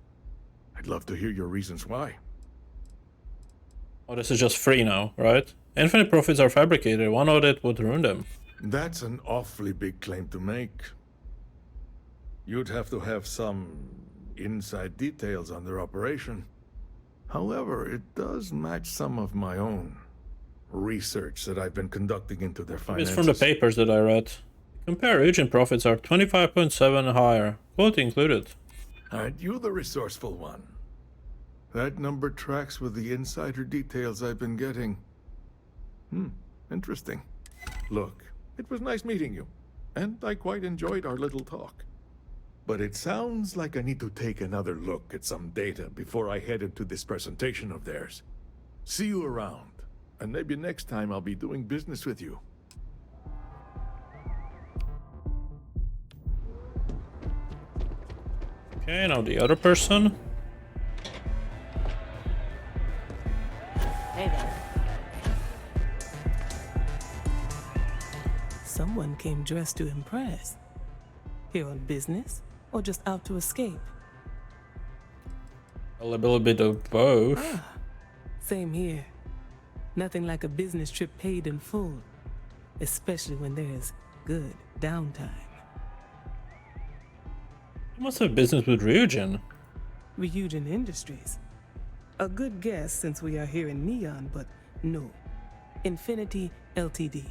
I'd love to hear your reasons why. Oh, this is just free now, right? Infinite profits are fabricated. One audit would ruin them. That's an awfully big claim to make. You'd have to have some inside details on their operation. However, it does match some of my own research that I've been conducting into their finances. It's from the papers that I read. Compare agent profits are 25.7 higher, quote included. Aren't you the resourceful one? That number tracks with the insider details I've been getting. Interesting. Look, it was nice meeting you, and I quite enjoyed our little talk. But it sounds like I need to take another look at some data before I head into this presentation of theirs. See you around, and maybe next time I'll be doing business with you. Okay, now the other person. Hey there. Someone came dressed to impress. Here on business, or just out to escape? A little bit of both. Same here. Nothing like a business trip paid in full, especially when there's good downtime. You must have business with Ryujin. Ryujin Industries. A good guess since we are here in Neon, but no. Infinity Ltd.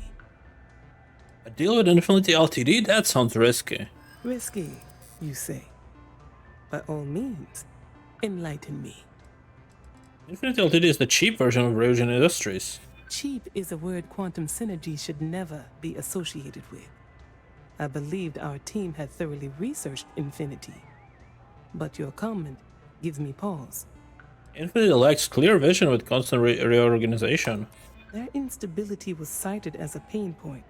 A deal with Infinity Ltd? That sounds risky. Risky, you say? By all means, enlighten me. Infinity Ltd is the cheap version of Ryujin Industries. Cheap is a word quantum synergy should never be associated with. I believed our team had thoroughly researched Infinity, but your comment gives me pause. Infinity lacks clear vision with constant reorganization. Their instability was cited as a pain point,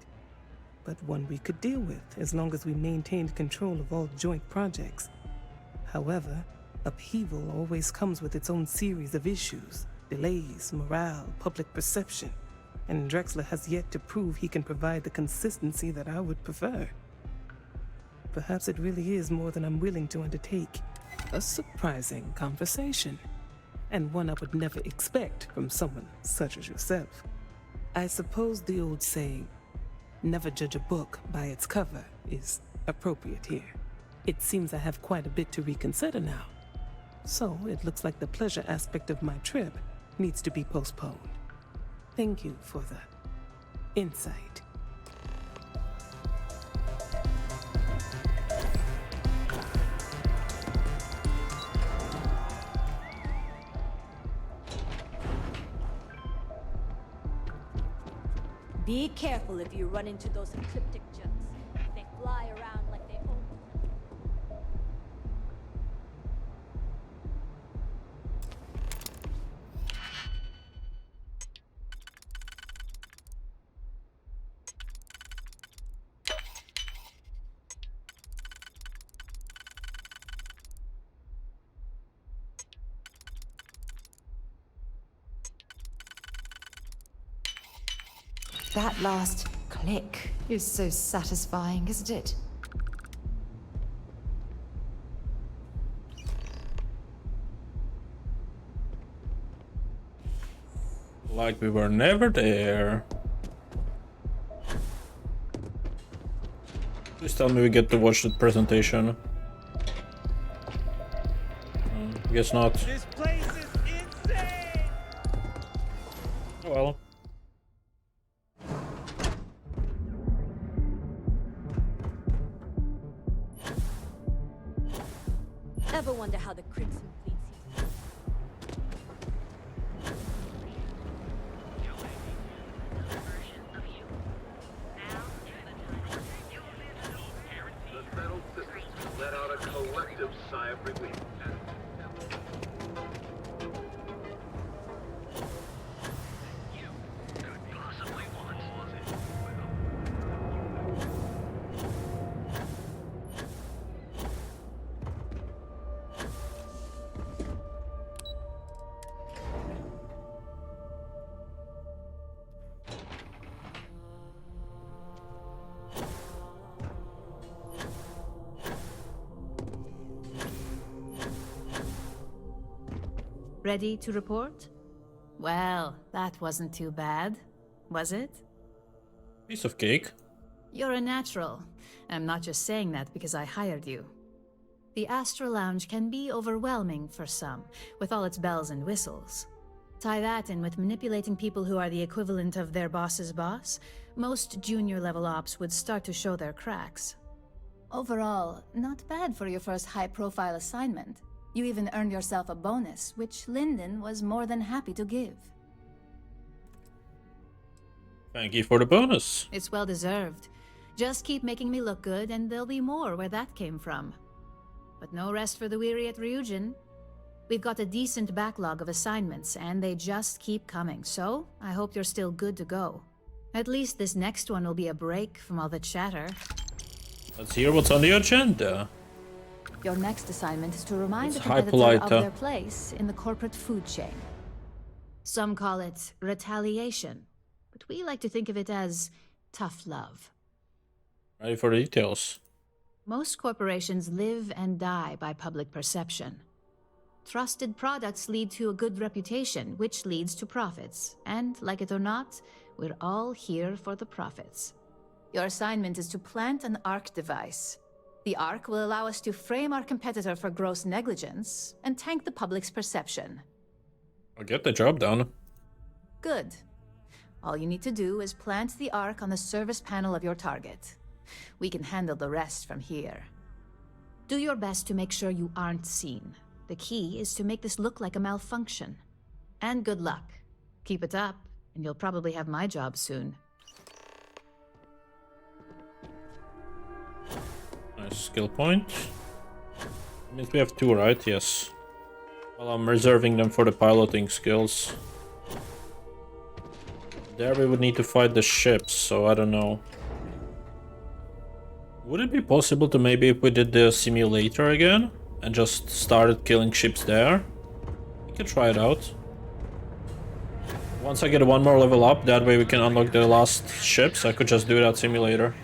but one we could deal with as long as we maintained control of all joint projects. However, upheaval always comes with its own series of issues, delays, morale, public perception, and Drexler has yet to prove he can provide the consistency that I would prefer. Perhaps it really is more than I'm willing to undertake. A surprising conversation, and one I would never expect from someone such as yourself. I suppose the old saying, never judge a book by its cover, is appropriate here. It seems I have quite a bit to reconsider now. So it looks like the pleasure aspect of my trip needs to be postponed. Thank you for the insight. Be careful if you run into those ecliptic jets. They fly around like they own. That last click is so satisfying, isn't it? Like we were never there. Please tell me we get to watch the presentation. Guess not. This place is insane! Oh well. Ever wonder how the Crimson Fleet sees The settled systems let out a collective sigh of relief. Ready to report? Well, that wasn't too bad, was it? Piece of cake. You're a natural. I'm not just saying that because I hired you. The Astro Lounge can be overwhelming for some, with all its bells and whistles. Tie that in with manipulating people who are the equivalent of their boss's boss, most junior-level ops would start to show their cracks. Overall, not bad for your first high-profile assignment. You even earned yourself a bonus, which Lyndon was more than happy to give. Thank you for the bonus. It's well deserved. Just keep making me look good and there'll be more where that came from. But no rest for the weary at Ryujin. We've got a decent backlog of assignments and they just keep coming, so I hope you're still good to go. At least this next one will be a break from all the chatter. Let's hear what's on the agenda. Your next assignment is to remind the It's competitor Hippolyta. of their place in the corporate food chain. Some call it retaliation, but we like to think of it as tough love. Ready for the details. Most corporations live and die by public perception. Trusted products lead to a good reputation, which leads to profits. And, like it or not, we're all here for the profits. Your assignment is to plant an ARC device. The ARC will allow us to frame our competitor for gross negligence and tank the public's perception. I'll get the job done. Good. All you need to do is plant the arc on the service panel of your target. We can handle the rest from here. Do your best to make sure you aren't seen. The key is to make this look like a malfunction. And good luck. Keep it up, and you'll probably have my job soon. Nice skill point. That means we have 2, right? Yes. Well, I'm reserving them for the piloting skills. There we would need to fight the ships, so I don't know. Would it be possible to maybe if we did the simulator again and just started killing ships there? We could try it out. Once I get 1 more level up, that way we can unlock the last ships. I could just do that simulator.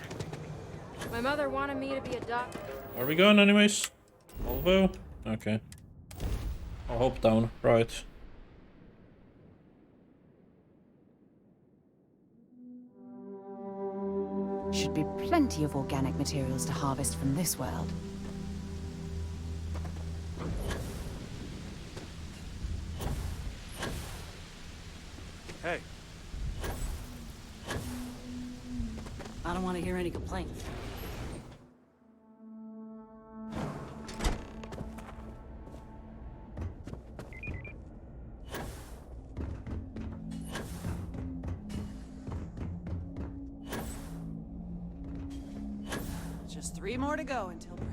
My mother wanted me to be a doctor. Are we going anyways? Volvo? Okay. I'll hop down, right. Should be plenty of organic materials to harvest from this world. Hey. I don't want to hear any complaints. Just 3 more to go until break.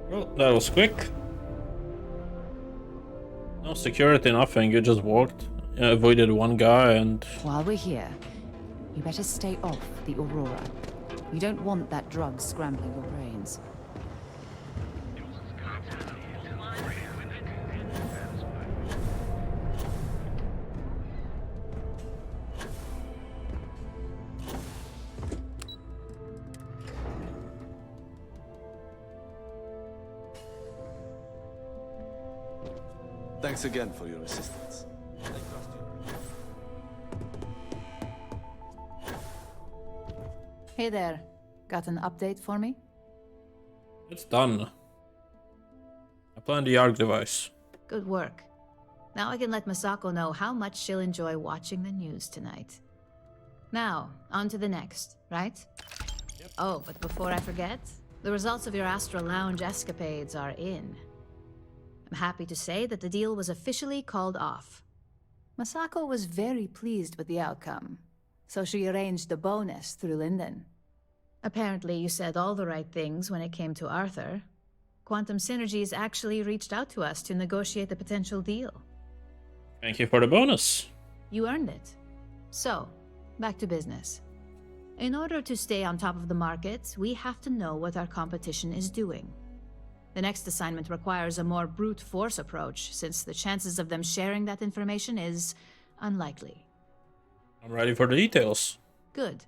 Well, that was quick. No security, nothing. You just walked, avoided 1 guy and... While we're here, you better stay off the Aurora. You don't want that drug scrambling your brains. Thanks again for your assistance. Hey there. Got an update for me? It's done. I planned the ARC device. Good work. Now I can let Masako know how much she'll enjoy watching the news tonight. Now, on to the next, right? Yep. Oh, but before I forget, the results of your Astro Lounge escapades are in. I'm happy to say that the deal was officially called off. Masako was very pleased with the outcome, so she arranged the bonus through Linden. Apparently, you said all the right things when it came to Arthur. Quantum Synergies actually reached out to us to negotiate the potential deal. Thank you for the bonus. You earned it. So, back to business. In order to stay on top of the market, we have to know what our competition is doing. The next assignment requires a more brute force approach, since the chances of them sharing that information is unlikely. I'm ready for the details. Good.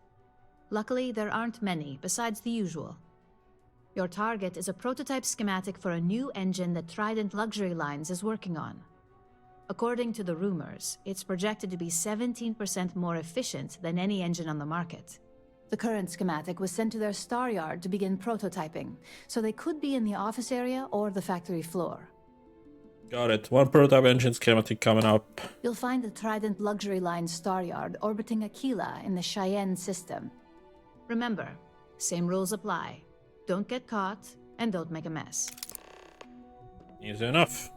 Luckily, there aren't many, besides the usual. Your target is a prototype schematic for a new engine that Trident Luxury Lines is working on. According to the rumors, it's projected to be 17% more efficient than any engine on the market. The current schematic was sent to their star yard to begin prototyping, so they could be in the office area or the factory floor. Got it. One prototype engine schematic coming up. You'll find the Trident Luxury Line star yard orbiting 𝐒𝐸𝐞𝐜𝐬 in the Cheyenne system. Remember, same rules apply. Don't get caught, and don't make a mess. Easy enough.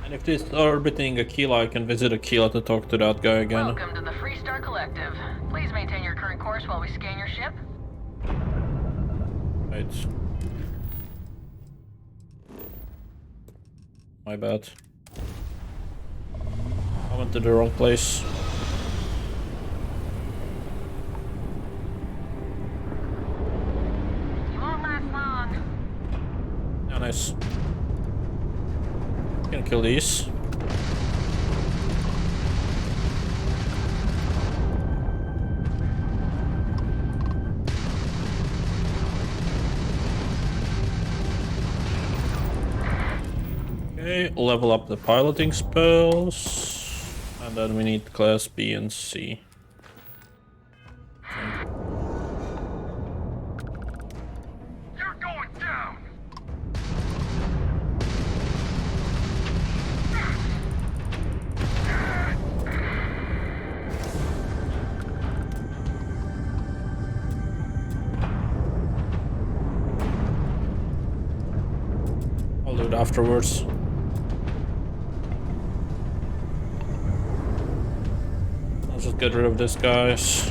And if this is orbiting 𝐒𝐸𝐞𝐜𝐬, I can visit 𝐒𝐸𝐞𝐜𝐬 to talk to that guy again. Welcome to the Freestar Collective. Please maintain your current course while we scan your ship. Right. My bad. I went to the wrong place. You won't last long. Yeah, nice. Can kill these. Okay, level up the piloting spells, and then we need class B and C. You're going down! I'll do it afterwards. Let's just get rid of this, guys.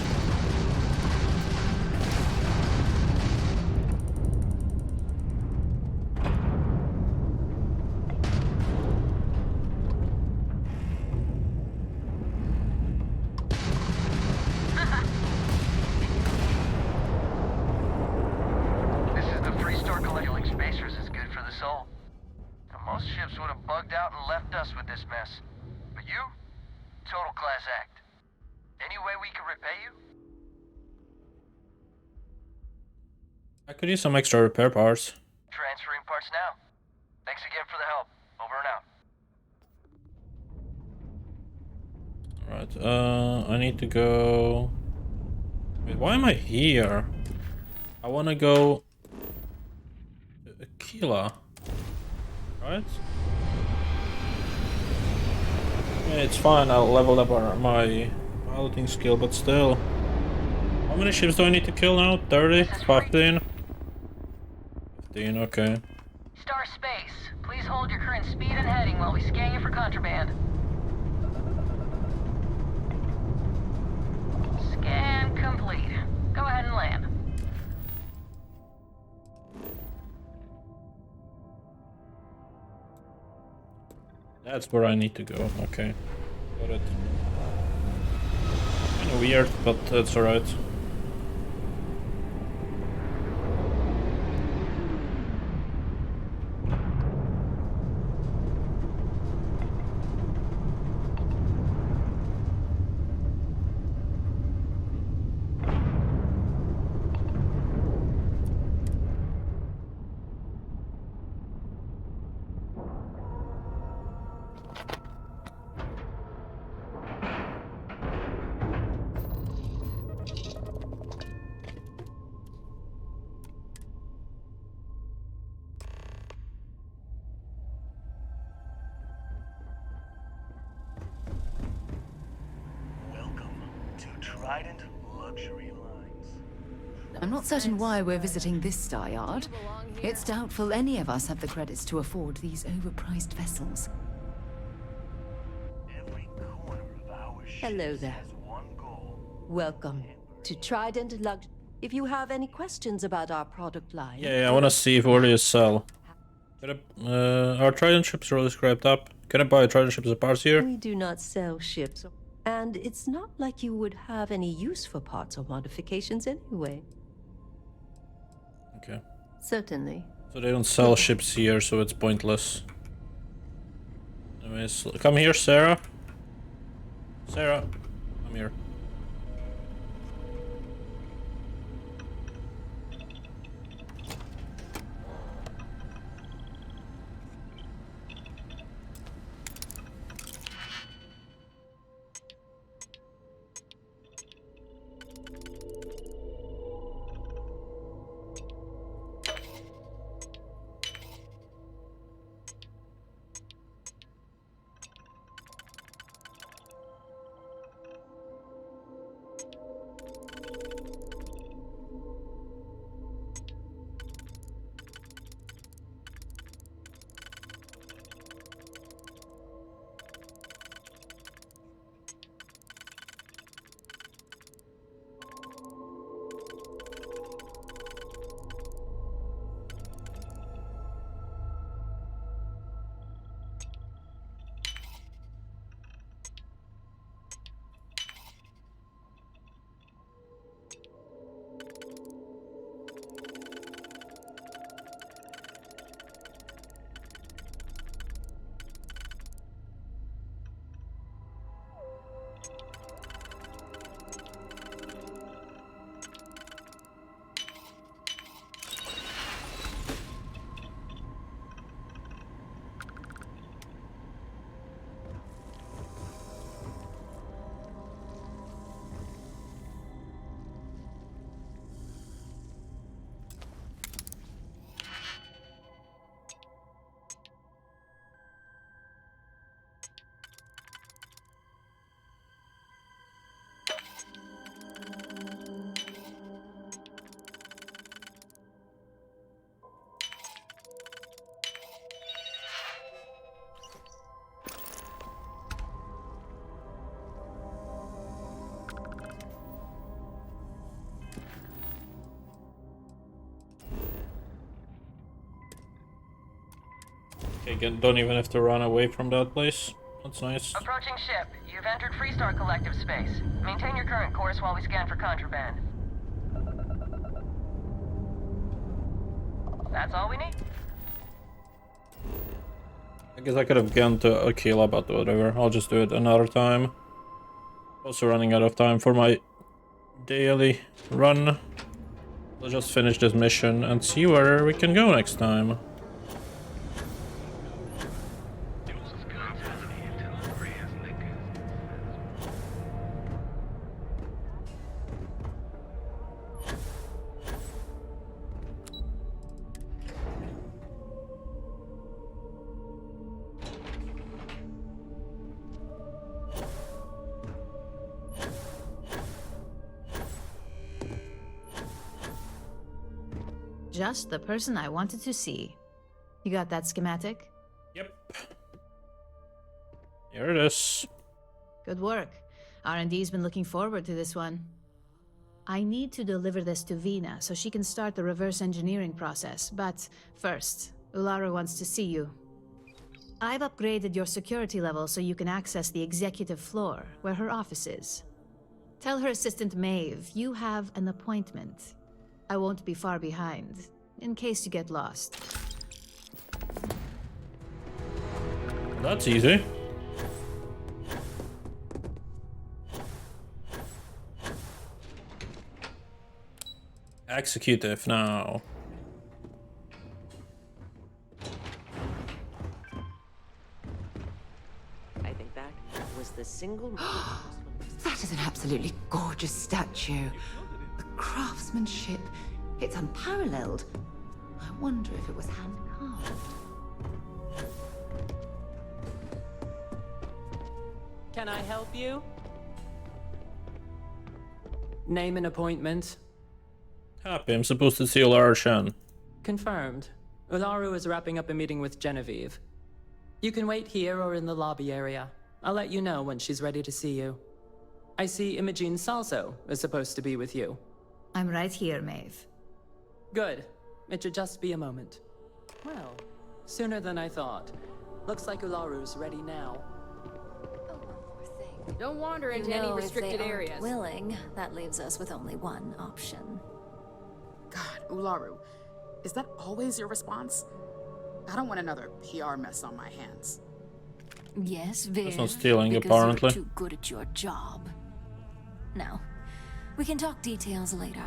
This is the Freestar Collective. Killing spacers is good for the soul. Now, most ships would have bugged out and left us with this mess. But you? Total class act. Any way we can repay you? I could use some extra repair parts. Transferring parts now. Thanks again for the help. Over and out. Right, I need to go... Wait, why am I here? I want to go... to 𝐒𝐸𝐞𝐜𝐬. Right? Yeah, it's fine, I'll level up my piloting skill, but still. How many ships do I need to kill now? 30? 15? 15, okay. Star Space, please hold your current speed and heading while we scan you for contraband. Scan complete. Go ahead and land. That's where I need to go, okay. Got it. Kinda weird, but that's alright. Trident Luxury Lines. I'm not certain why we're visiting this star yard. It's doubtful any of us have the credits to afford these overpriced vessels. Every corner of our Hello there. Welcome to Trident Lux. If you have any questions about our product line... Yeah, I want to see if what do you sell. Are Trident ships really scrapped up? Can I buy Trident ships as parts here? We do not sell ships, and it's not like you would have any use for parts or modifications anyway. Okay. Certainly. So they don't sell ships here, so it's pointless. Anyways, come here, Sarah. Sarah, come here. Okay, don't even have to run away from that place. That's nice. Approaching ship. You've entered Freestar Collective space. Maintain your current course while we scan for contraband. That's all we need? I guess I could have gone to Aquila, but whatever. I'll just do it another time. Also running out of time for my daily run. We'll just finish this mission and see where we can go next time. Just the person I wanted to see. You got that schematic? Yep. Here it is. Good work. R&D's been looking forward to this one. I need to deliver this to Vina so she can start the reverse engineering process, but first, Ulara wants to see you. I've upgraded your security level so you can access the executive floor, where her office is. Tell her assistant Maeve you have an appointment. I won't be far behind, in case you get lost. That's easy. Executive now. I think that was the single... That is an absolutely gorgeous statue. The craftsmanship, it's unparalleled. I wonder if it was hand-carved. Can I help you? Name an appointment. Happy, I'm supposed to see Ulara Shan. Confirmed. Ularu is wrapping up a meeting with Genevieve. You can wait here or in the lobby area. I'll let you know when she's ready to see you. I see Imogen Salso is supposed to be with you. I'm right here, Maeve. Good. It should just be a moment. Well, sooner than I thought. Looks like 𝐒𝐻𝐼𝐸's ready now. Don't wander into any restricted areas. Willing, that leaves us with only one option. God, 𝐒𝐻𝐼𝐸, is that always your response? I don't want another PR mess on my hands. Yes, Viv. That's not stealing, because apparently. You're too good at your job. Now, we can talk details later.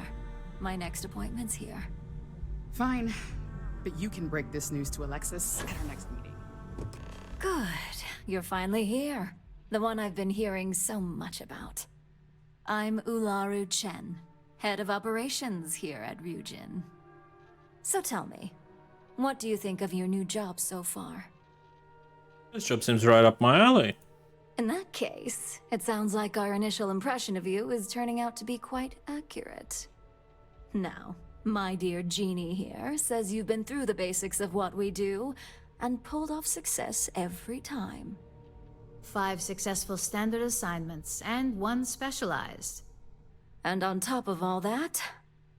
My next appointment's here. Fine, but you can break this news to Alexis at our next meeting. Good. You're finally here. The one I've been hearing so much about. I'm 𝐒𝐻𝐼𝐸 Chen, head of operations here at Ryujin. So tell me, what do you think of your new job so far? This job seems right up my alley. In that case, it sounds like our initial impression of you is turning out to be quite accurate. Now, my dear Jeannie here says you've been through the basics of what we do and pulled off success every time. 5 successful standard assignments and 1 specialized. And on top of all that,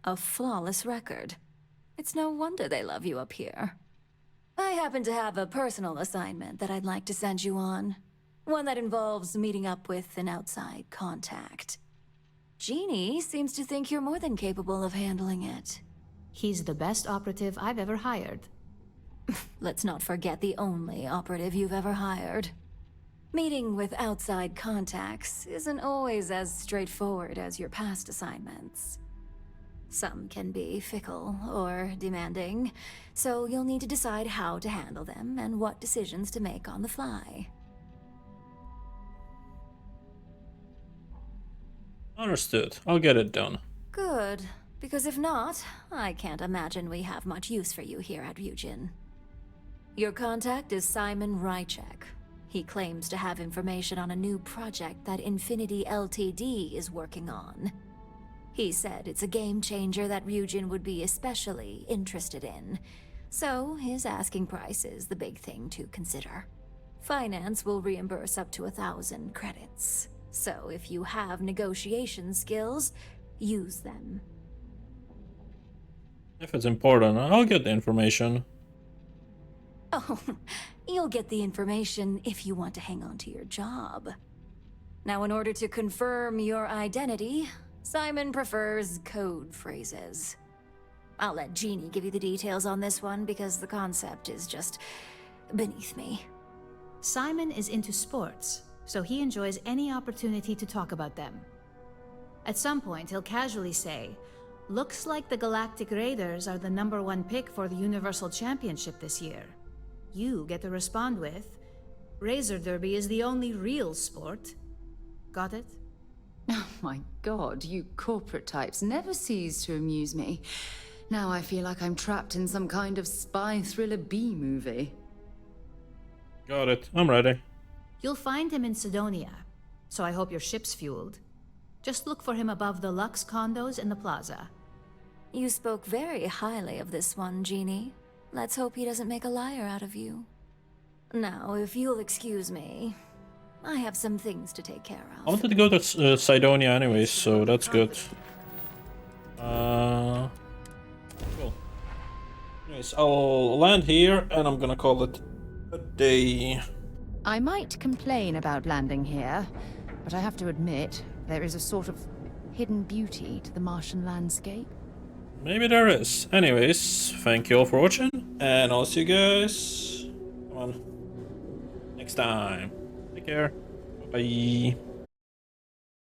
a flawless record. It's no wonder they love you up here. I happen to have a personal assignment that I'd like to send you on. One that involves meeting up with an outside contact. Jeannie seems to think you're more than capable of handling it. He's the best operative I've ever hired. Let's not forget the only operative you've ever hired. Meeting with outside contacts isn't always as straightforward as your past assignments. Some can be fickle or demanding, so you'll need to decide how to handle them and what decisions to make on the fly. Understood. I'll get it done. Good, because if not, I can't imagine we have much use for you here at Ryujin. Your contact is Simon Rychek. He claims to have information on a new project that Infinity Ltd is working on. He said it's a game changer that Ryujin would be especially interested in, so his asking price is the big thing to consider. Finance will reimburse up to 1,000 credits, so if you have negotiation skills, use them. If it's important, I'll get the information. Oh, you'll get the information if you want to hang on to your job. Now, in order to confirm your identity, Simon prefers code phrases. I'll let Jeannie give you the details on this one because the concept is just beneath me. Simon is into sports, so he enjoys any opportunity to talk about them. At some point, he'll casually say, "Looks like the Galactic Raiders are the #1 pick for the Universal Championship this year." You get to respond with, "Razor Derby is the only real sport." Got it? Oh my god, you corporate types never cease to amuse me. Now I feel like I'm trapped in some kind of spy thriller B-movie. Got it. I'm ready. You'll find him in Sidonia, so I hope your ship's fueled. Just look for him above the Lux condos in the plaza. You spoke very highly of this one, Jeannie. Let's hope he doesn't make a liar out of you. Now, if you'll excuse me, I have some things to take care of. I wanted to go to Sidonia anyways, so that's good. Cool. Anyways, I'll land here and I'm gonna call it a day. I might complain about landing here, but I have to admit, there is a sort of hidden beauty to the Martian landscape. Maybe there is. Anyways, thank you all for watching, and I'll see you guys next time. Take care. Bye.